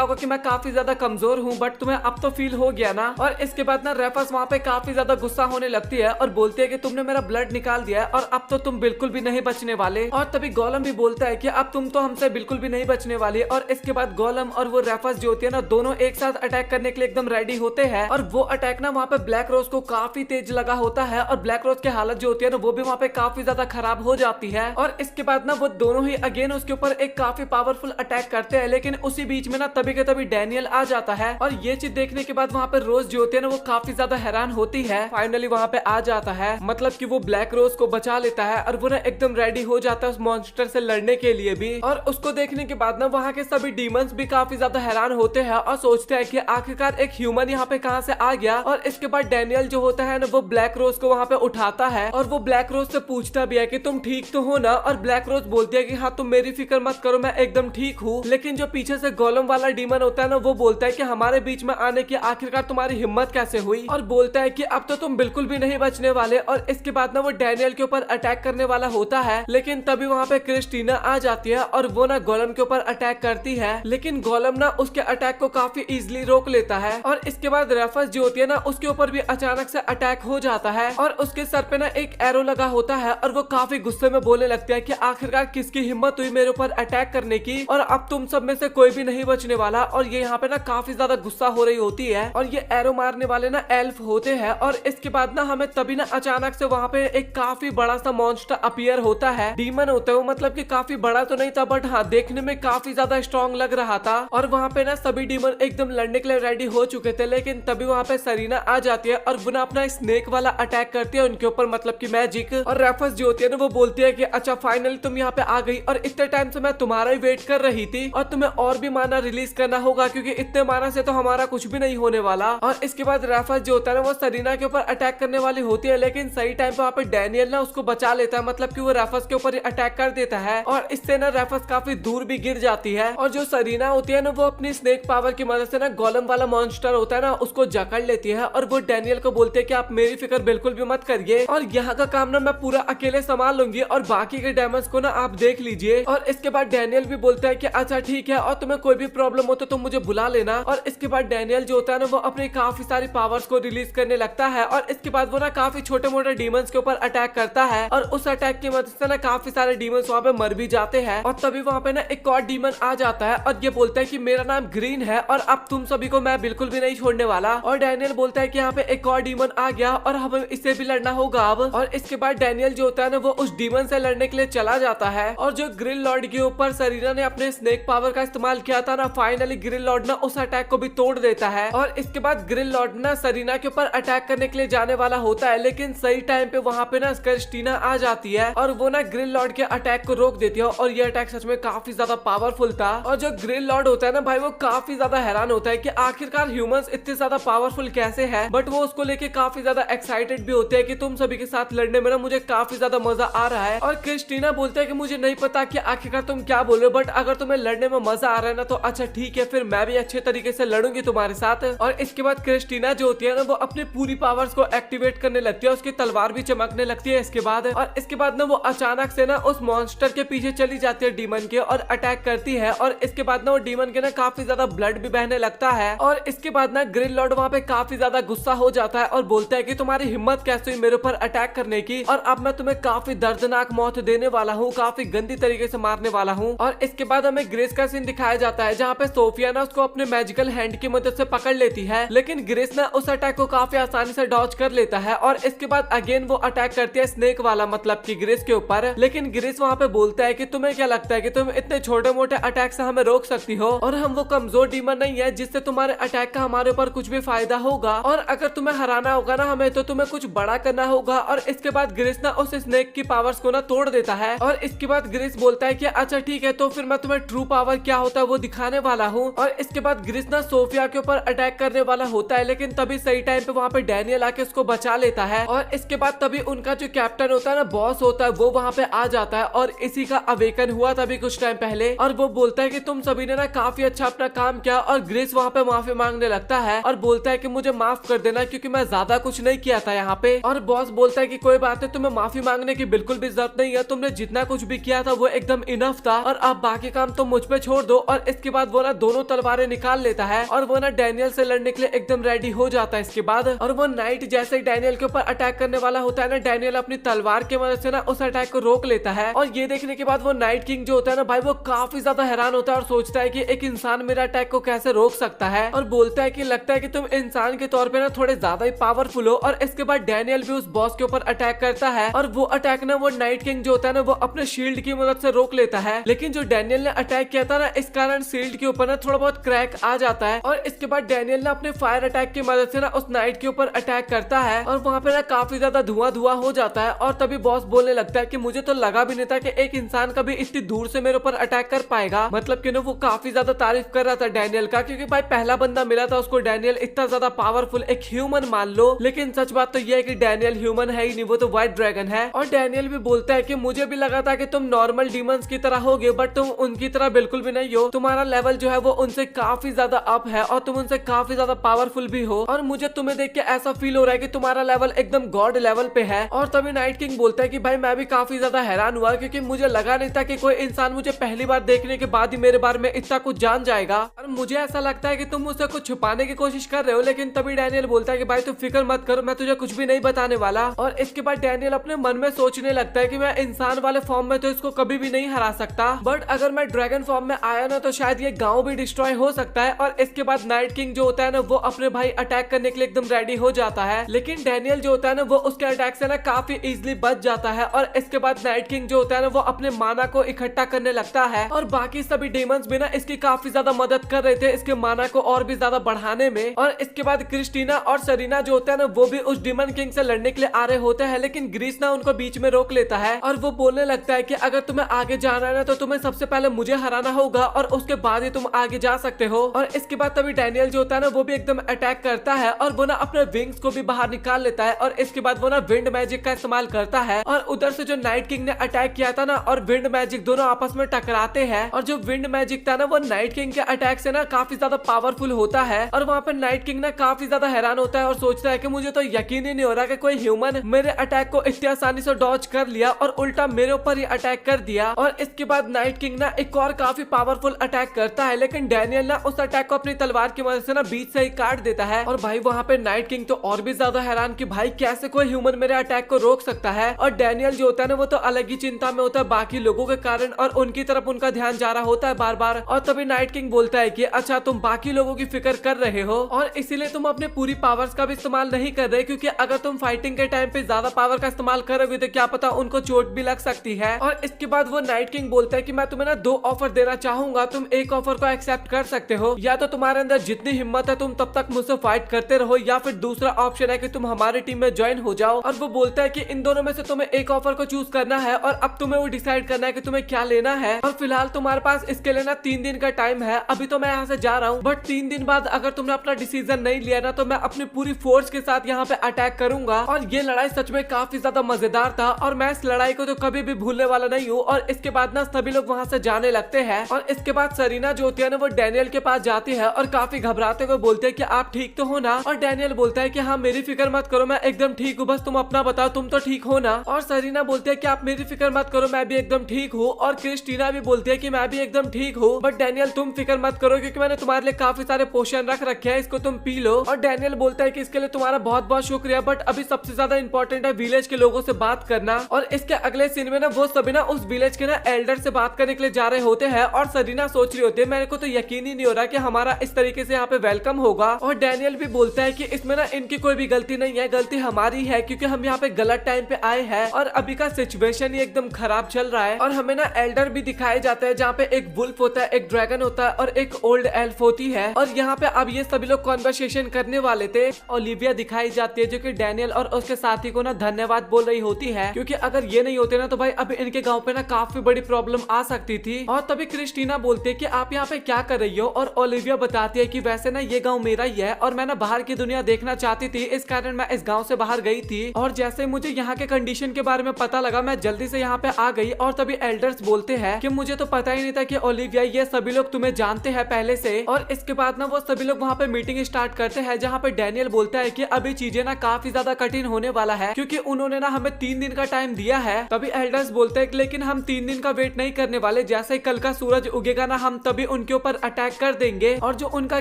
होगा कि मैं काफी ज्यादा कमजोर हूँ, बट तुम्हें अब तो फील हो गया ना। और इसके बाद ना रेफस वहाँ पे काफी ज्यादा गुस्सा होने लगती है और बोलती है कि तुमने मेरा ब्लड निकाल दिया है और अब तो तुम बिल्कुल भी नहीं बचने वाले। और तभी गोलम भी बोलता है कि अब तुम तो हमसे बिल्कुल भी नहीं बचने वाले। और इसके बाद गोलम और वो रेफस जो होती है ना दोनों एक साथ अटैक करने के लिए एकदम रेडी होते हैं। और वो अटैक ना वहाँ पे ब्लैक रोज को काफी तेज लगा होता है और ब्लैक रोज की हालत जो होती है ना वो भी वहाँ पे काफी ज्यादा खराब हो जाती है। और इसके बाद ना वो दोनों ही अगेन उसके ऊपर एक काफी पावरफुल अटैक करते हैं, लेकिन उसी बीच में ना तभी के तभी डैनियल आ जाता है। और ये चीज देखने के बाद वहाँ पे रोज जो होती है ना वो काफी ज्यादा हैरान होती है। फाइनली वहाँ पे आ जाता है, मतलब कि वो ब्लैक रोज को बचा लेता है और वो ना एकदम रेडी हो जाता है उस मॉन्स्टर से लड़ने के लिए भी। और उसको देखने के बाद ना वहाँ के सभी डीमंस भी काफी ज्यादा हैरान होते हैं और सोचते हैं कि आखिरकार एक ह्यूमन यहाँ पे कहाँ से आ गया। और इसके बाद डैनियल जो होता है ना वो ब्लैक रोज को वहाँ पे उठाता है और वो ब्लैक रोज से पूछता भी है कि तुम ठीक तो हो ना। और ब्लैक रोज बोलती है कि हाँ तुम मेरी फिक्र मत करो, मैं एकदम ठीक हूँ। लेकिन जो पीछे से गोलम वाला डीमन होता है ना वो बोलता है कि हमारे बीच में आने की आखिरकार तुम्हारी हिम्मत कैसे हुई, और बोलता है कि अब तो तुम बिल्कुल भी नहीं बचने वाले। और इसके बाद ना वो डैनियल के ऊपर अटैक करने वाला होता है, लेकिन तभी वहाँ पे क्रिस्टीना आ जाती है और वो ना गोलम के ऊपर अटैक करती है, लेकिन गोलम ना उसके अटैक को काफी इजीली रोक लेता है। और इसके बाद रेफस जो होती है ना उसके ऊपर भी अचानक से अटैक हो जाता है और उसके सर पे ना एक एरो लगा होता है और वो काफी गुस्से में बोलने लगती है कि आखिरकार किसकी हिम्मत हुई मेरे ऊपर अटैक करने की, और अब तुम सब में से कोई भी नहीं बचने वाला। और ये यहाँ पे ना काफी ज्यादा गुस्सा हो रही होती है और ये एरो मारने वाले ना एल्फ होते हैं। और इसके बाद ना हमें तभी ना अचानक से वहाँ पे एक काफी बड़ा सा मॉन्स्टर अपीयर होता है, डीमन होता है वो, मतलब कि काफी बड़ा तो नहीं था बट हाँ देखने में काफी ज्यादा स्ट्रॉन्ग लग रहा था। और वहाँ पे ना सभी डीमन एकदम लड़ने के लिए रेडी हो चुके थे, लेकिन तभी वहाँ पे सरीना आ जाती है और वो ना अपना स्नेक वाला अटैक करती है उनके ऊपर, मतलब कि मैजिक। और रेफस जो होती है ना वो बोलती है कि अच्छा फाइनली तुम यहाँ पे आ गई और इतने टाइम से मैं तुम्हारा ही वेट कर रही थी और तुम्हें और भी माना रिलीज करना होगा क्योंकि इतने माना से तो हमारा कुछ भी नहीं होने वाला। और इसके बाद रेफस जो होता है ना वो सरीना के ऊपर अटैक करने वाली होती है, लेकिन सही टाइम पे वहाँ पे डैनियल ना उसको बचा लेता है, मतलब कि वो रेफस के ऊपर अटैक कर देता है और इससे ना रेफस काफी दूर भी गिर जाती है। और जो सरीना होती है ना वो अपनी स्नेक पावर की मदद से ना गोलम वाला मॉन्स्टर होता है ना उसको जकड़ लेती है और वो डैनियल को बोलते है कि आप मेरी फिक्र बिल्कुल भी मत करिए और यहाँ का काम ना मैं पूरा अकेले संभाल लूंगी और बाकी के डैमेज को ना आप देख लीजिए। और इसके बाद डैनियल भी बोलता है कि अच्छा ठीक है और तुम्हें कोई भी प्रॉब्लम हो तो तुम मुझे बुला लेना। और इसके बाद डैनियल जो होता है ना वो अपनी काफी सारी पावर्स को रिलीज करने लगता है और इसके बाद वो ना काफी छोटे मोटे डीमंस के ऊपर अटैक करता है और उस अटैक की मदद से ना काफी सारे डीमंस वहाँ पे मर भी जाते हैं। और तभी वहाँ पे ना एक और डीमन आ जाता है और ये बोलता है कि मेरा नाम ग्रीन है और अब तुम सभी को मैं बिल्कुल भी नहीं छोड़ने वाला। और डैनियल बोलता है कि यहाँ पे एक और डीमन आ गया और हमें इससे भी लड़ना होगा अब। और इसके बाद डैनियल जो होता है ना वो उस डीमन से लड़ने के लिए चला जाता है और जो ग्रिल लॉर्ड के ऊपर सरीना ने अपने स्नेक पावर का इस्तेमाल किया था ना फाइनली ग्रिल लॉर्ड ना उस अटैक को भी तोड़ देता है। और इसके बाद ग्रिल लॉर्ड ना सरीना के ऊपर अटैक करने के लिए जाने वाला होता है, लेकिन सही टाइम पे वहाँ पे ना क्रिस्टीना आ जाती है और वो ना ग्रिल लॉर्ड के अटैक को रोक देती है और ये अटैक सच में काफी ज्यादा पावरफुल था। और जो ग्रिल लॉर्ड होता है ना भाई वो काफी ज्यादा हैरान होता है कि आखिरकार ह्यूमंस इतने ज्यादा पावरफुल कैसे हैं, बट वो उसको लेके काफी ज्यादा एक्साइटेड भी होते हैं कि तुम सभी के साथ लड़ने में ना मुझे काफी ज्यादा मजा आ रहा है। और क्रिस्टीना बोलते है कि मुझे नहीं पता कि आखिरकार तुम क्या बोल रहे हो, बट अगर तुम्हें लड़ने में मजा आ रहा है ना तो अच्छा ठीक है, फिर मैं भी अच्छे तरीके से लड़ूंगी तुम्हारे साथ। और इसके बाद क्रिस्टीना जो होती है ना वो अपनी पूरी पावर्स को एक्टिवेट करने लगती है, उसकी तलवार भी चमकने लगती है इसके बाद। और इसके बाद ना वो अचानक से ना उस मॉन्स्टर के पीछे चली जाती है डीमन के और अटैक करती है। और इसके बाद ना वो डीमन के ना काफी ज्यादा ब्लड भी बहने लगता है। और इसके बाद ना ग्रिल लॉर्ड वहाँ पे काफी ज्यादा गुस्सा हो जाता है और बोलता है कि तुम्हारी हिम्मत कैसे हुई मेरे ऊपर अटैक करने की, और अब मैं तुम्हें काफी दर्दनाक मौत देने वाला हूँ, काफी गंदी तरीके से मारने वाला हूँ। और इसके बाद हमें ग्रेस का सीन दिखाया जाता है जहाँ पे सोफिया ना उसको अपने मैजिकल हैंड की मदद से पकड़ लेती है, लेकिन ग्रेस ना उस अटैक को काफी आसानी से डॉज कर लेता है। और इसके बाद अगेन वो अटैक करती है स्नेक वाला, मतलब कि ग्रेस के ऊपर, लेकिन ग्रेस वहाँ पे बोलता है कि तुम्हें क्या लगता है कि तुम इतने छोटे मोटे अटैक से हमें रोक सकती हो, और हम वो कमजोर डीमन नहीं है जिससे तुम्हारे अटैक का हमारे ऊपर कुछ भी फायदा होगा, और अगर तुम्हें हराना होगा ना हमें तो तुम्हें कुछ बड़ा करना होगा। और इसके बाद ग्रेस ना उस स्नेक की पावर्स को ना तोड़ देता है। और इसके बाद ग्रेस बोलता है कि अच्छा ठीक है तो फिर मैं तुम्हें ट्रू पावर क्या होता है वो दिखाने वाला हूँ। और इसके बाद ग्रेस ना सोफिया के ऊपर अटैक करने वाला होता है, लेकिन तभी सही टाइम पे वहाँ पे डैनियल आके उसको बचा लेता है। और इसके बाद तभी उनका जो कैप्टन होता है ना, बॉस होता है, वो वहाँ पे आ जाता है और इसी का अवेकन हुआ तभी कुछ टाइम पहले। और वो बोलता है कि तुम सभी ने ना काफी अच्छा अपना काम किया, और ग्रेस वहाँ पे माफी माफी मांगने लगता है और बोलता है कि मुझे माफ कर देना क्योंकि मैं ज्यादा कुछ नहीं किया था यहाँ पे। और बॉस बोलता है कि कोई बात नहीं, तुम्हें माफी मांगने की बिल्कुल भी जरूरत नहीं है, तुमने जितना कुछ भी किया था वो एकदम इनफ था और अब बाकी काम तो मुझ पे छोड़ दो। और इसके बाद वो ना दोनों तलवारें निकाल लेता है और वो ना डैनियल से लड़ने के लिए एकदम रेडी हो जाता है इसके बाद। और वो नाइट जैसे ही डैनियल के ऊपर अटैक करने वाला होता है ना, डैनियल अपनी तलवार की मदद से ना उस अटैक को रोक लेता है। और ये देखने के बाद वो नाइट किंग जो होता है ना भाई, वो काफी ज्यादा हैरान होता है और सोचता है कि एक इंसान मेरा अटैक को कैसे रोक सकता है। और बोलता है कि लगता है कि तुम इंसान के तौर पे ना थोड़े ज्यादा ही पावरफुल हो। और इसके बाद डैनियल भी उस बॉस के ऊपर अटैक करता है और वो अटैक ना वो नाइट किंग जो होता है ना वो अपने शील्ड की मदद से रोक लेता है। लेकिन जो डैनियल ने अटैक किया था ना, इस कारण शील्ड के ऊपर ना थोड़ा बहुत क्रैक आ जाता है। और इसके बाद डैनियल ने अपने फायर अटैक की मदद से ना उस नाइट के ऊपर अटैक करता है और वहाँ पे ना काफी ज्यादा धुआं धुआं हो जाता है। और तभी बॉस बोलने लगता है कि मुझे तो लगा भी नहीं था कि एक इंसान कभी इतनी दूर से मेरे ऊपर अटैक कर पाएगा। मतलब कि ना वो काफी ज्यादा तारीफ कर रहा था डैनियल का, क्योंकि भाई पहला बंदा मिला था उसको डैनियल इतना ज्यादा पावरफुल, एक ह्यूमन मान लो। लेकिन सच बात तो यह है कि डैनियल ह्यूमन है ही नहीं, वो तो व्हाइट ड्रैगन है। और डैनियल भी बोलता है कि मुझे भी लगा था कि तुम नॉर्मल डीमंस की तरह होगे, बट तुम उनकी तरह बिल्कुल भी नहीं हो। तुम्हारा लेवल जो है वो उनसे काफी ज्यादा अप है और तुम उनसे काफी ज्यादा पावरफुल भी हो। और मुझे तुम्हें देख के ऐसा फील हो रहा है कि तुम्हारा लेवल एकदम गॉड लेवल पे है। और तभी नाइट किंग बोलता है कि भाई मैं भी काफी ज्यादा हैरान हुआ, क्योंकि मुझे लगा नहीं था कि कोई इंसान मुझे पहली बार देखने के बाद ही मेरे बारे में इतना कुछ जान जाएगा। और मुझे ऐसा लगता है कि तुम मुझसे कुछ छुपाने की कोशिश कर रहे हो। लेकिन तभी डैनियल बोलता है कि भाई तुम फिक्र मत करो, मैं तुझे कुछ भी नहीं बताने वाला। और इसके बाद डैनियल अपने मन में सोचने लगता है कि मैं इंसान वाले फॉर्म में तो इसको कभी भी नहीं हरा सकता, बट अगर मैं ड्रैगन फॉर्म में आया ना तो शायद ये गांव भी डिस्ट्रॉय हो सकता है। और इसके बाद नाइट किंग जो होता है ना वो अपने भाई अटैक करने के लिए एकदम रेडी हो जाता है। लेकिन डैनियल जो होता है ना वो उसके अटैक से ना काफी इजीली बच जाता है। और इसके बाद नाइट किंग जो होता है ना वो अपने माना को इकट्ठा करने लगता है और बाकी सभी डेमंस भी ना इसकी काफी ज्यादा मदद कर रहे थे इसके माना को और भी ज्यादा बढ़ाने में। और इसके बाद क्रिस्टीना और सरीना जो होता है ना वो भी उस डीमन किंग से लड़ने के लिए आ रहे होते हैं। लेकिन ग्रीस ना उनको बीच में रोक लेता है और वो बोलने लगता है कि अगर तुम्हें आगे जाना है ना तो तुम्हें सबसे पहले मुझे हराना होगा और उसके बाद ही तुम आगे जा सकते हो। और इसके बाद तभी डैनियल जो होता है ना वो भी एकदम अटैक करता है और वो ना अपने विंग्स को भी बाहर निकाल लेता है। और इसके बाद वो ना विंड मैजिक का इस्तेमाल करता है और उधर से जो नाइट किंग ने अटैक किया था ना और विंड मैजिक दोनों आपस में टकराते हैं। और जो विंड मैजिक था ना वो नाइट किंग के अटैक से ना काफी ज्यादा पावरफुल होता है। और वहाँ पे नाइट किंग ना काफी ज्यादा हैरान होता है और सोचता है कि मुझे तो यकीन ही नहीं हो रहा कि कोई ह्यूमन मेरे अटैक को इतनी आसानी से डॉज कर लिया और उल्टा मेरे ऊपर ही अटैक कर दिया। और इसके बाद नाइट किंग ना एक और काफी पावरफुल अटैक करता है, लेकिन डैनियल ना उस अटैक को अपनी तलवार की मदद से ना बीच से ही काट देता है। और भाई वहाँ पे नाइट किंग तो और भी ज्यादा हैरान कि भाई कैसे कोई ह्यूमन मेरे अटैक को रोक सकता है। और डैनियल जो होता है ना वो तो अलग ही चिंता में होता है बाकी लोगों के कारण और उनकी तरफ उनका ध्यान जा रहा होता है बार बार। और तभी नाइट किंग बोलता है कि अच्छा तुम बाकी लोगों की फिक्र कर रहे हो और इसीलिए तुम अपने पूरी पावर्स का भी इस्तेमाल नहीं कर रहे, क्योंकि अगर तुम फाइटिंग के टाइम पे ज्यादा पावर का इस्तेमाल करोगे तो क्या पता उनको चोट भी लग सकती है। और इसके बाद वो नाइट किंग बोलता है कि मैं तुम्हें ना 2 ऑफर देना चाहूंगा, तुम एक ऑफर को एक्सेप्ट कर सकते हो, या तो तुम्हारे अंदर जितनी हिम्मत है तुम तब तक मुझसे फाइट करते रहो, या फिर दूसरा ऑप्शन है कि तुम हमारी टीम में ज्वाइन हो जाओ। और वो बोलता है कि इन दोनों में से तुम्हें एक ऑफर को चूज करना है और अब तुम्हें वो डिसाइड करना है कि तुम्हें क्या लेना है। और फिलहाल तुम्हारे पास इसके लिए ना 3 दिन का टाइम है। अभी तो मैं यहाँ से जा रहा हूँ, बट 3 दिन बाद अगर तुमने अपना डिसीजन नहीं लिया ना तो मैं अपनी पूरी फोर्स के साथ यहाँ पे अटैक करूंगा। और ये लड़ाई सच में काफी ज्यादा मजेदार था और मैं इस लड़ाई को तो कभी भी भूलने वाला नहीं हूँ। और इसके बाद ना सभी लोग वहाँ से जाने लगते हैं। और इसके बाद सरीना जो होती है ना वो डैनियल के पास जाती है और काफी घबराते हुए बोलते हैं कि आप ठीक तो हो ना। और डैनियल बोलता है कि हाँ मेरी फिक्र मत करो, मैं एकदम ठीक हूँ, बस तुम अपना बताओ तुम तो ठीक हो ना। और सरीना बोलते है कि आप मेरी फिक्र मत करो, मैं भी एकदम ठीक हूँ। और क्रिस्टीना भी बोलती है कि मैं भी एकदम ठीक हूँ, बट डैनियल तुम फिक्र मत करो क्योंकि मैंने तुम्हारे लिए काफी सारे पोशन रख रखे हैं, इसको तुम पी लो। और डैनियल बोलता है कि इसके लिए तुम्हारा बहुत बहुत शुक्रिया, बट अभी सबसे ज्यादा इंपॉर्टेंट है विलेज के लोगों से बात करना। और इसके अगले सीन में ना वो सभी ना उस विलेज के ना एल्डर से बात करने के लिए जा रहे होते हैं। और सरीना सोच रही होती है मेरे को तो यकीन ही नहीं हो रहा कि हमारा इस तरीके से यहाँ पे वेलकम होगा। और डैनियल भी बोलता है कि इसमें ना इनकी कोई भी गलती नहीं है, गलती हमारी है क्योंकि हम यहाँ पे गलत टाइम पे आए हैं और अभी का सिचुएशन ही एकदम खराब चल रहा है। और हमें ना एल्डर भी दिखाए जाते हैं जहाँ पे एक वुल्फ होता है, एक ड्रैगन होता है और एक ओल्ड एल्फ होती है। और यहाँ पे अब ये सभी लोग कॉन्वर्सेशन करने वाले थे। ओलिविया दिखाई जाती है जो कि डैनियल और उसके साथी को ना धन्यवाद बोल रही होती है, क्योंकि अगर ये नहीं होते ना तो भाई अब इनके गाँव पे ना काफी बड़ी प्रॉब्लम आ सकती थी। और तभी क्रिस्टीना बोलती है कि आप यहाँ पे क्या कर रही हो। और ओलिविया बताती है कि वैसे ना ये गाँव मेरा ही है और मैं ना बाहर की दुनिया देखना चाहती थी, इस कारण मैं इस गाँव से बाहर गई थी। और जैसे मुझे यहाँ के कंडीशन के बारे में पता लगा मैं जल्दी से यहाँ पे आ गई। और तभी एल्डर्स बोलते हैं कि मुझे तो पता ही नहीं था कि ओलिविया ये सभी लोग तुम्हें जानते हैं पहले से। और इसके बाद ना ना वो सभी लोग वहाँ पे मीटिंग स्टार्ट करते हैं, जहाँ पे डैनियल बोलता है कि अभी चीजें ना काफी ज्यादा कठिन होने वाला है क्योंकि उन्होंने ना हमें 3 दिन का टाइम दिया है। तभी एल्डर्स बोलते हैं लेकिन हम 3 दिन का वेट नहीं करने वाले, जैसे ही कल का सूरज उगेगा ना हम तभी उनके ऊपर अटैक कर देंगे और जो उनका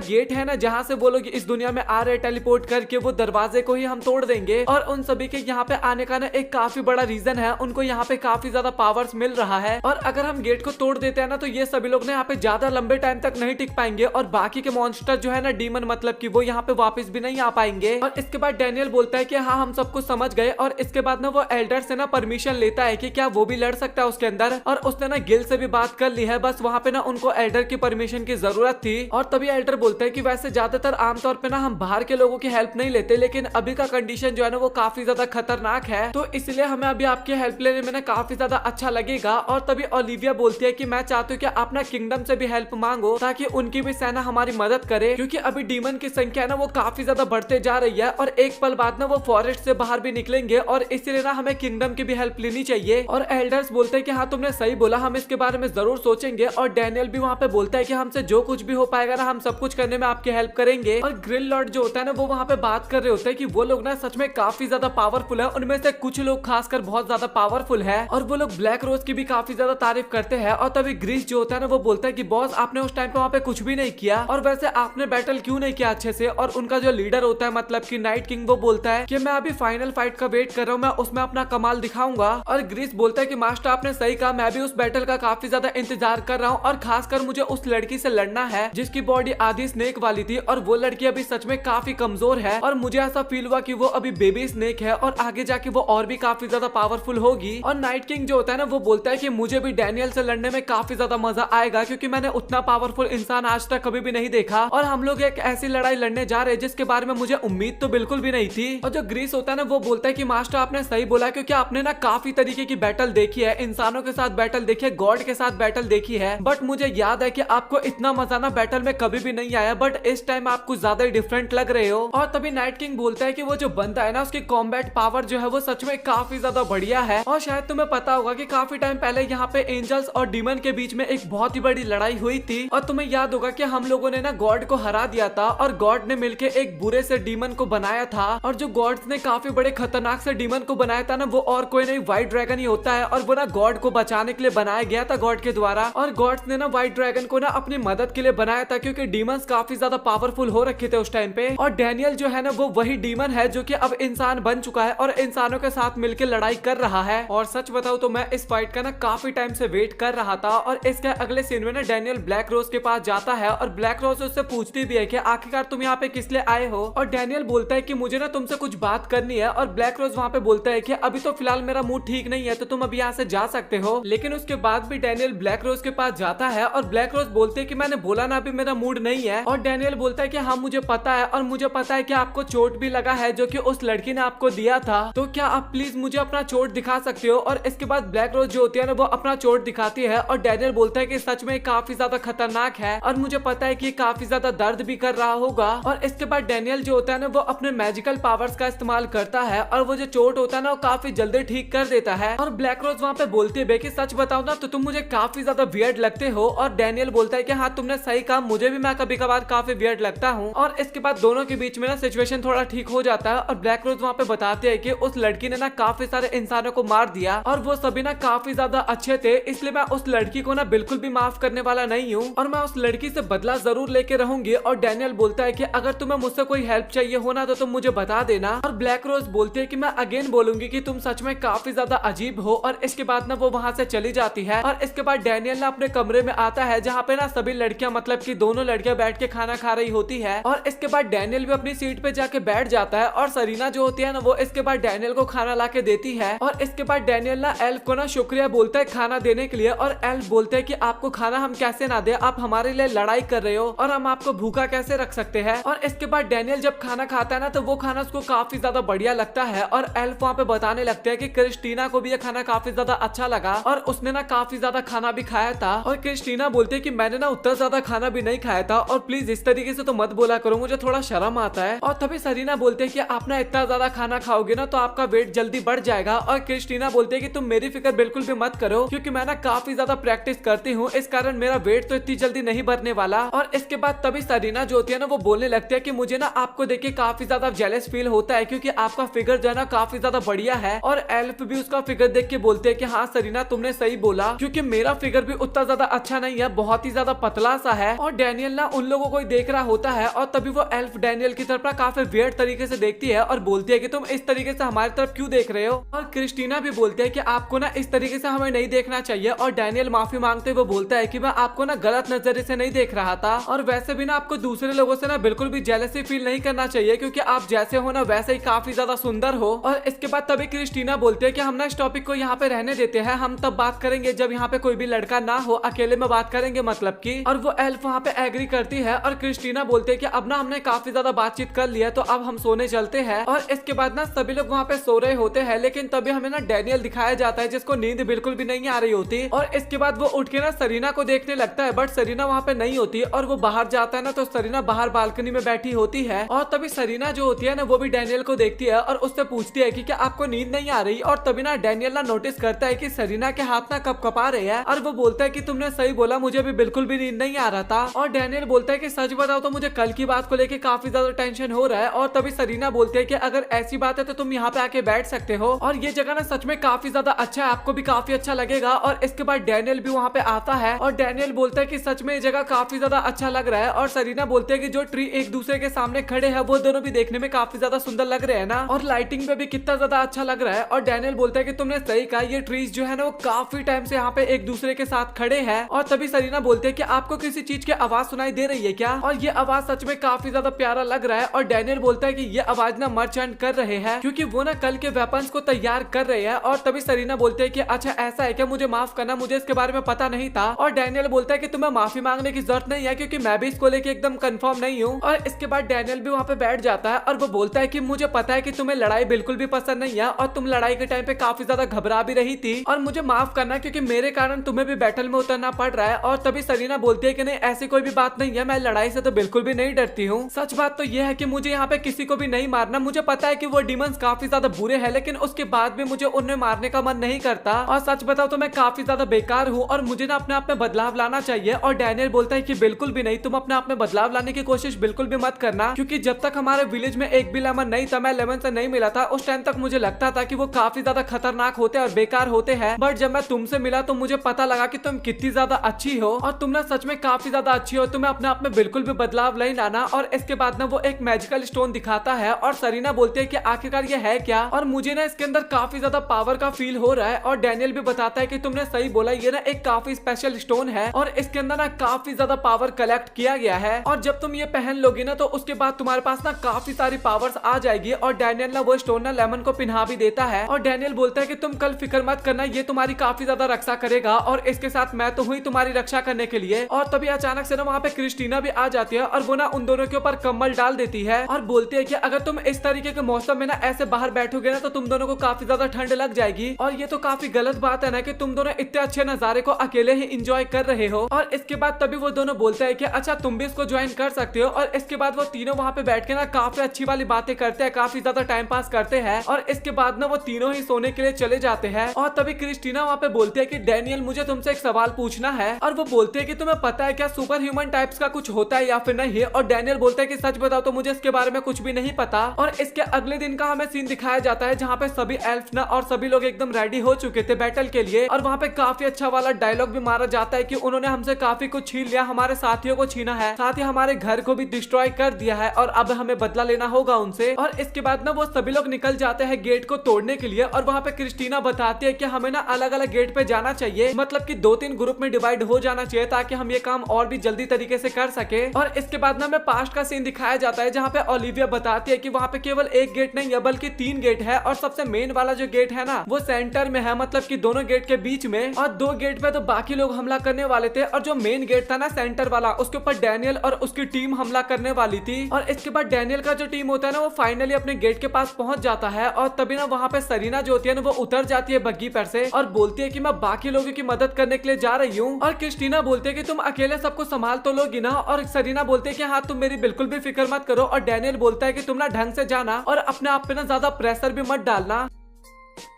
गेट है ना जहाँ से वो लोग इस दुनिया में आ रहे टेलीपोर्ट करके, वो दरवाजे को ही हम तोड़ देंगे। और उन सभी के यहाँ पे आने का ना एक काफी बड़ा रीजन है, उनको यहाँ पे काफी ज्यादा पावर्स मिल रहा है और अगर हम गेट को तोड़ देते हैं ना तो ये सभी लोग ना यहाँ पे ज्यादा लंबे टाइम तक नहीं टिक पाएंगे और बाकी के मॉन्स्टर जो है ना डीमन मतलब कि वो यहाँ पे वापस भी नहीं आ पाएंगे। और इसके बाद डैनियल बोलता है कि हाँ हम सब कुछ समझ गए और इसके बाद ना वो एल्डर से ना परमिशन लेता है कि क्या वो भी लड़ सकता है उसके अंदर, और उसने ना गिल से भी बात कर ली है, बस वहाँ पे ना उनको एल्डर की परमिशन की जरूरत थी। और तभी एल्डर बोलता है कि वैसे ज्यादातर आमतौर पे ना हम बाहर के लोगों की हेल्प नहीं लेते, लेकिन अभी का कंडीशन जो है ना वो काफी ज्यादा खतरनाक है, तो इसलिए हमें अभी आपकी हेल्प लेने में ना काफी ज्यादा अच्छा लगेगा। और तभी ओलिविया बोलती है कि मैं चाहती हूँ कि आप ना किंगडम से भी हेल्प मांगो ताकि उनकी भी सेना हमारी मदद करे, क्योंकि अभी डीमन की संख्या ना वो काफी ज्यादा बढ़ते जा रही है और एक पल बाद ना वो फॉरेस्ट से बाहर भी निकलेंगे और इसलिए ना हमें किंगडम की भी हेल्प लेनी चाहिए। और एल्डर्स बोलते हैं कि हाँ तुमने सही बोला, हम इसके बारे में जरूर सोचेंगे। और डैनियल भी वहाँ पे बोलता है कि हमसे जो कुछ भी हो पाएगा ना हम सब कुछ करने में आपकी हेल्प करेंगे। और ग्रिल लॉर्ड जो होता है ना वो वहाँ पे बात कर रहे होते हैं कि वो लोग ना सच में काफी ज्यादा पावरफुल है, उनमें से कुछ लोग खासकर बहुत ज्यादा पावरफुल है और वो लोग ब्लैक रोज की भी काफी ज्यादा तारीफ करते हैं। और तभी ग्रीस जो होता है ना वो बोलता है कि बॉस आपने उस टाइम पे वहाँ पे कुछ भी नहीं किया और वैसे आपने बैटल क्यों नहीं किया अच्छे से। और उनका जो लीडर होता है मतलब कि नाइट किंग वो बोलता है कि मैं अभी फाइनल फाइट का वेट कर रहा हूँ, मैं उसमें अपना कमाल दिखाऊंगा। और ग्रीस बोलता है कि मास्टर आपने सही कहा, मैं भी उस बैटल का काफी ज्यादा इंतजार कर रहा हूँ और खासकर मुझे उस लड़की से लड़ना है जिसकी बॉडी आधी स्नेक वाली थी और वो लड़की अभी सच में काफी कमजोर है और मुझे ऐसा फील हुआ कि वो अभी बेबी स्नेक है और आगे जाके वो और भी काफी ज्यादा पावरफुल होगी। और नाइट किंग जो होता है ना वो बोलता है कि मुझे भी डैनियल से लड़ने में काफी ज्यादा मजा आएगा क्योंकि मैंने उतना पावरफुल इंसान आज तक कभी भी नहीं देखा और हम लोग एक ऐसी लड़ाई लड़ने जा रहे हैं जिसके बारे में मुझे उम्मीद तो बिल्कुल भी नहीं थी। और जो ग्रीस होता है ना वो बोलता है कि मास्टर आपने सही बोला क्योंकि आपने ना काफी तरीके की बैटल देखी है, इंसानों के साथ बैटल देखी है, गॉड के साथ बैटल देखी है, बट मुझे याद है कि आपको इतना मजा ना बैटल में कभी भी नहीं आया, बट इस टाइम आप कुछ ज्यादा ही डिफरेंट लग रहे हो। और तभी नाइट किंग बोलता है कि वो जो बंदा है ना उसकी कॉम्बैट पावर जो है वो सच में काफी ज्यादा बढ़िया है। और शायद तुम्हें पता होगा कि काफी टाइम पहले यहाँ पे एंजल्स और डीमन के बीच में एक बहुत ही बड़ी लड़ाई हुई थी और तुम्हें याद होगा कि हम लोगों ने ना गॉड को हरा दिया था और गॉड ने मिलके एक बुरे से डीमन को बनाया था और जो गॉड्स ने काफी बड़े खतरनाक से डीमन को बनाया था ना वो और कोई नहीं व्हाइट ड्रैगन ही होता है और वो ना गॉड को बचाने के लिए बनाया गया था गॉड के द्वारा। और गॉड्स ने ना व्हाइट ड्रैगन को ना अपनी मदद के लिए बनाया था क्योंकि डीमंस काफी ज्यादा पावरफुल हो रखे थे उस टाइम पे। और डैनियल जो है ना वो वही डीमन है जो कि अब इंसान बन चुका है और इंसानों के साथ मिलकर लड़ाई कर रहा है। और सच बताऊं तो मैं इस फाइट का ना काफी टाइम से वेट कर रहा था। और इसके अगले सीन में ना डैनियल ब्लैक रोज के पास जाता है और ब्लैक रोज उससे पूछती भी है कि आखिरकार तुम यहाँ पे किस लिए आए हो। और डैनियल बोलता है कि मुझे ना तुमसे कुछ बात करनी है और ब्लैक रोज वहाँ पे बोलता है कि अभी तो फिलहाल मेरा मूड ठीक नहीं है तो तुम अभी यहाँ से जा सकते हो। लेकिन उसके बाद भी डैनियल ब्लैक रोज के पास जाता है और ब्लैक रोज बोलते है कि मैंने बोला ना अभी मेरा मूड नहीं है। और डैनियल बोलता है कि हाँ मुझे पता है और मुझे पता है कि आपको चोट भी लगा है जो कि उस लड़की ने आपको दिया था, तो क्या आप प्लीज मुझे अपना चोट दिखा सकते हो। और इसके बाद ब्लैक रोज जो होती है ना वो अपना चोट दिखाती है और डैनियल बोलता है कि सच में काफी ज्यादा खतरनाक है और मुझे पता है कि काफी ज्यादा दर्द भी कर रहा होगा। और इसके बाद डैनियल जो होता है ना वो अपने मैजिकल पावर्स का इस्तेमाल करता है और वो जो चोट होता है ना वो काफी जल्दी ठीक कर देता है। और ब्लैक रोज वहाँ पे बोलती है कि सच बताओ ना तो तुम मुझे काफी ज्यादा वियर्ड लगते हो। और डैनियल बोलता है कि हाँ तुमने सही कहा, मुझे भी मैं कभी कभार काफी वियर्ड लगता हूँ। और इसके बाद दोनों के बीच में ना सिचुएशन थोड़ा ठीक हो जाता है और ब्लैक रोज वहाँ पे बताते हैं कि उस लड़की ने ना काफी सारे इंसानों को मार दिया और वो सभी ना काफी ज्यादा अच्छे थे, इसलिए मैं उस लड़की को ना बिल्कुल भी माफ करने वाला नहीं हूँ और मैं उस लड़की से बदला जरूर लेके रहूंगी। और डैनियल बोलता है कि अगर तुम्हें मुझसे कोई हेल्प चाहिए हो ना तो तुम मुझे बता देना। और ब्लैक रोज बोलती है कि मैं अगेन बोलूंगी कि तुम सच में काफी ज्यादा अजीब हो। और इसके बाद ना वो वहाँ से चली जाती है और इसके बाद डैनियल ना अपने कमरे में आता है जहाँ पे ना सभी लड़कियां मतलब कि दोनों लड़कियां बैठ के खाना खा रही होती है। और इसके बाद डैनियल भी अपनी सीट पे जाके बैठ जाता है और सरीना जो होती है ना वो इसके बाद डैनियल को खाना ला के देती है। और इसके बाद डैनियल ना एल्फ को ना शुक्रिया बोलता है खाना देने के लिए और एल्फ बोलते हैं कि आपको खाना हम कैसे ना दे, आप हमारे लिए लड़ाई कर रहे हो और हम आपको भूखा कैसे रख सकते हैं। और इसके बाद डैनियल जब खाना खाता है ना तो वो खाना उसको काफी ज्यादा बढ़िया लगता है और एल्फ वहाँ पे बताने लगते हैं कि क्रिस्टीना को भी ये खाना काफी ज्यादा अच्छा लगा और उसने ना काफी ज्यादा खाना भी खाया था। और क्रिस्टीना बोलती है कि मैंने ना उतना ज्यादा खाना भी नहीं खाया था और प्लीज इस तरीके से तो मत बोला करो, मुझे थोड़ा शर्म आता है। और तभी सरीना बोलते हैं कि आप ना इतना ज्यादा खाना खाओगे ना तो आपका वेट जल्दी बढ़ जाएगा। और क्रिस्टीना बोलते हैं कि तुम मेरी फिक्र बिल्कुल भी मत करो क्योंकि मैं ना काफी ज्यादा प्रैक्टिस करती हूँ, इस कारण मेरा वेट तो इतनी जल्दी नहीं बढ़ने वाला। और इसके बाद बाद तभी सरीना जो होती है ना वो बोलने लगती है कि मुझे ना आपको देख के काफी ज्यादा जेलस फील होता है, क्योंकि आपका फिगर जो है ना काफी ज्यादा बढ़िया है। और एल्फ भी उसका फिगर देख के बोलते हैं कि हाँ सरीना तुमने सही बोला, क्योंकि मेरा फिगर भी उतना ज्यादा अच्छा नहीं है, बहुत ही ज्यादा पतला सा है। और डैनियल ना उन लोगों को ही देख रहा होता है और तभी वो एल्फ डैनियल की तरफ काफी वियर्ड तरीके से देखती है और बोलती है कि तुम इस तरीके से हमारी तरफ क्यों देख रहे हो। और क्रिस्टीना भी बोलती है कि आपको ना इस तरीके से हमें नहीं देखना चाहिए। और डैनियल माफी मांगते हुए बोलता है कि मैं आपको ना गलत नजरिए से नहीं देख रहा था, और वैसे भी ना आपको दूसरे लोगों से ना बिल्कुल भी जेलसी फील नहीं करना चाहिए, क्योंकि आप जैसे हो ना वैसे ही काफी ज्यादा सुंदर हो। और इसके बाद तभी क्रिस्टीना बोलती है कि हम ना इस टॉपिक को यहाँ पे रहने देते हैं, हम तब बात करेंगे जब यहाँ पे कोई भी लड़का ना हो, अकेले में बात करेंगे मतलब की। और वो एल्फ वहाँ पे एग्री करती है और क्रिस्टीना बोलते है कि अब ना हमने काफी ज्यादा बातचीत कर लिया, तो अब हम सोने चलते हैं। और इसके बाद ना सभी लोग वहाँ पे सो रहे होते हैं, लेकिन तभी हमें ना डैनियल दिखाया जाता है जिसको नींद बिल्कुल भी नहीं आ रही होती। और इसके बाद वो उठ के ना सरीना को देखने लगता है, बट सरीना वहाँ पे नहीं होती। और वो बाहर जाता है ना तो सरीना बाहर बालकनी में बैठी होती है। और तभी सरीना जो होती है ना वो भी डैनियल को देखती है और उससे पूछती है कि क्या आपको नींद नहीं आ रही। और तभी ना डैनियल ना नोटिस करता है कि सरीना के हाथ ना कपकपा रहे हैं, और वो बोलता है कि तुमने सही बोला, मुझे भी बिल्कुल भी नींद नहीं आ रहा था। और डैनियल बोलता है कि सच बताओ तो मुझे कल की बात को लेके काफी ज्यादा टेंशन हो रहा है। और तभी सरीना बोलती है कि अगर ऐसी बात है तो तुम यहाँ पे आके बैठ सकते हो, और ये जगह ना सच में काफी ज्यादा अच्छा है, आपको भी काफी अच्छा लगेगा। और इसके बाद डैनियल भी वहाँ पे आता है और डैनियल बोलता है कि सच में ये जगह काफी ज्यादा अच्छा लग रहा है। और सरीना बोलते है कि जो ट्री एक दूसरे के सामने खड़े हैं वो दोनों भी देखने में काफी ज्यादा सुंदर लग रहे हैं ना, और लाइटिंग पे भी कितना ज्यादा अच्छा लग रहा है। और डैनियल बोलता है कि तुमने सही कहा, ये ट्रीज जो है ना वो काफी टाइम से यहाँ पे एक दूसरे के साथ खड़े हैं। और तभी सरीना बोलते है कि आपको किसी चीज की आवाज सुनाई दे रही है क्या? और ये आवाज सच में काफी ज्यादा प्यारा लग रहा है। और डैनियल बोलता है कि ये आवाज ना मर्चेंट कर रहे हैं, क्योंकि वो ना कल के वेपन्स को तैयार कर रहे हैं। और तभी सरीना बोलते है कि अच्छा ऐसा है क्या, मुझे माफ करना, मुझे इसके बारे में पता नहीं था। और डैनियल बोलता है कि तुम्हें माफी मांगने की जरूरत नहीं है, क्योंकि मैं भी इसको लेके एकदम कंफर्म नहीं हूँ। और इसके बाद डैनियल भी वहाँ पे बैठ जाता है और वो बोलता है कि मुझे पता है कि तुम्हें लड़ाई बिल्कुल भी पसंद नहीं है, और तुम लड़ाई के टाइम पे काफी ज्यादा घबरा भी रही थी, और मुझे माफ करना क्योंकि मेरे कारण तुम्हें भी बैटल में उतरना पड़ रहा है। और तभी सरीना बोलती है कि नहीं ऐसी कोई भी बात नहीं है, मैं लड़ाई से तो बिल्कुल भी नहीं डरती हूँ। सच बात तो यह है कि मुझे यहाँ पे किसी को भी नहीं मारना, मुझे पता है कि वो डिमंस काफी ज्यादा बुरे हैं, लेकिन उसके बाद भी मुझे उन्हें मारने का मन नहीं करता। और सच बताओ तो मैं काफी ज्यादा बेकार हूँ और मुझे ना अपने आप में बदलाव लाना चाहिए। और डैनियल बोलता है कि बिल्कुल भी नहीं, तुम अपने आप में बदलाव लाने की कोशिश बिल्कुल भी मत करना, क्योंकि जब तक हमारे विलेज में एक भी लेमन नहीं था, मैं लेमन से नहीं मिला था, उस टाइम तक मुझे लगता था कि वो काफी ज्यादा खतरनाक होते हैं और बेकार होते हैं। बट जब मैं तुमसे मिला तो मुझे पता लगा कि तुम कितनी ज्यादा अच्छी हो, और तुम ना सच में काफी ज्यादा अच्छी हो, तुम्हें अपने आप में बिल्कुल भी बदलाव नहीं लाना। और इसके बाद ना वो एक मैजिकल स्टोन दिखाता है और सरीना बोलती है कि आखिरकार ये है क्या, और मुझे ना इसके अंदर काफी ज्यादा पावर का फील हो रहा है। और डैनियल भी बताता है कि तुमने सही बोला, ये ना एक काफी स्पेशल स्टोन है और इसके अंदर ना काफी ज्यादा पावर कलेक्ट किया गया है, और जब तुम ये पहन लोगी ना तो उसके बाद तुम्हारे पास ना काफी सारी पावर्स आ जाएगी। और डैनियल ना वो स्टोन ना लेमन को पिन्हा भी देता है, और डैनियल बोलता है कि तुम कल फिक्र मत करना, ये तुम्हारी काफी ज्यादा रक्षा करेगा, और इसके साथ मैं तो हुई तुम्हारी रक्षा करने के लिए। और तभी अचानक से ना वहाँ पे क्रिस्टीना भी आ जाती है और वो ना उन दोनों के ऊपर कम्बल डाल देती है और बोलती है कि अगर तुम इस तरीके के मौसम में ना ऐसे बाहर बैठोगे ना तो तुम दोनों को काफी ज्यादा ठंड लग जाएगी, और ये तो काफी गलत बात है ना कि तुम दोनों इतने अच्छे नजारे को अकेले ही इंजॉय कर रहे हो। और इसके बाद तभी वो दोनों बोलते हैं कि अच्छा तुम भी इसको ज्वाइन कर सकते हो। और इसके बाद वो तीनों वहाँ पे बैठ के ना काफी अच्छी वाली बातें करते हैं, काफी ज्यादा टाइम पास करते हैं, और इसके बाद ना वो तीनों ही सोने के लिए चले जाते हैं। और तभी क्रिस्टीना वहाँ पे बोलती है कि डैनियल मुझे तुमसे एक सवाल पूछना है, और वो बोलते हैं कि तुम्हें पता है क्या सुपर ह्यूमन टाइप्स का कुछ होता है या फिर नहीं। और डैनियल बोलता है कि सच बताओ तो मुझे इसके बारे में कुछ भी नहीं पता। और इसके अगले दिन का हमें सीन दिखाया जाता है जहाँ पे सभी एल्फ ना और सभी लोग एकदम रेडी हो चुके थे बैटल के लिए, और वहाँ पे काफी अच्छा वाला डायलॉग भी मारा जाता है कि उन्होंने हमसे काफी कुछ छीन लिया, हमारे साथियों को छीना है, साथ ही हमारे घर को भी डिस्ट्रॉय कर दिया है, और अब हमें बदला लेना होगा उनसे। और इसके बाद ना वो सभी लोग निकल जाते हैं गेट को तोड़ने के लिए, और वहाँ पे क्रिस्टीना बताती है कि हमें ना अलग अलग गेट पे जाना चाहिए, मतलब कि 2-3 ग्रुप में डिवाइड हो जाना चाहिए ताकि हम ये काम और भी जल्दी तरीके से कर सके। और इसके बाद ना हमें पास्ट का सीन दिखाया जाता है जहाँ पे ओलिविया बताती है कि वहाँ पे केवल एक गेट नहीं है बल्कि 3 गेट है, और सबसे मेन वाला जो गेट है ना वो सेंटर में है, मतलब कि दोनों गेट के बीच में, और 2 गेट पे तो बाकी लोग हमला करने वाले थे, और जो मेन गेट था ना सेंटर वाला उसके ऊपर डैनियल और उसकी टीम हमला करने वाली थी। और इसके बाद डैनियल का जो टीम होता है ना वो फाइनली अपने गेट के पास पहुंच जाता है, और तभी ना वहाँ पे सरीना जो होती है ना वो उतर जाती है बग्गी पर से और बोलती है कि मैं बाकी लोगों की मदद करने के लिए जा रही हूँ। और क्रिस्टीना बोलती है कि तुम अकेले सबको संभाल तो लोगी ना, और सरीना बोलते है कि हाँ तुम मेरी बिल्कुल भी फिक्र मत करो। और डैनियल बोलता है कि तुम ना ढंग से जाना और अपने आप पे ना ज्यादा प्रेशर भी मत डालना।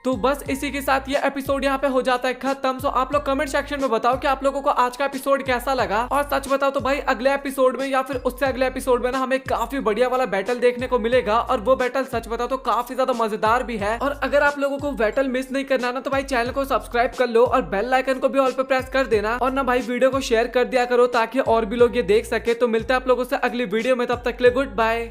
तो बस इसी के साथ ये एपिसोड यहाँ पे हो जाता है खत्म। सो आप लोग कमेंट सेक्शन में बताओ कि आप लोगों को आज का एपिसोड कैसा लगा। और सच बताओ तो भाई अगले एपिसोड में या फिर उससे अगले एपिसोड में ना हमें काफी बढ़िया वाला बैटल देखने को मिलेगा, और वो बैटल सच बताओ तो काफी ज्यादा मजेदार भी है। और अगर आप लोगों को बैटल मिस नहीं करना ना तो भाई चैनल को सब्सक्राइब कर लो और बेल आइकन को भी ऑल पे प्रेस कर देना, और ना भाई वीडियो को शेयर कर दिया करो ताकि और भी लोग ये देख सके। तो मिलते हैं आप लोगों से अगली वीडियो में, तब तक के लिए गुड बाय।